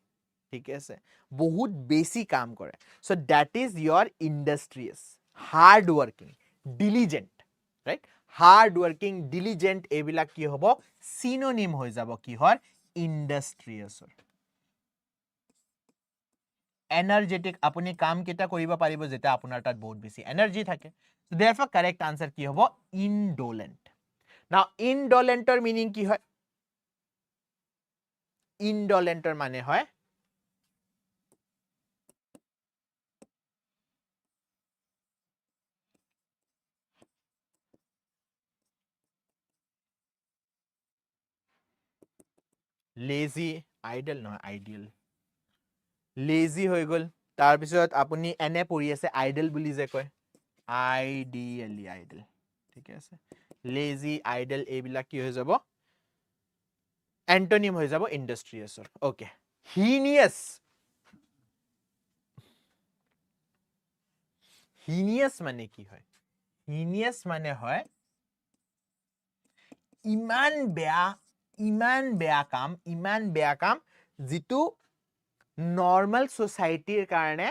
ঠিক আছে বহুত বেছি কাম কৰে so that is your industrious hard working diligent right hard working diligent এইবিলাক কি হ'ব synonym হৈ যাব কি হয় industrious energetic আপুনি কাম কেটা কৰিব পাৰিব যেটা আপোনাৰ তাত বহুত বেছি এনাৰ্জি থাকে so therefore correct answer কি হ'ব indolent now indolent ৰ meaning কি হয় indolent ৰ মানে হয় lazy idle নহয় ideal lazy হৈ গল তাৰ পিছত আপুনি এনে পঢ়ি আছে idle বুলি যে কয় ideally idle ঠিক আছে lazy idle এইবিলাক কি হৈ যাব antonym হৈ যাব industrious okay heinous heinous মানে কি হয় heinous মানে হয় ইমান বেয়া কাম যেটো নৰ্মাল সোসাইটিৰ কাৰণে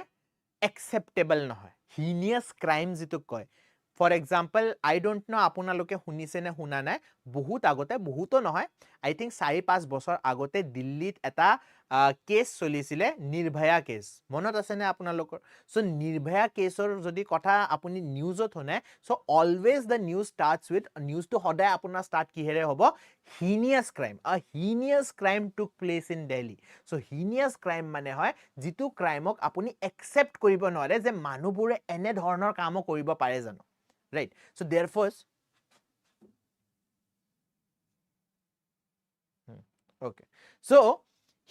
acceptable নহয় heinous crime যেটো কয় for example I don't know আপোনালোকে শুনিছে নে শুনা নাই বহুত আগতে বহুতো নহয় আই থিংক 4-5 বছৰ আগতে দিল্লীত এটা কেস চলিছিলে নিৰ্ভয়া কেস মনত আছে নে আপোনালোকৰ সো নিৰ্ভয়া কেসৰ যদি কথা আপুনি নিউজত শুনে so always the news starts with news to সদায় আপোনাৰ স্টাৰ্ট কিহেৰে হ'ব heinous crime a heinous crime took place in Delhi so heinous crime মানে হয় যেটো ক্ৰাইমক আপুনি একসেপ্ট কৰিব নোৱাৰে যে মানুহবোৰে এনে ধৰণৰ কাম কৰিব পাৰে জানো right so therefore okay so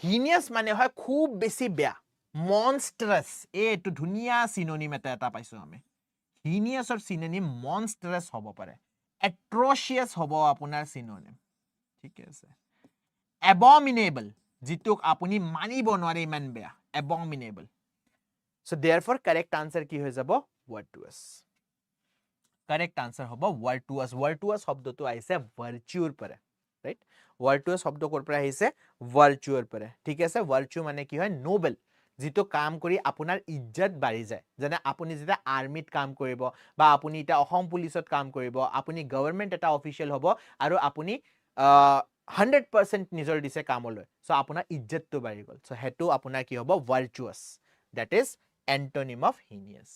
heinous মানে হয় খুব বেছি বেয়া monstrous এটো ধুনিয়া synonym এটা পাইছো আমি heinous or synonym monstrous হ'ব পাৰে atrocious হ'ব আপোনাৰ synonym ঠিক আছে abominable যেটোক আপুনি মানিব নোৱাৰে ইমান বেয়া abominable so therefore correct answer কি হৈ যাব what was কারেক্ট আনসার হবো ভার্চুয়াস ভার্চুয়াস শব্দটো আহিছে ভাৰ্চুৰ পৰা ৰাইট ভাৰ্চুয়াস শব্দ কৰ পৰা আহিছে ভাৰ্চুৰ পৰা ঠিক আছে ভাৰ্চু মানে কি হয় নোবেল যেটো কাম কৰি আপোনাৰ ইজ্জত বাঢ়ি যায় যেনে আপুনি যেটা আৰ্মিত কাম কৰিব বা আপুনি এটা অসম পুলিচত কাম কৰিব আপুনি গভৰ্ণমেন্ট এটা অফিচিয়েল হ'ব আৰু আপুনি 100% নিজৰ দিছে কামলৈ সো আপোনাৰ ইজ্জতটো বাঢ়ি গল সো হেতু আপোনাৰ কি হ'ব ভাৰ্চুয়াস that is antonym of heinous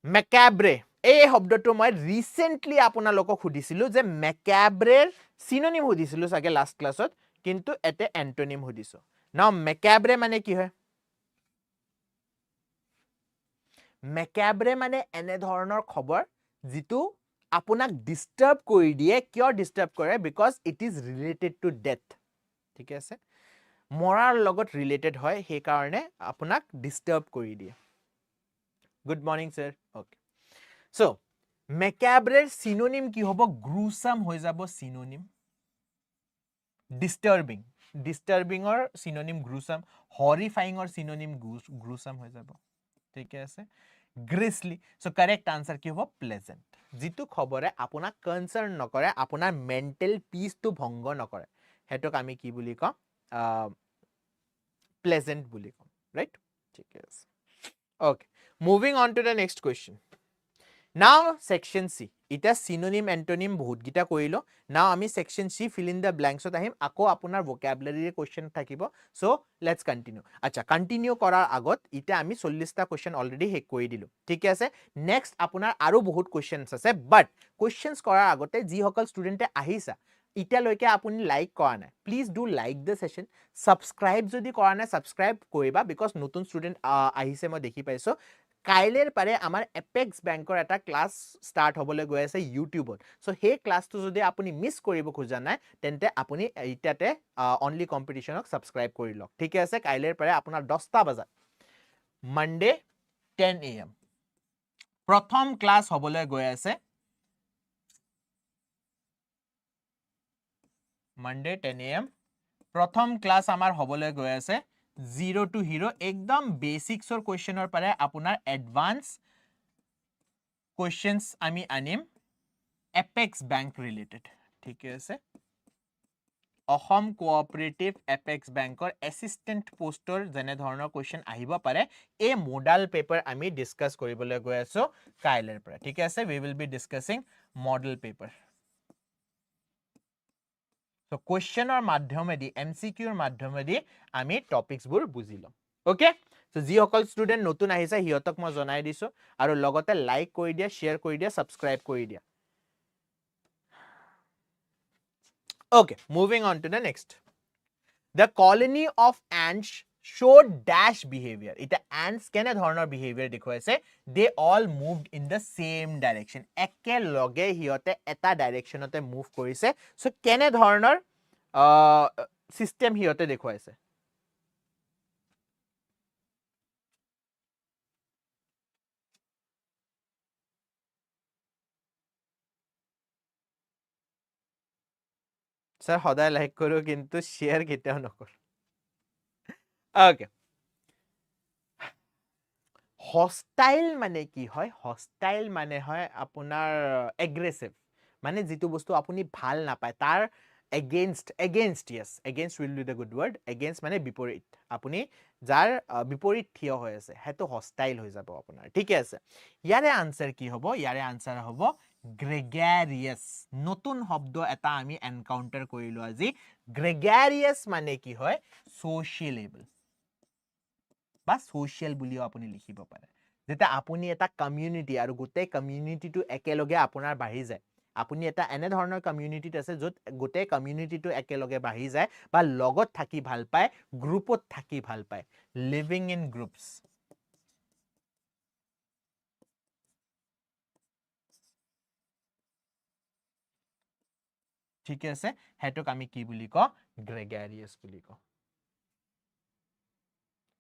macabre এই শব্দটো মই ৰিসেন্টলি আপোনালোকক সুধিছিলো যে macabre সিনোনিম সুধিছিলো সাগে লাষ্ট ক্লাছত কিন্তু এতে অ্যান্টোনিম সুধিছো নাও macabre মানে কি হয় macabre মানে এনে ধৰণৰ খবৰ যিটো আপোনাক ডিস্টাৰ্ব কৰি দিয়ে কিয় ডিস্টাৰ্ব কৰে because it is related to death ঠিক আছে মৰাৰ লগত ৰিলেটেড হয় সেই কাৰণে আপোনাক ডিস্টাৰ্ব কৰি দিয়ে good morning sir okay so মেকাব্ৰেৰ সিনোনিম কি হ'ব গ্ৰুসাম হৈ যাব সিনোনিম ডিস্টাৰ্বিংৰ সিনোনিম গ্ৰুসাম হৰিফাইংৰ সিনোনিম গ্ৰুসাম হৈ যাব ঠিক আছে গ্ৰিসলি সো কাৰেক্ট আনসাৰ কি হ'ব প্লেজেন্ট যিটো খবৰে আপোনাক কনসাৰ্ন নকৰে আপোনাৰ মেন্টাল পিসটো ভংগ নকৰে হেতক আমি কি বুলি কম pleasant বুলি কম right ঠিক আছে okay moving on to the next question now section c এটা synonym antonym বহুত গিটা কইলো now আমি section c fill in the blanks ত আহিম আকৌ আপোনাৰ vocabulary question থাকিব so let's continue আচ্ছা continue কৰাৰ আগত এটা আমি 40 টা question already হেক কৰি দিলো ঠিক আছে next আপোনাৰ আৰু বহুত questions আছে but questions কৰাৰ আগতে যি সকল ষ্টুডেন্টে আহিছা ইতিয়ালৈকে আপুনি লাইক কৰা নাই please do like the session subscribe যদি কৰা নাই সাবস্ক্ৰাইব কৰিবা বিকজ নতুন ষ্টুডেন্ট আহিছে মই দেখি পাইছো কাইলেৰ পাৰে আমাৰ এপেক্স বেংকৰ এটা ক্লাস স্টার্ট হবলৈ গৈ আছে ইউটিউবত সো সেই ক্লাসটো যদি আপুনি মিস কৰিব খোজা নাই তেন্তে আপুনি ইটাতে অনলি কম্পিটিশনক সাবস্ক্ৰাইব কৰি লওক ঠিক আছে কাইলেৰ পাৰে আপোনাৰ 10টা বজাত মানডে 10 am প্ৰথম ক্লাস হবলৈ গৈ আছে Monday 10 am प्रथम क्लास आमार हबले गय আছে 0 to hero एकदम बेसिक्स और क्वेश्चनर पारे आपुनार एडवांस क्वेश्चंस आमी आनिम एपेक्स बैंक रिलेटेड ठीक আছে অসম কোঅপাৰেটিভ এপেক্স বেংকৰ এসিস্টেন্ট পোষ্টৰ জনে ধৰণৰ क्वेश्चन আহিব পাৰে এই মডেল পেপাৰ আমি ডিসকাস কৰিবলৈ গৈ আছো কাইলেৰ পৰা ঠিক আছে we will be discussing model paper So question or madhyamedi MCQ or madhyamedi ami topics bur bujilo okay so ji okol student notun ahisa hiyotok mo jonai diso aru logote like kori dia share kori dia subscribe kori dia okay moving on to the next the colony of ants showed dash behavior ita ants kene dhoroner behavior dekhoise they all moved in the same direction ekke loge hiyote eta direction ote move korise so kene dhoroner system hiyote dekhoise sir hoday like koru kintu share ketao nokor okay hostile mane ki hoy hostile mane hoy apunar aggressive mane jitu bostu apuni bhal na paয় tar against yes against will be the good word against mane biporit apuni jar biporit thiyo hoy ase heto hostile hoy jabo apunar thik ase yare answer ki hobo yare answer hobo gregarious notun hobdo eta ami encounter korilu aji gregarious mane ki hoy sociable বা social বুলিও আপুনি লিখিব পাৰে যেটা আপুনি এটা community আৰু গোটেই কমিউনিটিটো একেলগে আপোনাৰ বাঢ়ি যায় আপুনি এটা এনে ধৰণৰ কমিউনিটিত আছে যত গোটেই কমিউনিটিটো একেলগে বাঢ়ি যায় বা লগত থাকি ভাল পায় গ্ৰুপত থাকি ভাল পায় লিভিং ইন গ্ৰুপস ঠিক আছে হেতক আমি কি বুলি ক গ্রেগারিয়াস বুলি ক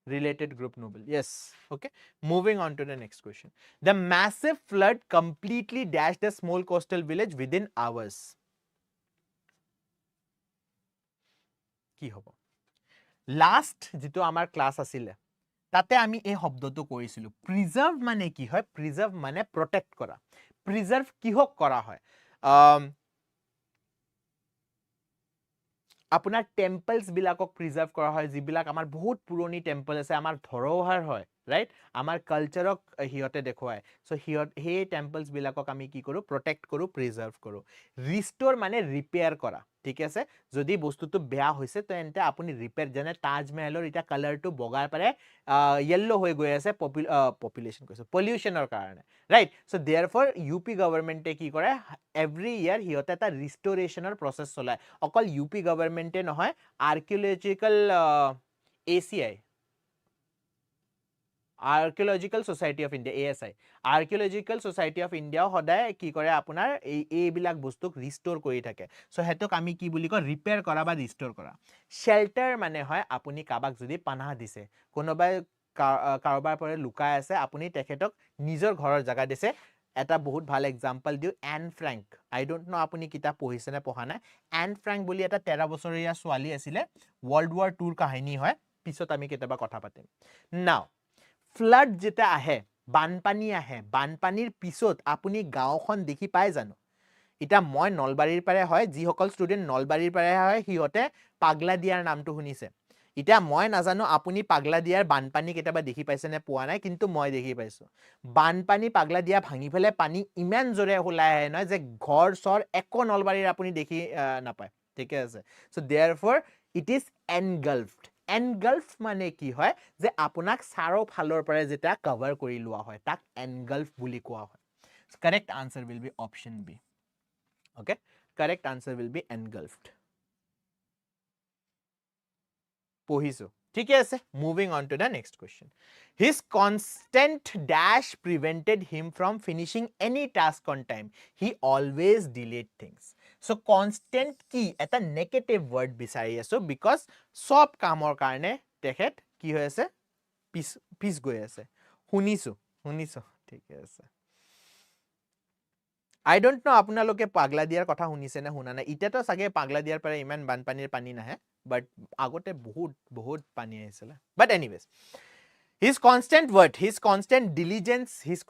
related group noble yes okay moving on to the next question the massive flood completely dashed a small coastal village within hours ki hobo last jito amar class asile tate ami ei shobdotu korisilu preserve mane ki hoy preserve mane protect kora preserve কিহক কৰা হয় আপোনাৰ temples বিলাকক preserve কৰা হয় যিবিলাক আমাৰ বহুত পুৰণি টেম্পল আছে আমাৰ ধৰোহৰ হয় ৰাইট আমাৰ কালচাৰক হিয়তে দেখুৱায় সো হিয়ত হে টেম্পলছ বিলাকক আমি কি কৰো প্ৰটেক্ট কৰো প্ৰিজাৰ্ভ কৰো ৰিস্টোৰ মানে ৰিপেয়াৰ কৰা ঠিক আছে যদি বস্তুটো বেয়া হৈছে তো এন্তে আপুনি ৰিপেয়াৰ যেনে তাজমহলৰ এটা কালাৰটো বগাৰ পাৰে yellow হৈ গৈ আছে পপুলেশন কৈছো পলিউশনৰ কাৰণে ৰাইট সো देयरफॉर ইউপি গভৰ্নমেন্টে কি কৰে এভৰি ইয়াৰ হিয়তে এটা ৰিস্টোৰেশনৰ প্ৰসেস চলায় অকল ইউপি গভৰ্নমেন্টে নহয় আৰ্কিঅলজিক্যাল ACI Archaeological Society of India ASI Archaeological Society of India সদায় কি কৰে আপোনাৰ এই বিলাক বস্তুক ৰিস্টোৰ কৰি থাকে সো হেতক আমি কি বুলি কয় ৰিপেয়াৰ কৰা বা ৰিস্টোৰ কৰা শেল্টাৰ মানে হয় আপুনি কাবাক যদি পানাহ দিছে কোনোবাই কাৰোবাৰ পৰা লুকাই আছে আপুনি তেখেতক নিজৰ ঘৰৰ জায়গা দিছে এটা বহুত ভাল এক্সাম্পল দিও এন ফ্ৰাঙ্ক আই ডোন্ট নো আপুনি কিতাপ পঢ়িছে নে পঢ়া নাই এন ফ্ৰাঙ্ক বুলি এটা 13 বছৰীয়া ছোৱালী আছিল ওয়াৰ্ল্ড ওয়াৰ 2 ৰ কাহিনী হয় পিছত আমি কেতিয়াবা কথা পাতিম নাও ফ্লাড যেটা আহে বানপানী আহে বানপানীৰ পিছত আপুনি গাঁওখন দেখি পায় জানো এটা মই নলবাৰীৰ পাৰে হয় যি সকল ষ্টুডেন্ট নলবাৰীৰ পাৰে হয় হিয়তে পাগলা দিয়াৰ নামটো শুনিছে এটা মই নাজানো আপুনি পাগলা দিয়াৰ বানপানী কেতিয়াবা দেখি পাইছে নে পোৱা নাই কিন্তু মই দেখি পাইছো বানপানী পাগলা দিয়া ভাঙি ফেলে পানী ইমান জোৰে ওলাই আহে নহয় যে ঘৰ সৰ একো নলবাৰীৰ আপুনি দেখি নাপায় ঠিক আছে সো देयरफॉर ইট ইজ এনগলফড এনগলফ মানে কি হয় যে আপোনাক সাৰো ফালৰ পৰা যেটা কভাৰ কৰি লোৱা হয় তাক এনগলফ বুলি কোৱা হয় correct answer will be option B okay correct answer will be engulfed পঢ়িছো ঠিকই আছে moving on to the next question his constant dash prevented him from finishing any task on time he always delayed things so constant কি এটা negative word বিচাৰি আছো because সব কামৰ কাৰণে তেখেত কি হৈ আছে পিছ গৈ আছে শুনিছো ঠিকই আছে I don't know আপোনালোকে পাগলা দিয়াৰ কথা শুনিছে নে শুনা নাই ইটা তো সাগে পাগলা দিয়াৰ পৰা ইমান বানপানীৰ পানী নাহে বাট আগতে বহুত পানী আহিছিল বাট anyways his constant diligence his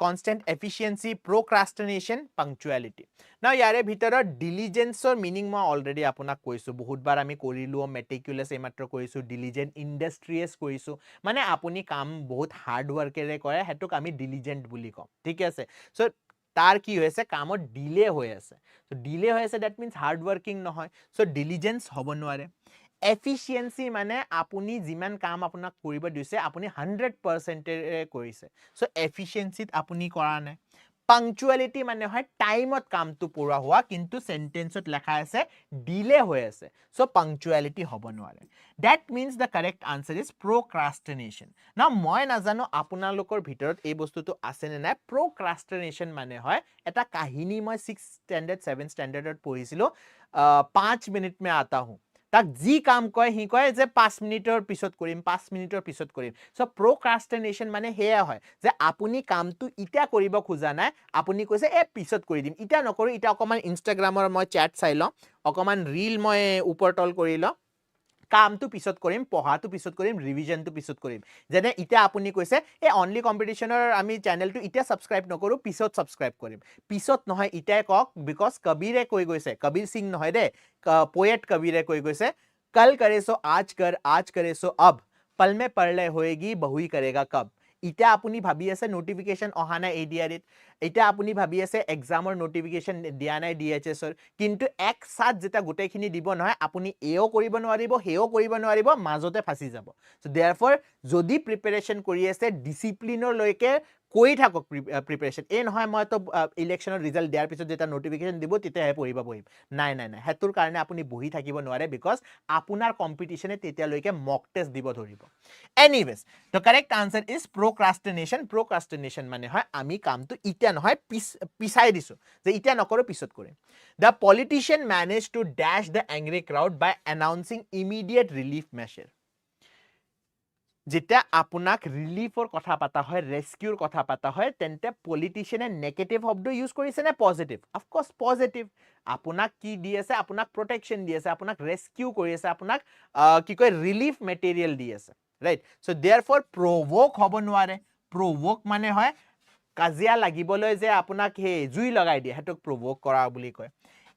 constant efficiency procrastination punctuality now ইয়াৰে ভিতৰত diligenceৰ meaning মই অলৰেডি আপোনাক কৈছো বহুতবাৰ আমি কৰিলো meticulous এইমাত্ৰ কৈছো diligent industrious কৈছো মানে আপুনি কাম বহুত হাৰ্ড ওয়াৰ্কেৰে কৰে হেতুক আমি diligent বুলি কম ঠিক আছে সো তার কি হয়েছে কামত ডিলে হৈ আছে সো ডিলে হৈ আছে দ্যাট মিন্স হার্ড ওয়ার্কিং নহয় সো ডিলিজেন্স হ'ব নোৱাৰে এফিশিয়েন্সি মানে আপুনি যিমান কাম আপোনাক কৰিব দিছে আপুনি 100% কৰিছে সো এফিশিয়েন্সিত আপুনি কৰা নাই পাংচুয়ালিটি মানে হয় টাইমত কামটো পুৰা হোৱা কিন্তু সেন্টেন্সত লেখা আছে ডিলে হৈ আছে সো পাংচুয়ালিটি হ'ব নোৱাৰে that means the correct answer is procrastination now মই নাজানো আপোনালোকৰ ভিতৰত এই বস্তুটো আছে নে নাই procrastination মানে হয় এটা কাহিনী মই 6 স্ট্যান্ডার্ড 7 স্ট্যান্ডার্ডত পঢ়িছিলো 5 মিনিট মে আতা হুঁ তাক যি কাম কয় হি কয় যে 5 মিনিটৰ পিছত কৰিম 5 মিনিটৰ পিছত কৰিম সো procrastination মানে হেয়া হয় যে আপুনি কামটো ইটা কৰিব খোজা নাই আপুনি কৈছে এ পিছত কৰি দিম ইটা নকৰো ইটা অকমান ইনষ্টাগ্ৰামৰ মই চ্যাট চাই ল অকমান ৰীল মই উপৰতল কৰি ল কামটো পিছত কৰিম পঢ়াটো পিছত কৰিম ৰিভিজনটো পিছত কৰিম যেনে ইটা আপুনি কৈছে এ অনলি কম্পিটিশনৰ আমি চেনেলটো ইটা সাবস্ক্ৰাইব নকৰো পিছত সাবস্ক্ৰাইব কৰিম পিছত নহয় ইটাই কক বিকজ কবিৰে কৈ গৈছে কবিৰ সিং নহয় দে পোয়েট কবিৰে কৈ গৈছে कल करे सो आज करे सो अब पल में पढ़ ले होएगी बहुई करेगा कब इटा আপুনি ভাবি আছে নোটিফিকেশন অহা নাই ADRE এটা আপুনি ভাবি আছে এক্সামৰ নোটিফিকেশন দিয়া নাই DHS ৰ কিন্তু এক সাথ যেটা গোটেইখিনি দিব নহয় আপুনি এও কৰিব নোৱাৰিব হেও কৰিব নোৱাৰিব মাজতে ফাসি যাব সো देयरफॉर যদি প্ৰিপাৰেচন কৰি আছে ডিসিপ্লিনৰ লৈকে কৈ থাকক প্ৰিপাৰেচন এ নহয় মই তো ইলেকশনৰ ৰিজাল্ট দিয়াৰ পিছত যেটা নোটিফিকেশন দিব তেতিয়াহে পঢ়িব নাই হেতুৰ কাৰণে আপুনি বহি থাকিব নোৱাৰে বিকজ আপোনাৰ কম্পিটিশনে তেতিয়া লৈকে মক টেষ্ট দিব ধৰিব anyways the correct answer is procrastination মানে হয় আমি কামটো ইটা নহয় পিছাই দিছো যে ইটা নকৰো পিছত কৰিম the politician managed to dash the angry crowd by announcing immediate relief measure যেটা আপোনাক ৰিলিফৰ কথা পাতা হয় ৰেস্কিউৰ কথা পাতা হয় তেন্তে পলিটিশিয়ানে নেগেটিভ শব্দ ইউজ কৰিছে নে পজিটিভ অফ কোৰ্স পজিটিভ আপোনাক কি দি আছে আপোনাক প্ৰটেকশন দি আছে আপোনাক ৰেস্কিউ কৰি আছে আপোনাক কি কয় ৰিলিফ মেটেৰিয়েল দি আছে ৰাইট সো देयरफॉर provoke হ'ব নোৱাৰে provoke মানে হয় কাজিয়া লাগিবলৈ যে আপোনাক হে জুই লগাই দিয়ে হেতুক provoke কৰা বুলি কয়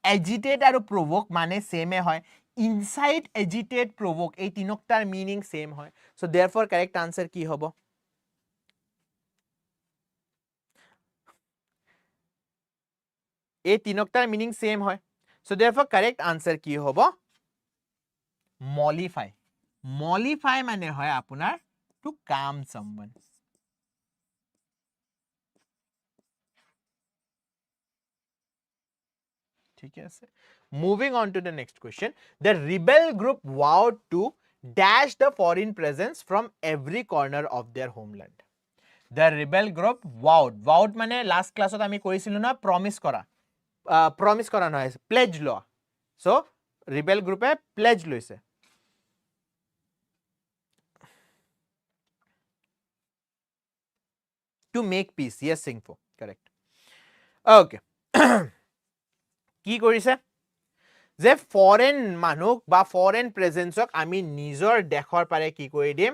agitate আৰু provoke মানে same হয় incite agitate provoke এই তিনকটাৰ meaning same হয় so therefore correct answer কি হ'ব এই তিনকটাৰ meaning same হয় so therefore correct answer কি হ'ব mollify mollify মানে হয় আপোনাৰ to calm someone ঠিক আছে moving on to the next question the rebel group vowed to dash the foreign presence from every corner of their homeland the rebel group vowed মানে last classত আমি কৰিছিলো না promise কৰা নহয় pledge লোৱা so rebel group এ pledge লৈছে to make peace yes Singfo correct okay কি কৰিছে যে ফৰেন মানুহ বা ফৰেন প্ৰেজেন্সক আমি নিজৰ দেশৰ পাৰে কি কৰি দিম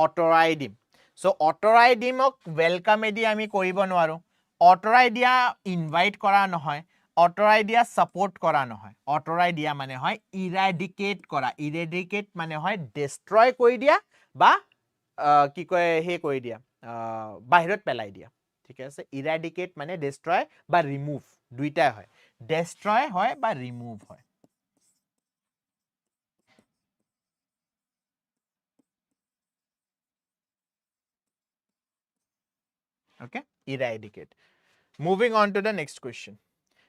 অটৰাই দিম সো অটৰাই দিমক ওয়েলকাম এদি আমি কৰিব নোৱাৰো অটৰাই দিয়া ইনভাইট কৰা নহয় অটৰাই দিয়া সাপোৰ্ট কৰা নহয় অটৰাই দিয়া মানে হয় ইৰাডিকেট কৰা ইৰাডিকেট মানে হয় ডিস্ট্ৰয় কৰি দিয়া বা কি কয় হে কৰি দিয়া বাহিৰত পেলাই দিয়া ঠিক আছে ইৰাডিকেট মানে ডিস্ট্ৰয় বা ৰিমুভ দুইটাই হয় destroy হয় বা remove হয় okay eradicate moving on to the next question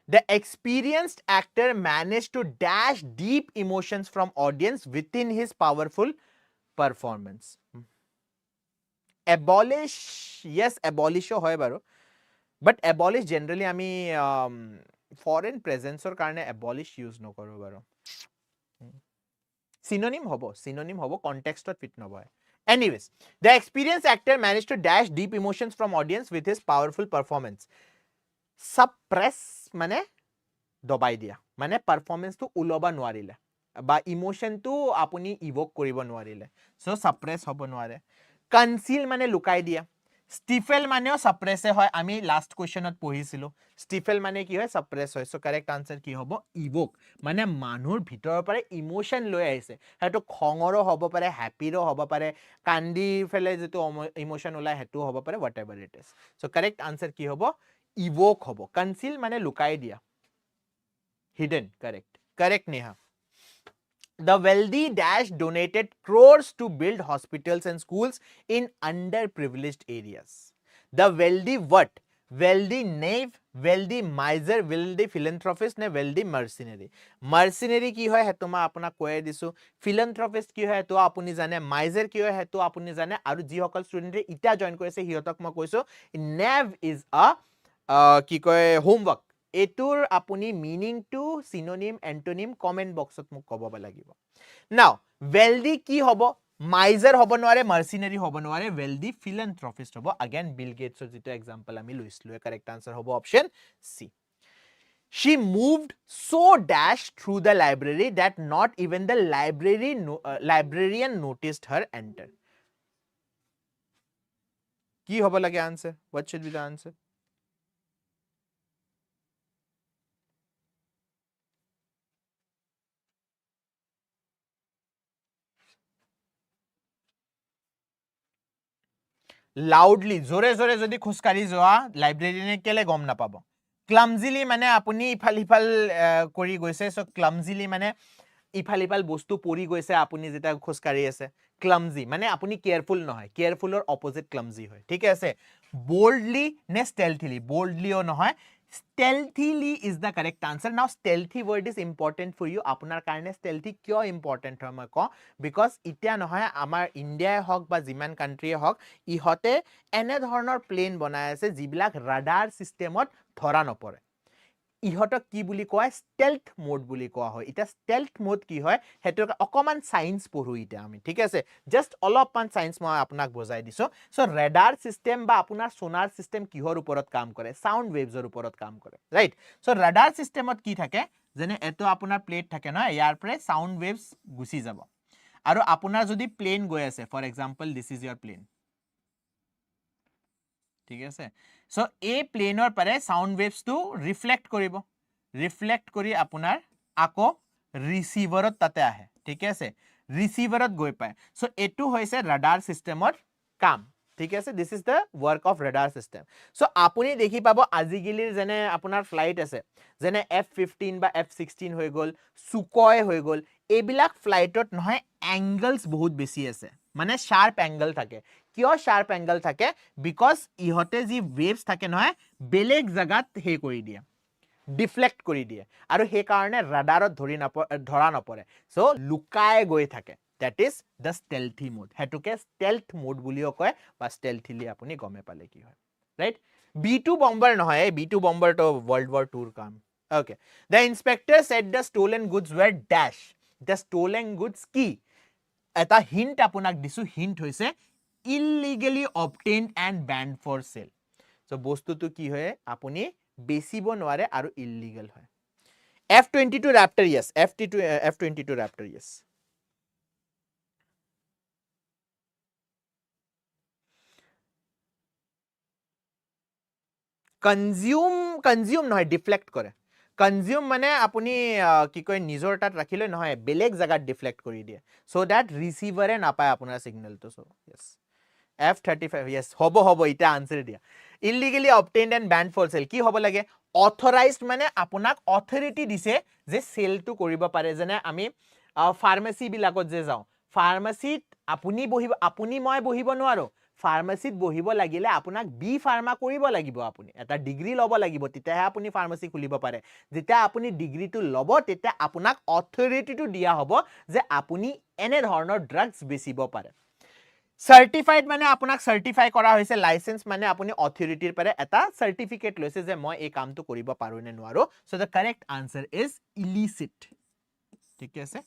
the experienced actor managed to dash deep emotions from audience within his powerful performance abolish yes abolish hoy baro but abolish generally ami foreign presence or karone abolish use no karo baro synonym hobo context or fit no boy anyways the experienced actor managed to dash deep emotions from audience with his powerful performance suppress mane dobai dia mane performance to uloba nwarile ba emotion to apuni evoke koribo nwarile so suppress hobo nware conceal mane lukai dia Stifle মানেও suppress হয় আমি last কোশ্চেনত পঢ়িছিলো স্টিফেল মানে কি হয় suppress হয় so correct answer কি হ'ব ইভোক মানে মানুহৰ ভিতৰৰ পৰা ইমোশন লৈ আহিছে হেতু খঙৰো হ'ব পাৰে হ্যাপিৰো হ'ব পাৰে কান্দি ফেলে যেটো ইমোশন ওলাই হেতু হ'ব পাৰে whatever it is so correct answer কি হ'ব ইভোক হ'ব কনসিল মানে লুকাই দিয়া hidden correct Neha The wealthy dash donated crores to build hospitals and schools in underprivileged areas. The wealthy what? Wealthy knave, wealthy miser, wealthy philanthropist, ne wealthy mercenary. Mercenary ki hoy hetu ma apuna koye disu. Philanthropist ki hoy hetu apuni jane. Miser ki hoy hetu apuni jane. Aru ji hokal student ita join koise hiyotak ma koiso. Knave is a ki koye homework. এটোৰ আপুনি meaning to synonym antonym comment বক্সত মোক ক'ব লাগিব নাও wealthy কি হ'ব মাইজাৰ হ'ব নোৱাৰে মাৰ্সিনাৰী হ'ব নোৱাৰে wealthy philanthropist হ'ব again বিল গেটছৰ যেটো एग्जांपल আমি লৈছিলো কারেক্ট আনসার হ'ব option C she moved so dash through the library that not even the librarian noticed her enter কি হ'ব লাগে answer what should be the answer loudly জোরে জোরে যদি খুসকাৰি যোৱা লাইব্ৰেৰীনে কেলে গম নাপাব ক্লামজিলি মানে আপুনি ইফাল ইফাল কৰি গৈছে সো ক্লামজিলি মানে ইফাল ইফাল বস্তু পৰি গৈছে আপুনি যেটা খুসকাৰি আছে ক্লামজি মানে আপুনি কেয়াৰফুল নহয় কেয়াৰফুলৰ অপোজিট ক্লামজি হয় ঠিক আছে boldly নে stealthily boldlyও নহয় stealthily is the correct answer now stealthy word is important for you আপোনাৰ কাৰণে stealthy কিয় important হয় মই ক because ইতিয়া নহয় আমাৰ ইন্ডিয়াই হক বা জিমান কান্ট্ৰিয়ে হক ইহতে এনে ধৰণৰ প্লেন বনাই আছে যিবিলাক ৰাডাৰ সিস্টেমত ধৰা নপৰে ইহতক কি বুলি কয় স্টেলথ মোড বুলি কোৱা হয় এটা স্টেলথ মোড কি হয় হেতু অকমান সায়েন্স পঢ়ু ইটা আমি ঠিক আছে জাস্ট অলপমান সায়েন্স মই আপোনাক বুজাই দিছো সো ৰেডাৰ সিস্টেম বা আপোনাৰ সোনাৰ সিস্টেম কিহৰ ওপৰত কাম কৰে সাউন্ড ওয়েভছৰ ওপৰত কাম কৰে ৰাইট সো ৰেডাৰ সিস্টেমত কি থাকে যেনে এটো আপোনাৰ প্লেট থাকে ন ইয়াৰ পৰা সাউন্ড ওয়েভছ গুছি যাব আৰু আপোনাৰ যদি প্লেন গৈ আছে for example this is your plane ঠিক আছে So a planeৰ পাৰে sound waves to reflect কৰিব কৰি আপোনাৰ আকৌ receiverত তাতে আহে ঠিক আছে receiverত গৈ পায় so এটো হৈছে radar systemৰ কাম ঠিক আছে this is the work of radar system so আপুনি দেখি পাব আজিকালিৰ যেনে আপোনাৰ ফ্লাইট আছে যেনে F15 বা F16 হৈ গল সুকয় হৈ গল এইবিলাক ফ্লাইটত নহয় এংগলস বহুত বেছি আছে মানে শার্প এংগল থাকে কিয় শার্প এংগল থাকে বিকজ ইহতে যি ওয়েভস থাকে নহয় বেলেগ জাগাত হে কৰি দিয়ে ডিফ্লেক্ট কৰি দিয়ে আৰু সেই কাৰণে ৰাডাৰত ধৰা নপৰে সো লুকাই গৈ থাকে that is the stealthy mode হেতুকে stealth mode বুলিও কয় বা stealthily আপুনি গমে পালে কি হয় right B2 bomber নহয় B2 bomber to World War II কাম okay the inspector said the stolen goods were dash the stolen goods কি এটা হিন্ট আপোনাক দিছো হিন্ট হৈছে illegally obtained and banned for sale so বস্তুটো কি হয় আপুনি বেচিব নোৱাৰে আৰু ইল্লিগেল হয় F22 Raptor yes F22 Raptor yes consume নহয় ডিফ্লেক্ট কৰে consume মানে আপুনি কি কয় নিজৰ তাত ৰাখিলে নহয় বেলেগ জাগাত ডিফ্লেক্ট কৰি দিয়ে so that receiver নাপায় আপোনাৰ সিগন্যালটো so yes F35 yes হব এটা আনসার দিয়া illegally obtained and banned for sale কি হব লাগে authorized মানে আপোনাক authority দিছে যে সেল টু কৰিব পাৰে যেনে আমি ফাৰ্মাসি বিলাকত যে যাও ফাৰ্মাসিত আপুনি মই বহিব নোৱাৰো ফাৰ্মাসিত বহিব লাগিলে আপোনাক বি ফাৰ্মা কৰিব লাগিব আপুনি এটা ডিগ্ৰী লব লাগিব তেতিয়াহে আপুনি ফাৰ্মাসি খুলিব পাৰে যেতিয়া আপুনি ডিগ্ৰীটো লব তেতিয়া আপোনাক অথৰিটিটো দিয়া হ'ব যে আপুনি এনে ধৰণৰ ড্ৰাগছ বেচিব পাৰে Certified মানে আপোনাক certify কৰা হৈছে license মানে আপুনি authority পাৰে এটা certificate লৈছে যে মই এই কামটো কৰিব পাৰো নে নোৱাৰো so the correct answer is illicit ঠিক আছে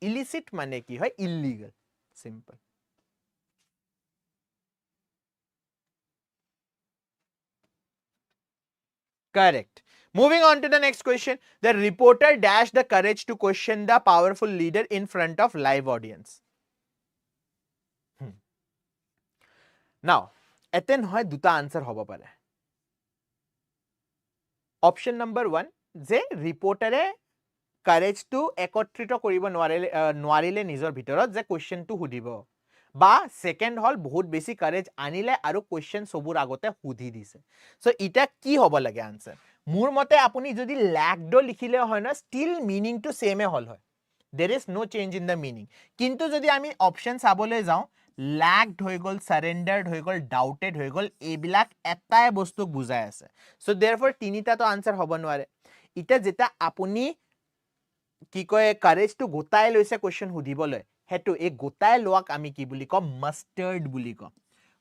illicit মানে কি হয় illegal simple correct moving on to the next question the reporter dashed the courage to question the powerful leader in front of live audience Now, এতেন হয় দুটা answer হব পাৰে option number 1 যে ৰিপৰ্টাৰে কাৰেজটো একত্ৰিত কৰিব নোৱাৰিলে নিজৰ ভিতৰত যে কোৱেশ্চনটো সুধিব বা সেকেন্ড হল বহুত বেছি কাৰেজ আনিলে আৰু কোৱেশ্চন সবুৰ আগতে সুধি দিছে সো এটা কি হ'ব লাগে আনসাৰ মোৰ মতে আপুনি যদি ল্যাকড লিখিলে হয় না স্টিল মিনিংটো সেমে হল হয় there is no change in the meaning কিন্তু যদি আমি অপশন চাবলৈ যাও lagged হৈ গল surrendered হৈ গল doubted হৈ গল এইবিলাক এটাই বস্তু বুজাই আছে so therefore তিনিটা তো আনসার হ'ব নোৱাৰে এটা যেটা আপুনি কি কয় কাৰেজ টু গোটাই লৈছে কোৱেশ্চন সুধিবলৈ হেতু এই গোটাই লোৱাক আমি কি বুলি কম মাষ্টাৰ্ড বুলি কম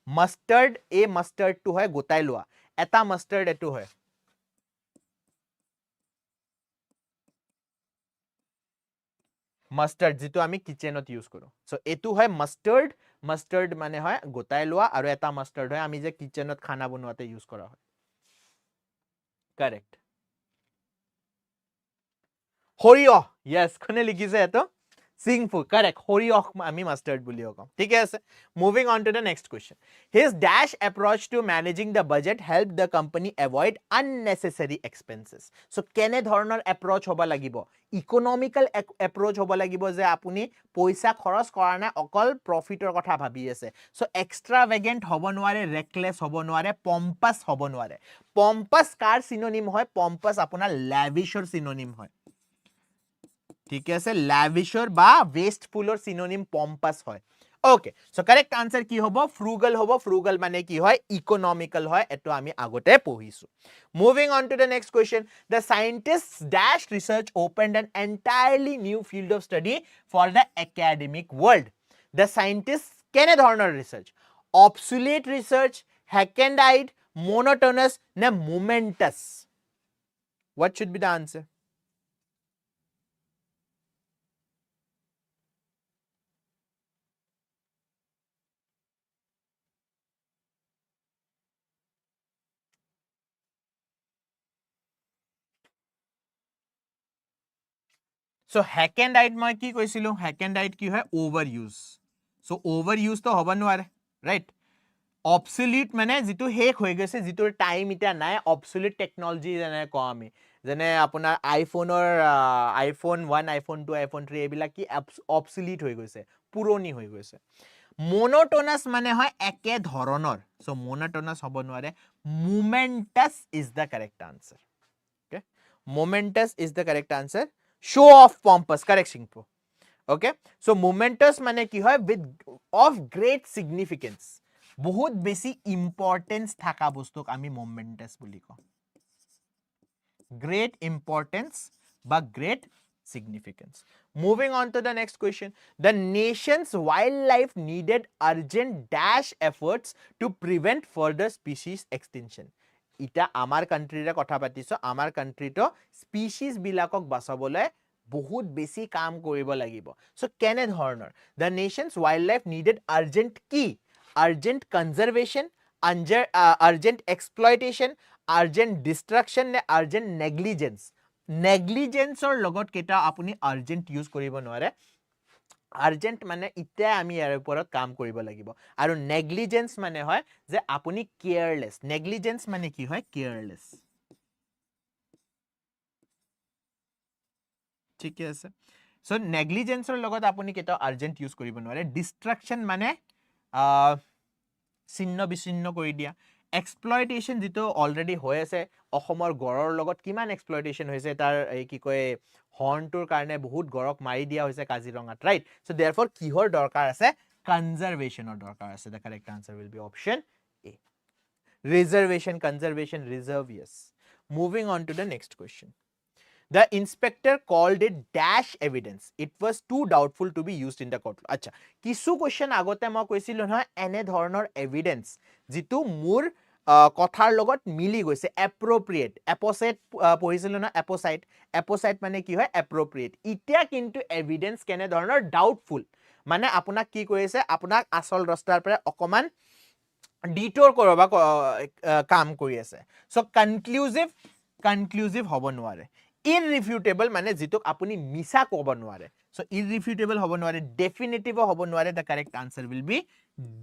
মাষ্টাৰ্ড এই মাষ্টাৰ্ডটো হয় গোটাই লোৱা এটা মাষ্টাৰ্ড এটো হয় মাষ্টাৰ্ড যেটো আমি কিচেনত ইউজ কৰো সো এটো হয় মাষ্টাৰ্ড মানে হয় গোটাই লোৱা আৰু এটা মাষ্টাৰ্ড হয় আমি যে কিচেনত খানা বনোৱাতে ইউজ কৰা হয় কাৰেক্ট হৰিয় yes কোনে লিখিছে এটো Singful, correct. Horiok ami mustard buliyo kam. ठीक है ऐसे. Moving on to the next question. His dash approach to managing the budget helped the company avoid unnecessary expenses. So kene dhoroner approach hoba lagibo. Economical approach hoba lagibo je apuni poisa kharas kora na okol profitor kotha bhabi ase. So extravagant hobo nware, reckless hobo nware, pompous hobo nware. Pompous kar synonym hoy, pompous apunar lavishor synonym hoy. ঠিক আছে ল্যাভিশৰ বা ওয়েস্টফুলৰ synonym পম্পাস হয় okay so correct answer কি হ'ব ফ্ৰুগাল হ'ব ফ্ৰুগাল মানে কি হয় ইকোনমিক্যাল হয় এটো আমি আগতে পঢ়িছো moving on to the next question the scientists dash research opened an entirely new field of study for the academic world the scientists কেনে ধৰণৰ research absolute research hackneyed monotonous নে momentous what should be the answer So hack and hide মই কি কৈছিলো hack and hide কি হয় overuse so overuse তো হ'ব নোৱাৰে right obsolete মানে যেটো শেষ হৈ গৈছে যেটোৰ টাইম ইটা নাই obsolete technology যেনে কওঁ আমি যেনে আপোনাৰ আইফোনৰ আইফোন 1 আইফোন 2 আইফোন 3 এইবিলাক কি obsolete হৈ গৈছে পুৰণি হৈ গৈছে monotonous মানে হয় একে ধৰণৰ so monotonous হ'ব নোৱাৰে momentous is the correct answer okay momentous is the correct answer show off pompous correction po okay so momentous মানে কি হয় with of great significance বহুত বেছি ইম্পৰ্টেন্স থাকা বস্তুক আমি momentous বুলি কওঁ great importance বা great significance moving on to the next question the nation's wildlife needed urgent dash efforts to prevent further species extinction ইটা আমাৰ কান্ট্ৰিৰে কথা পাতিছো আমাৰ কান্ট্ৰিটো স্পিচিছ বিলাকক বাচাবলৈ বহুত বেছি কাম কৰিব লাগিব সো কেনে ধৰণৰ the nation's wildlife needed urgent কি urgent conservation urgent exploitation urgent destruction নে urgent negligence negligence or লগত কেটা আপুনি urgent use কৰিব নোৱাৰে urgent মানে ইতে আমি ইয়াৰ ওপৰত কাম কৰিব লাগিব আৰু negligence মানে হয় যে আপুনি careless negligence মানে কি হয় careless ঠিক আছে সো negligence or লগত আপুনি কেটা urgent use কৰিব নোৱাৰে destruction মানে চিহ্ন বিচিহ্ন কৰি দিয়া exploitation যেটো অলৰেডি হৈ আছে অসমৰ গৰৰ লগত কিমান exploitation হৈছে তাৰ এই কি কয় হৰ্নটোৰ কাৰণে বহুত গৰক মাৰি দিয়া হৈছে কাজিৰঙাত ৰাইট সো therefore কিহৰ দৰকাৰ আছে কনজাৰভেশনৰ দৰকাৰ আছে the correct answer will be option A reservation conservation reserve yes moving on to the next question The inspector called it dash evidence. It was too doubtful to be used in the court. আচ্ছা কিছু question আগতে মই কৈছিলো নহয় এনে ধৰণৰ evidence যেটো মোৰ কথাৰ লগত মিলি গৈছে appropriate apposite পঢ়িছিলো না apposite মানে কি হয় appropriate ইতিয়া কিন্তু এভিডেন্স কেনে ধৰণৰ doubtful মানে আপোনাক কি কৰিছে আপোনাক আসল ৰাস্তাৰ পৰা অকমান ডিটোৰ কৰবা কাম কৰি আছে সো কনক্লুসিভ হ'ব নোৱাৰে irrefutable মানে যেটোক আপুনি মিছা ক'ব নোৱাৰে সো irrefutable হ'ব নোৱাৰে definitive হ'ব নোৱাৰে the correct answer will be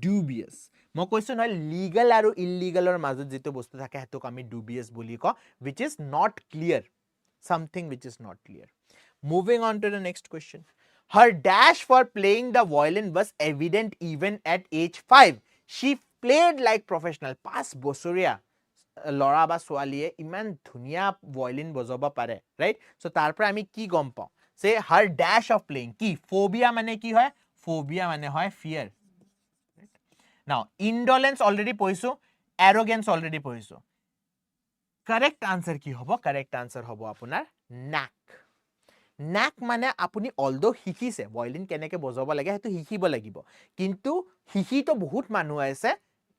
dubious মই কৈছো নহয় legal আৰু illegalৰ মাজত যেটো বস্তু থাকে হেতুক আমি dubious বুলি কওঁ which is not clear something which is not clear moving on to the next question her dash for playing the violin was evident even at age 5 she played like professional 5 বছৰীয়া লৰা বা ছোৱালীয়ে ইমান ধুনিয়া violin বজাব পাৰে right so তাৰ পৰা আমি কি গম পাওঁ সে her dash of playing কি ফোবিয়া মানে কি হয় ফোবিয়া মানে হয় fear now indolence already পঢ়িছো arrogance already পঢ়িছো correct answer কি হ'ব correct answer হ'ব আপোনাৰ knack মানে আপুনি অলদো শিকিছে ভায়োলিন কেনেকে বজাব লাগে হেতু শিকিব লাগিব কিন্তু শিকি তো বহুত মানুহ আছে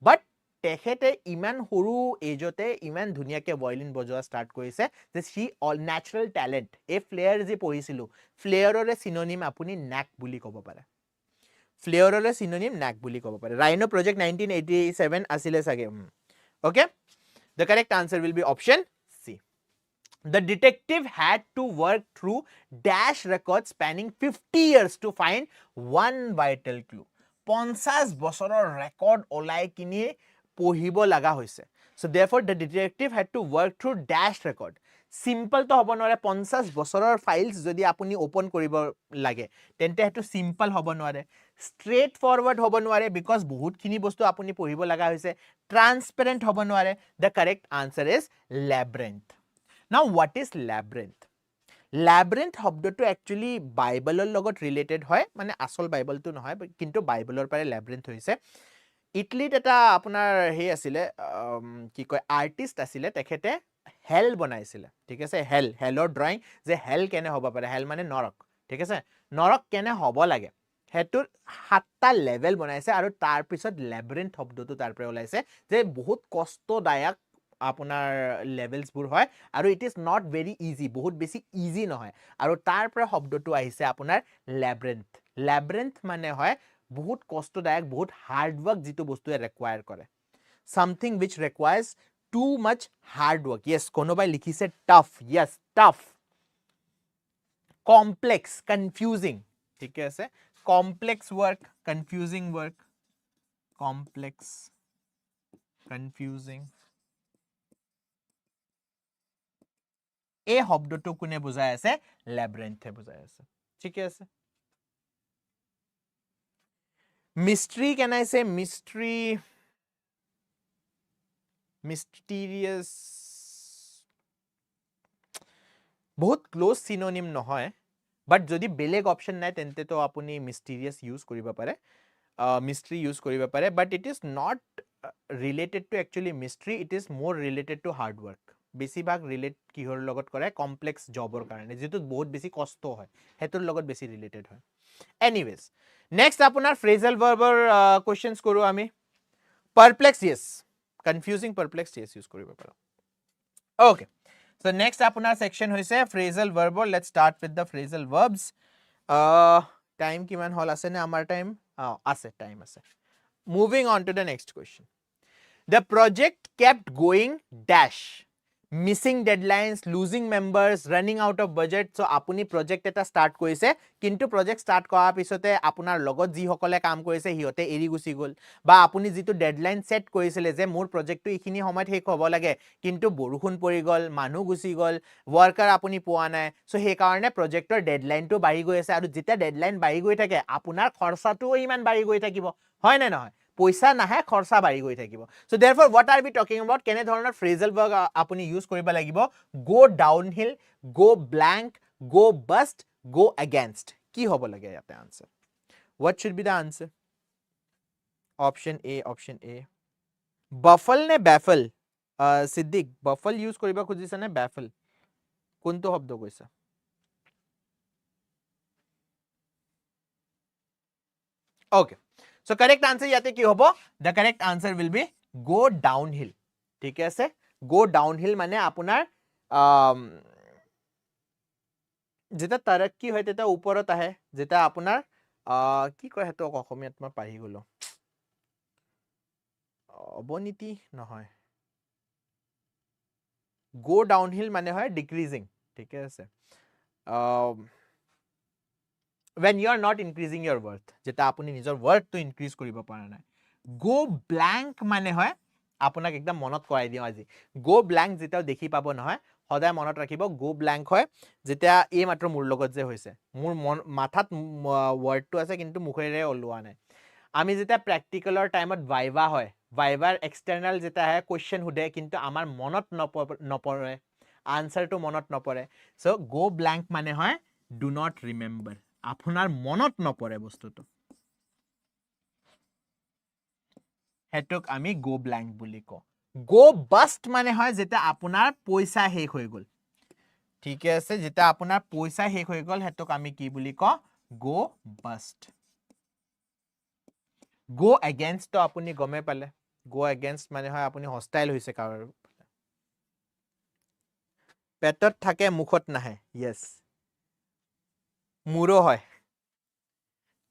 বাট তেখেতে ইমান সৰু এজতে ইমান ধুনিয়াকে ভায়োলিন বজোৱা স্টাৰ্ট কৰিছে যে সি অল ন্যাচাৰাল ট্যালেন্ট এ ফ্লেয়াৰ যে পঢ়িছিলো ফ্লেয়াৰৰে সিনোনিম আপুনি knack বুলি ক'ব পাৰে ফ্লেয়াৰৰে সিনোনিম knack বুলি ক'ব পাৰে ৰাইনো প্ৰজেক্ট 1987 আছিল সাগে okay the correct answer will be option C The detective had to work through dash records spanning 50 years to find one vital clue. 50 বছৰৰ ৰেকৰ্ড ওলাই কিনি পঢ়িব লাগা হৈছে so therefore the detective had to work through dash record simple to হ'ব নোৱাৰে 50 বছৰৰ files যদি আপুনি ওপেন কৰিব লাগে তেন্তে হেতু simple হ'ব নোৱাৰে straight forward হ'ব নোৱাৰে because বহুত খিনি বস্তু আপুনি পঢ়িব লাগা হৈছে transparent হ'ব নোৱাৰে the correct answer is labyrinth Now what is labyrinth? Labyrinth শব্দটো actually বাইবেলৰ লগত ৰিলেটেড হয় মানে আসল বাইবেলটো নহয় কিন্তু বাইবেলৰ পৰা labyrinth হৈছে ইটলিত এটা আপোনাৰ হে আছিল কি কয় আৰ্টিষ্ট আছিল তেখেতে হেল বনাইছিল ঠিক আছে হেলৰ ড্ৰয়িং যে হেল কেনে হ'ব পাৰে হেল মানে নৰক ঠিক আছে নৰক কেনে হ'ব লাগে হেতুৰ 7টা লেভেল বনাইছে আৰু তাৰ পিছত labyrinth শব্দটো তাৰ পৰা ওলাইছে যে বহুত কষ্টদায়ক আপোনাৰ লেভেলস বোৰ হয় আৰু it is not very easy বহুত বেছি ইজি নহয় আৰু তাৰ পৰা শব্দটো আহিছে আপোনাৰ labyrinth মানে হয় বহুত কষ্টদায়ক বহুত হাৰ্ড ওয়াৰ্ক যেটো বস্তুৱে ৰিকোয়াৰ কৰে something which requires too much hard work yes কোনোবাই লিখিছে tough yes tough complex confusing ঠিক আছে complex work confusing work complex confusing এই শব্দটো কোনে বুজাই আছে labyrinth বুজাই আছে ঠিক আছে mystery can I say mystery mysterious বহুত ক্লোজ synonym নহয় but যদি বেলেগ অপশন নাই তেন্তে তো আপুনি mysterious use কৰিব পাৰে mystery use কৰিব পাৰে but it is not related to actually mystery it is more related to hard work বেছিভাগ ৰিলেট কিহৰ লগত কৰে কমপ্লেক্স জবৰ কাৰণে যেটো বহুত বেছি কষ্ট হয় হেতৰ লগত বেছি ৰিলেটেড হয় এনিৱেজ নেক্সট আপোনাৰ ফ্ৰেজাল ভাৰ্বৰ কোৱেশ্চনছ কৰো আমি পাৰপ্লেক্স yes confusing perplexed yes use কৰিব পাৰো okay so next আপোনাৰ section হৈছে phrasal verb let's start with the phrasal verbs time কিমান হল আছে নে আমাৰ টাইম আছে টাইম আছে moving on to the next question the project kept going dash missing deadlines losing members running out of budget so apuni project eta start koise kintu project start koa pisote apunar logot ji hokole kaam koise hiote eri gusi gol ba apuni jitu deadline set koisile je mur project tu ikhini homayt hek hobo lage kintu borukhun pori gol manu gusi gol worker apuni poa nai so he karone projector deadline tu bari goi ase aru jita deadline bari goi thake apunar khorsa tu iman bari goi thakibo hoy na noy পইচা নাহে খৰচা বাঢ়ি গৈ থাকিব so therefore what are we talking about কেনে ধৰণৰ phrasal verb আপুনি use কৰিব লাগিব go downhill go blank go bust go against কি হ'ব লাগে ইয়াতে answer what should be the answer option A baffle নে ব্যাফল সিদ্দিক বাফল ইউজ কৰিব খুজিছা নে ব্যাফল কোনটো শব্দ কৈছা okay So correct answer yate ki hobo the correct answer will be go downhill thik ase go downhill mane apunar jeta tarakki hoy teta uporot ahe jeta apunar ki koy heto অসমীয়াত মই পাহি গলো অবনীতি নহয় go downhill mane hoy decreasing thik ase when you are not increasing your worth jeta apuni nijor worth to increase koribo para nai go blank mane hoy apunak ekdam monot korai diu aji go blank jeta dekhi pabo nohoy hoday monot rakhibo go blank hoy jeta ei matro mur logot je hoise mur mathat word to ase kintu mukhere olua nai ami jeta practical or time at viva hoy viva external jeta hai question hude kintu amar monot nopore answer to monot nopore so go blank mane hoy do not remember আপোনাৰ মনত নপৰে বস্তুটো হেতুক আমি গো blank বুলি কও গো bast মানে হয় যেটা আপোনাৰ পইচা হেক হৈ গল ঠিক আছে যেটা আপোনাৰ পইচা হেক হৈ গল হেতুক আমি কি বুলি কও গো বাস্ট গো अगेंस्ट তো আপুনি গমে পালে গো अगेंस्ट মানে হয় আপুনি হস্টাইল হৈছে কাৰো পেটত থাকে মুখত নাহে yes মুৰো হয়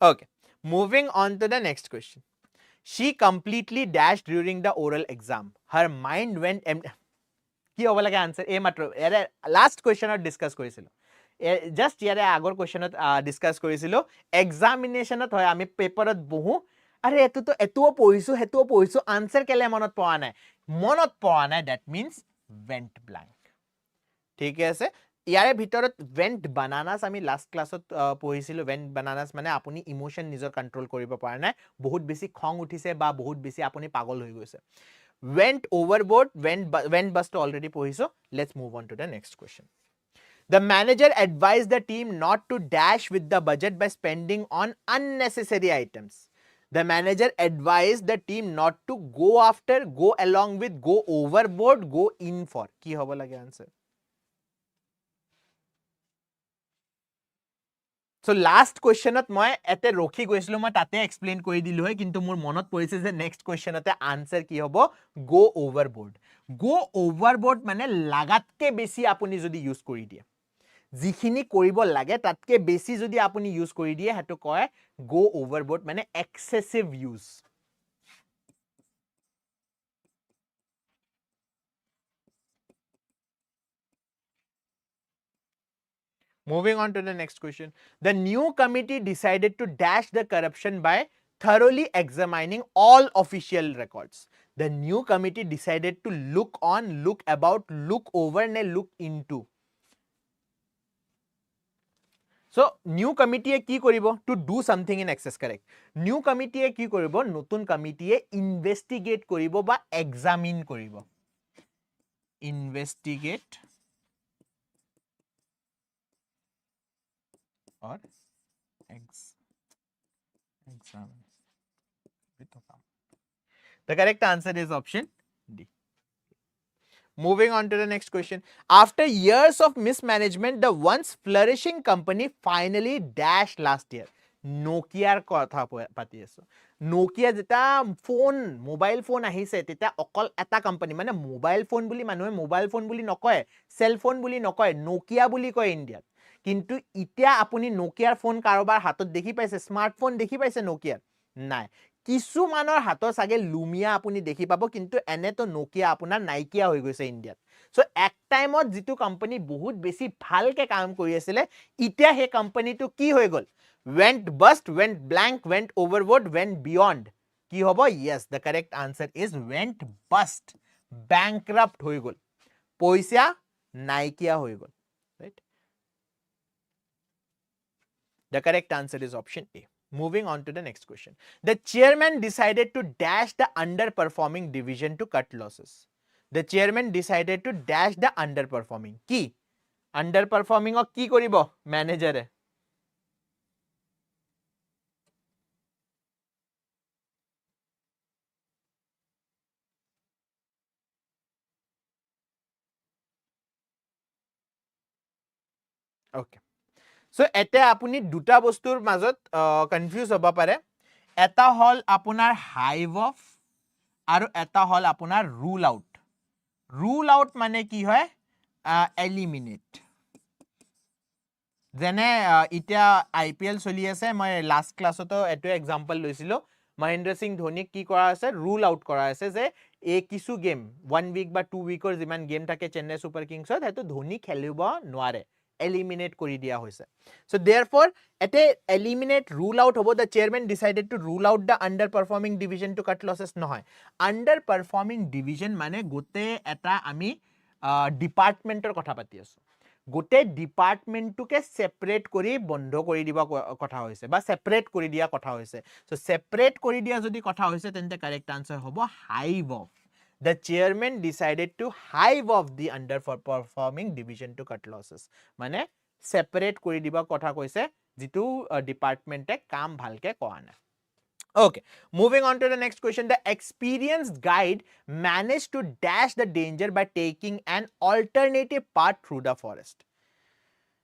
Okay, moving on to the next question. She completely dashed during the oral exam. Her mind went empty. কি হ'ব লাগে answer এই মাত্ৰ এৰে last question discuss কৰিছিলো just ইয়াৰে আগৰ questionত discuss কৰিছিলো examinationত হয় আমি পেপাৰত বহু আৰে এতুও পঢ়িছো answer কেলে মনত পোৱা নাই that means went blank ঠিক আছে ইয়াৰে ভিতৰত went bananas আমি লাষ্ট ক্লাছত পঢ়িছিলো went bananas মানে আপুনি ইমোশন নিজৰ কন্ট্ৰোল কৰিব পৰা নাই বহুত বেছি খং উঠিছে বা বহুত বেছি আপুনি পাগল হৈ গৈছে went overboard went bust already পঢ়িছো let's move on to the next question the manager advised the team not to dash with the budget by spending on unnecessary items the manager advised the team not to go after go along with go overboard go in for কি হ'ব লাগে answer So last question at moi ete rokhi goisilo moi tate explain kori dilu hoy kintu mur monot porise je next question ate answer ki hobo go overboard mane lagatke beshi apuni jodi use kori die jikhini koribo lage tatke beshi jodi apuni use kori die hetu koy go overboard mane excessive use Moving on to the next question. The new committee decided to dash the corruption by thoroughly examining all official records. The new committee decided to look on, look about, look over, ne look into. So, new committee ki koribo? To do something in excess, correct. New committee ki koribo? Notun committee investigate koribo ba examine koribo. Investigate or examine. The correct answer is option D. Moving on to the next question. After years of mismanagement, the once flourishing company finally dashed last year. Nokia kotha pati aso. Nokia jeta phone, mobile phone ahise, teta okol eta company, mane mobile phone buli manue mobile phone buli nokoy, cell phone buli nokoy, Nokia buli koy India. Kintu itia apuni Nokia phone karobar hatot dekhi paise, smartphone dekhi paise Nokia. Nai. কিছু মানৰ হাতৰ সাগে Lumia আপুনি দেখি পাব কিন্তু এনে তো Nokia আপোনাৰ নাইকিয়া হৈ গৈছে ইণ্ডিয়াত সো এক টাইমত যেটো কোম্পানী বহুত বেছি ভালকে কাম কৰি আছিল ইতিয়া হে কোম্পানীটো কি হৈ গল went bust went blank went overboard went beyond কি হ'ব yes the correct answer is went bust bankrupt হৈ গল পইচা নাইকিয়া হৈ গল right the correct answer is option A. Moving on to the next question. The chairman decided to dash the underperforming division to cut losses. The chairman decided to dash the underperforming. Ki? Underperforming or ki koribo? Manager. Okay. So, ete apuni duta bostur mazot confuse hoba pare. Eta hol apunar hive off aru eta hol apunar rule out. Rule out mane ki hoy? Eliminate. যেনে ইতিয়া IPL চলি আছে মই last ক্লাসতো এটো example লৈছিলো মহেন্দ্ৰ সিং ধোনিক কি কৰা আছে ৰুল আউট কৰা আছে যে এই কিছু গেম 1 উইক বা 2 উইকৰ যিমান গেম থাকে চেন্নাই সুপাৰ কিংছত হেতু ধোনি খেলিব নোৱাৰে এলিমিনেট কৰি দিয়া হৈছে সো देयरफॉर এতে এলিমিনেট রুল আউট হ'ব the chairman decided to rule out the underperforming division to cut losses নহয় underperforming division মানে গোটে এটা আমি ডিপাৰ্টমেন্টৰ কথা পাতি আছো গোটে ডিপাৰ্টমেন্টটোকে সেপাৰেট কৰি বন্ধ কৰি দিবা কথা হৈছে বা সেপাৰেট কৰি দিয়া কথা হৈছে সো সেপাৰেট কৰি দিয়া যদি কথা হৈছে তেন্তে কারেক্ট আনসার হ'ব hive off the chairman decided to hive off the underperforming division to cut losses মানে সেপাৰেট কৰি দিবা কথা কৈছে যেটো ডিপাৰ্টমেন্টে কাম ভালকে কৰা নাই Okay, moving on to the next question. The experienced guide managed to dash the danger by taking an alternative path through the forest.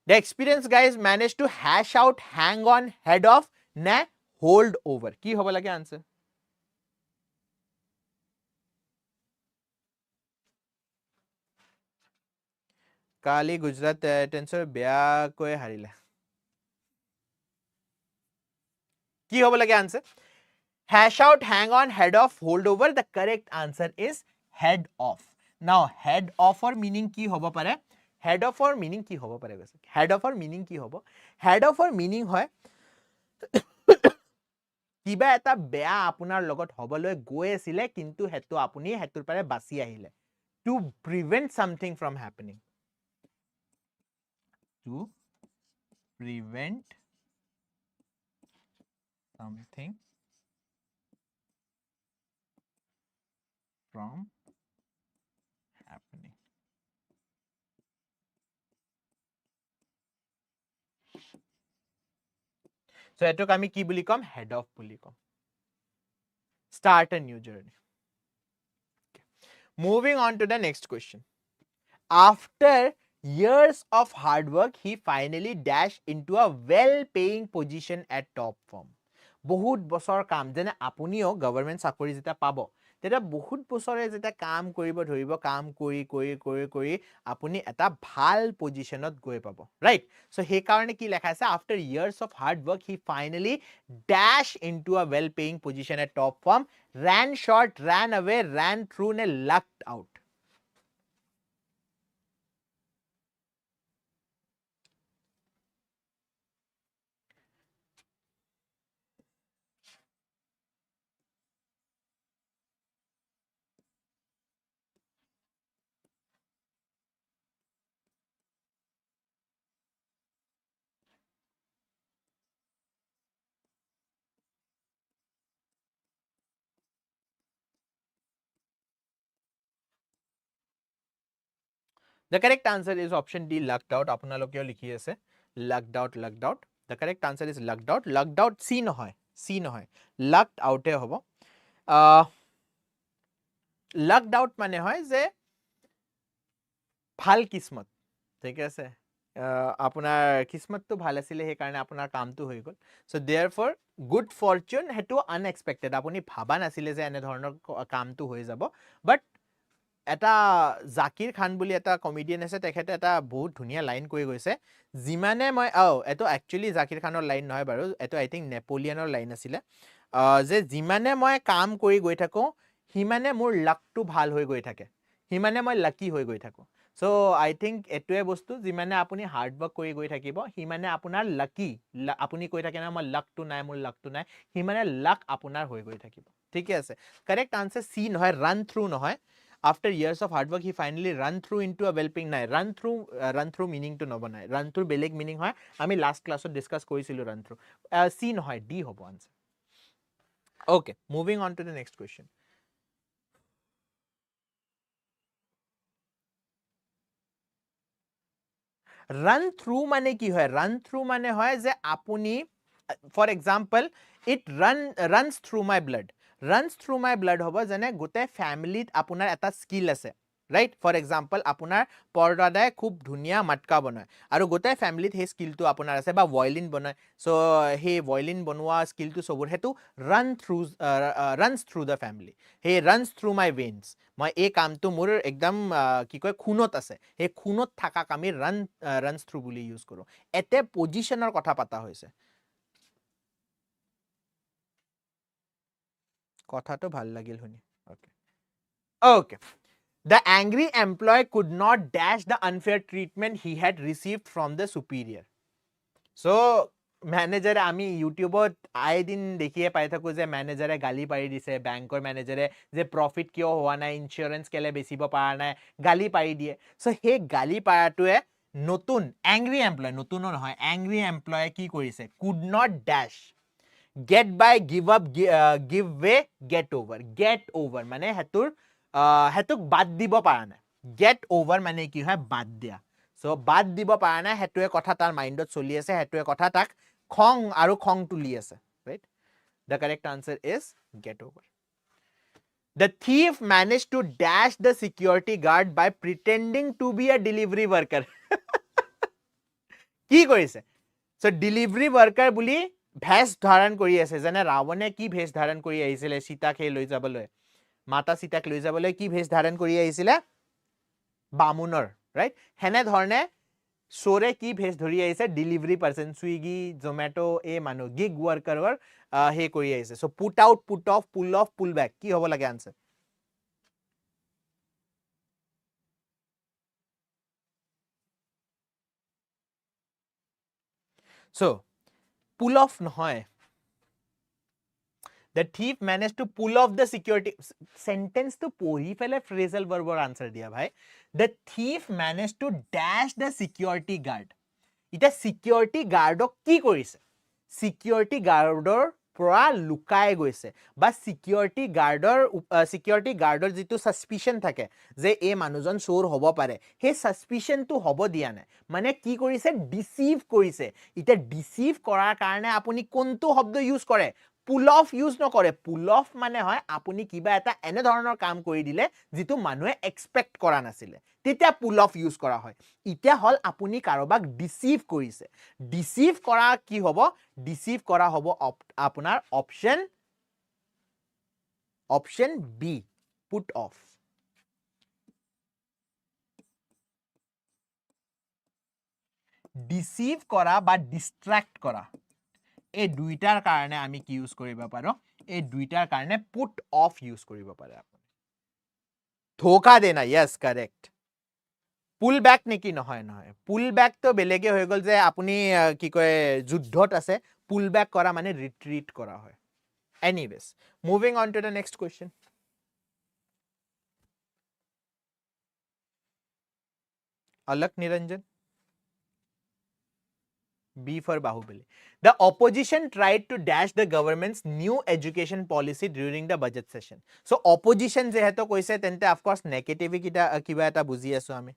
The experienced guys managed to hash out, hang on, head off, na hold over. Ki hoba lage answer? Kali Gujarat tensor beya koi harile. Ki hoba lage answer? Hash out, hang on, head off, hold over. The correct answer is head off. Now, head off or meaning ki hoba pare? Head off or meaning ki hoba pare? Head off or meaning ki hoba? Head off or meaning hoy কিবা এটা বেয়া আপোনাৰ লগত হবলৈ গৈ আছিল কিন্তু হেতু আপুনি হেতুৰ পাৰে বাছি আহিলে to prevent something from happening to prevent something from happening so etok ami ki buli kom head off buli kom start a new journey okay. Moving on to the next question after years of hard work he finally dashed into a well paying position at top firm বহুত বছৰ কাম যেনে আপুনিও government চাকৰি যেটা পাব তেটা বহুত বছৰে যেটা কাম কৰিব ধৰিব কাম কৰি আপুনি এটা ভাল পজিশনত গৈ পাব ৰাইট সো হে কাৰণে কি লেখা আছে after years of hard work he finally dash into a well paying position at top firm ran short ran away ran through and lucked out The correct answer is option D, lucked out. আপোনালোকেও লিখি আছে lucked out, lucked out. The correct answer is lucked out. Lucked out C নহয়, C নহয়, lucked out এ হ'ব। lucked out মানে হয় যে ভাল কিসমত, ঠিক আছে, আপোনাৰ কিসমতটো ভাল আছিলে সেইকাৰণে আপোনাৰ কামটো হৈ গ'ল। সো দেয়াৰফৰ গুড ফৰচুন হেতু আনএক্সপেক্টেড, আপুনি ভাবা নাছিলে যে এনে ধৰণৰ কামটো হৈ যাব। বাট এটা জাকিৰ খান বুলি এটা কমেডিয়ান আছে, তেখেতে এটা বহুত ধুনীয়া লাইন কৈ গৈছে, যিমানে মই এটো একচুয়ালি জাকিৰ খানৰ লাইন নহয় বাৰু, এটো আই থিংক নেপোলিয়নৰ লাইন আছিলে, যে যিমানে মই কাম কৰি গৈ থাকো সিমানে মোৰ লাকটো ভাল হৈ গৈ থাকে, সিমানে মই লাকি হৈ গৈ থাকো। সো আই থিংক এটোৱে বস্তু, যিমানে আপুনি হাৰ্ড ৱৰ্ক কৰি গৈ থাকিব সিমানে আপোনাৰ লাকি, আপুনি কৈ থাকে না মই লাকটো নাই, মোৰ লাকটো নাই, সিমানে লাক আপোনাৰ হৈ গৈ থাকিব। ঠিকে আছে, কাৰেক্ট আনসাৰ সি নহয়, ৰান থ্ৰু নহয়। After years of hard work, he finally run through into a well-paying nai. Run through meaning to nobanai. Run through beleg meaning hoy. Ami last class discuss koisilo run through. C no hoy, D hobo answer. Okay, moving on to the next question. Run through mane ki hoy? Run through mane hoy je apuni, for example, it runs through my blood. Runs through my blood hobo jane gote family apunar eta skill ase, right? For example, apunar pordadae khub dhuniya matka banoy aru gote family he skill tu apunar ase ba violin banoy, so he violin bonwa skill tu sobur hetu runs through the family. He runs through my veins. মই এই কামটো মোৰ একদম কি কয় খুনত আছে, সেই খুনত থাকা কামি runs through বুলি ইউজ কৰো। এতে পজিশনৰ কথা পাতা হৈছে। কথাটো ভাল লাগিল শুনি। Okay. The angry employee could not dash the unfair treatment he had received from the superior. So, manager আমি ইউটিউবত আই দিন দেখিয়ে পাই থাকো যে ম্যানেজারে গালি পাৰি দিছে, ব্যাংকৰ ম্যানেজাৰে যে প্ৰফিট কিয় হোৱা নাই, ইন্স্যুৰেন্স কেলে বেচিব পৰা নাই, গালি পাৰি দিয়ে। সো সেই গালি পাৰাটোৱে নতুন angry employee, নতুনো নহয়, angry employee কি কৰিছে, could not dash, get by, give up, give way, get over মানে হেতুৰ হেতুক বাদ দিব পৰা নাই। get over মানে কি হয়, বাদ দিয়া। সো বাদ দিব পৰা নাই, হেতুৱে কথা তাৰ মাইন্ডত চলি আছে, হেতুৱে কথা তাক খং আৰু খং তুলি আছে, right? The correct answer is get over. The thief managed to dash the security guard by pretending to be a delivery worker. কি কৰিছে? So delivery worker বুলি ভেষ ধাৰণ কৰি আছে, যেনে ৰাৱণে কি ভেষ ধাৰণ কৰি আহিছিলে সীতাক লৈ যাবলৈ, মাতা সীতাক লৈ যাবলৈ কি ভেষ ধাৰণ কৰি আহিছিলে, বামুণৰ, ৰাইট? হেনে ধৰণে চোৰে কি ভেষ ধৰি আহিছে, ডেলিভাৰী পাৰ্সন, সুইগি, জমেটো, এই মানুহ গিগ ৱৰ্কাৰৰ হে কৰি আহিছে। So put out, put off, pull back, কি হ'ব লাগে আনসাৰ? সো পুল অফ নহয়, the thief managed to pull off the security sentence to পঢ়ি ফেলে phrasal verbৰ answer দিয়া ভাই। The thief managed to dash the security guard. এটা security guardক কি কৰিছে, security guardৰ পৰা লুকাই গৈছে, বা security guardৰ যিটো suspicion থাকে যে এই মানুহজন চোৰ হ'ব পাৰে, সেই suspicionটো হ'ব দিয়া নাই, মানে কি কৰিছে, deceive কৰিছে। এটা deceive কৰাৰ কাৰণে আপুনি কোনটো শব্দ ইউজ কৰে, পুল অফ ইউজ নকৰে। পুল অফ মানে হয় আপুনি কিবা এটা এনে ধৰণৰ কাম কৰি দিলে যিটো মানুহে এক্সপেক্ট কৰা নাছিলে, তেতিয়া পুল অফ ইউজ কৰা হয়। এতিয়া হল আপুনি কাৰোবাক ডিসিভ কৰিছে, ডিসিভ কৰা কি হ'ব, ডিসিভ কৰা হ'ব আপোনাৰ option B, put off. Deceive কৰা বা ডিস্ট্ৰাক্ট কৰা, এই দুইটাৰ কাৰণে আমি কি ইউজ কৰিব পাৰো, এই দুইটাৰ কাৰণে পুট অফ ইউজ কৰিব পাৰে। ধোকা দেনা, ইয়েস কারেক্ট। পুল ব্যাক নেকি, নহয় নহয়, পুল ব্যাক তো বেলেগে হৈ গল যে আপুনি কি কয় যুদ্ধত আছে, পুল ব্যাক কৰা মানে ৰিট্ৰিট কৰা হয়। Anyways, moving on to the next question. Alok Niranjan, B for Bahubali. The opposition tried to dash the government's new education policy during the budget session. So opposition যেহেতু কৈছে তেন্তে of course negative কিবা এটা বুজি আছো আমি।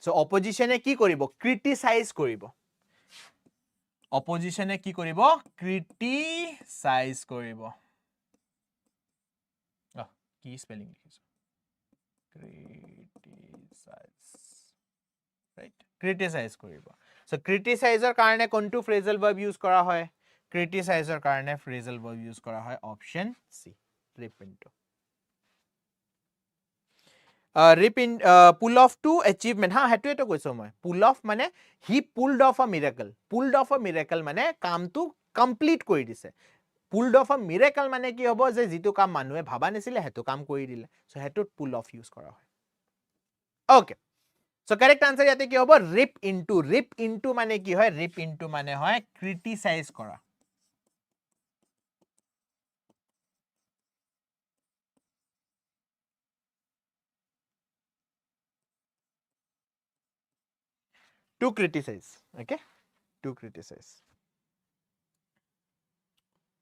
So opposition e ki koribo criticize koribo opposition e ki koribo criticize koribo কি spelling লিখিছো criticize right criticize koribo so criticize er karone kontu phrasal verb use kora hoy criticize er karone phrasal verb use kora hoy option c rip into pull off to achievement ha hetu eto koiso moi pull off mane he pulled off a miracle mane kaam tu complete kori dise pulled off a miracle mane ki hobo je jitu kaam manue bhaba nesile hetu kaam kori dile so hetu pull off use kora hoy okay so correct answer yate ki hobo rip into mane ki hoy rip into mane hoy criticize kora to criticize okay to criticize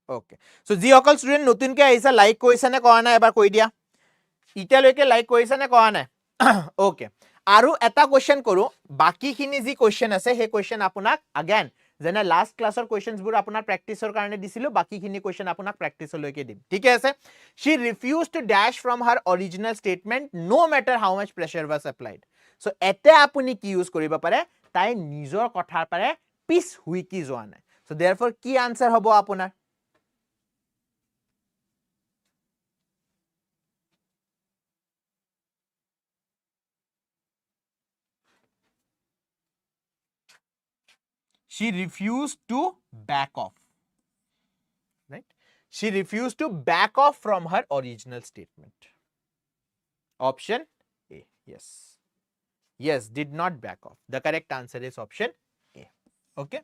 okay so ji okal student notun ke aisa like koisa ne kora na ebar koi dia ita loike like koisa ne kora na okay aru eta question koru baki khini ji question ase he question apunak again jena last class or questions bur apunar practice or karone disilu baki khini question apunak practice loike dim thik ase she refused to dash from her original statement no matter how much pressure was applied so ete apuni ki use koriba pare tai nijor kothar pare piece hui ki joa nai so therefore ki answer hobo apunar she refused to back off right she refused to back off from her original statement option a yes did not back off the correct answer is option a okay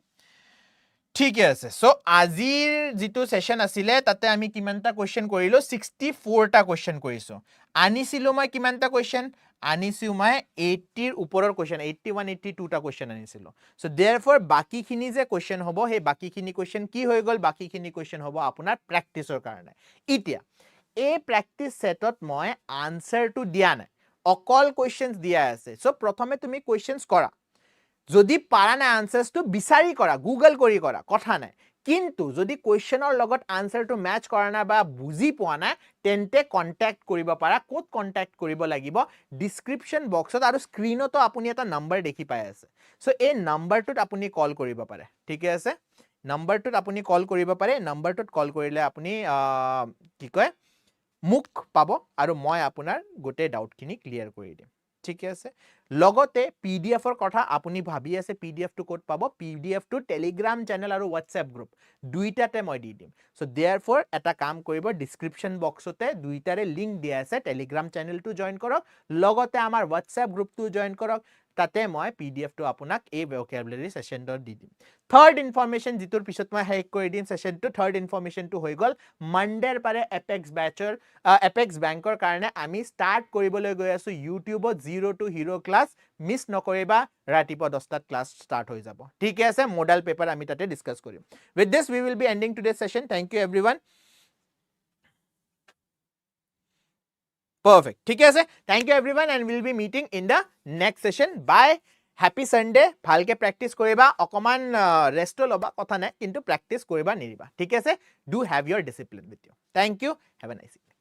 ঠিক আছে so আজিৰ যেটো session আছিল তাতে আমি কিমানটা question কৰিলো 64 টা কোৱেশ্চন কৰিছো আনিছিলো মই কিমানটা কোৱেশ্চন আনিছো মই 80 ৰ ওপৰৰ কোৱেশ্চন 81 82 টা কোৱেশ্চন আনিছিলো সো देयरफॉर বাকি খিনি যে কোৱেশ্চন হ'ব হে বাকি খিনি কোৱেশ্চন কি হৈ গল বাকি খিনি কোৱেশ্চন হ'ব আপোনাৰ প্ৰেক্টিসৰ কাৰণে ইতিয়া এই প্ৰেক্টিস সেটত মই আনসাৰটো দিয়া নাই অকল কোৱেশ্চনস দিয়া আছে সো প্ৰথমে তুমি কোৱেশ্চনস কৰা যদি পাৰা না আনসাৰস তো বিচাৰি কৰা গুগল কৰি কৰা কথা নাই কিন্তু যদি কোৱেশ্চনৰ লগত আনসাৰটো ম্যাচ কৰা না বা বুজি পোৱা না তেন্তে কন্টাক্ট কৰিব পাৰা কোত কন্টাক্ট কৰিব লাগিব ডেসক্ৰিপচন বক্সত আৰু স্ক্ৰিনতো আপুনি এটা নম্বৰ দেখি পাই আছে সো এই নম্বৰটোত আপুনি কল কৰিব পাৰে ঠিক আছে নম্বৰটোত আপুনি কল কৰিব পাৰে নম্বৰটোত কল কৰিলে আপুনি কি কয় মুখ পাব আৰু মই আপোনাৰ গোটে ডাউটখিনি ক্লিয়াৰ কৰি দিম ঠিক আছে লগতে পিডিএফ ৰ কথা আপুনি ভাবি আছে পিডিএফ টু কোড পাব পিডিএফ টু টেলিগ্ৰাম চেনেল আৰু হোৱাটসঅ্যাপ গ্ৰুপ দুইটাতে মই দি দিম সো देयरफॉर এটা কাম কৰিব ডেসক্ৰিপচন বক্সতে দুইটাৰে লিংক দিয়া আছে টেলিগ্ৰাম চেনেলটো জয়েন কৰক লগতে আমাৰ হোৱাটসঅ্যাপ গ্ৰুপটো জয়েন কৰক তাতে মই পিডিএফ টু আপোনাক এই ভোকাবুলাৰি সেশনটো দি দিম থাৰ্ড ইনফৰমেশন জিতুৰ পিছত মই হেক কৰি দিম সেশনটো থাৰ্ড ইনফৰমেশনটো হৈ গল মানডেৰ পাৰে এপেক্স বেংকৰ কাৰণে আমি স্টাৰ্ট কৰিবলৈ গৈ আছো ইউটিউবত 0 to hero ক্লাস মিস নকৰিবা ৰাতিপুৱা 10 টাত ক্লাস স্টাৰ্ট হৈ যাব ঠিক আছে মডেল পেপাৰ আমি তাতে ডিসকাস কৰিম with this we will be ending today's session thank you everyone perfect ঠিক আছে thank you everyone and we'll be meeting in the next session bye happy sunday ভালকে প্ৰ্যাকটিস কৰিবা অকমান ৰেষ্ট লবা কথা নাই কিন্তু প্ৰ্যাকটিস কৰিবা নিৰিবা ঠিক আছে do have your discipline with you thank you have a nice day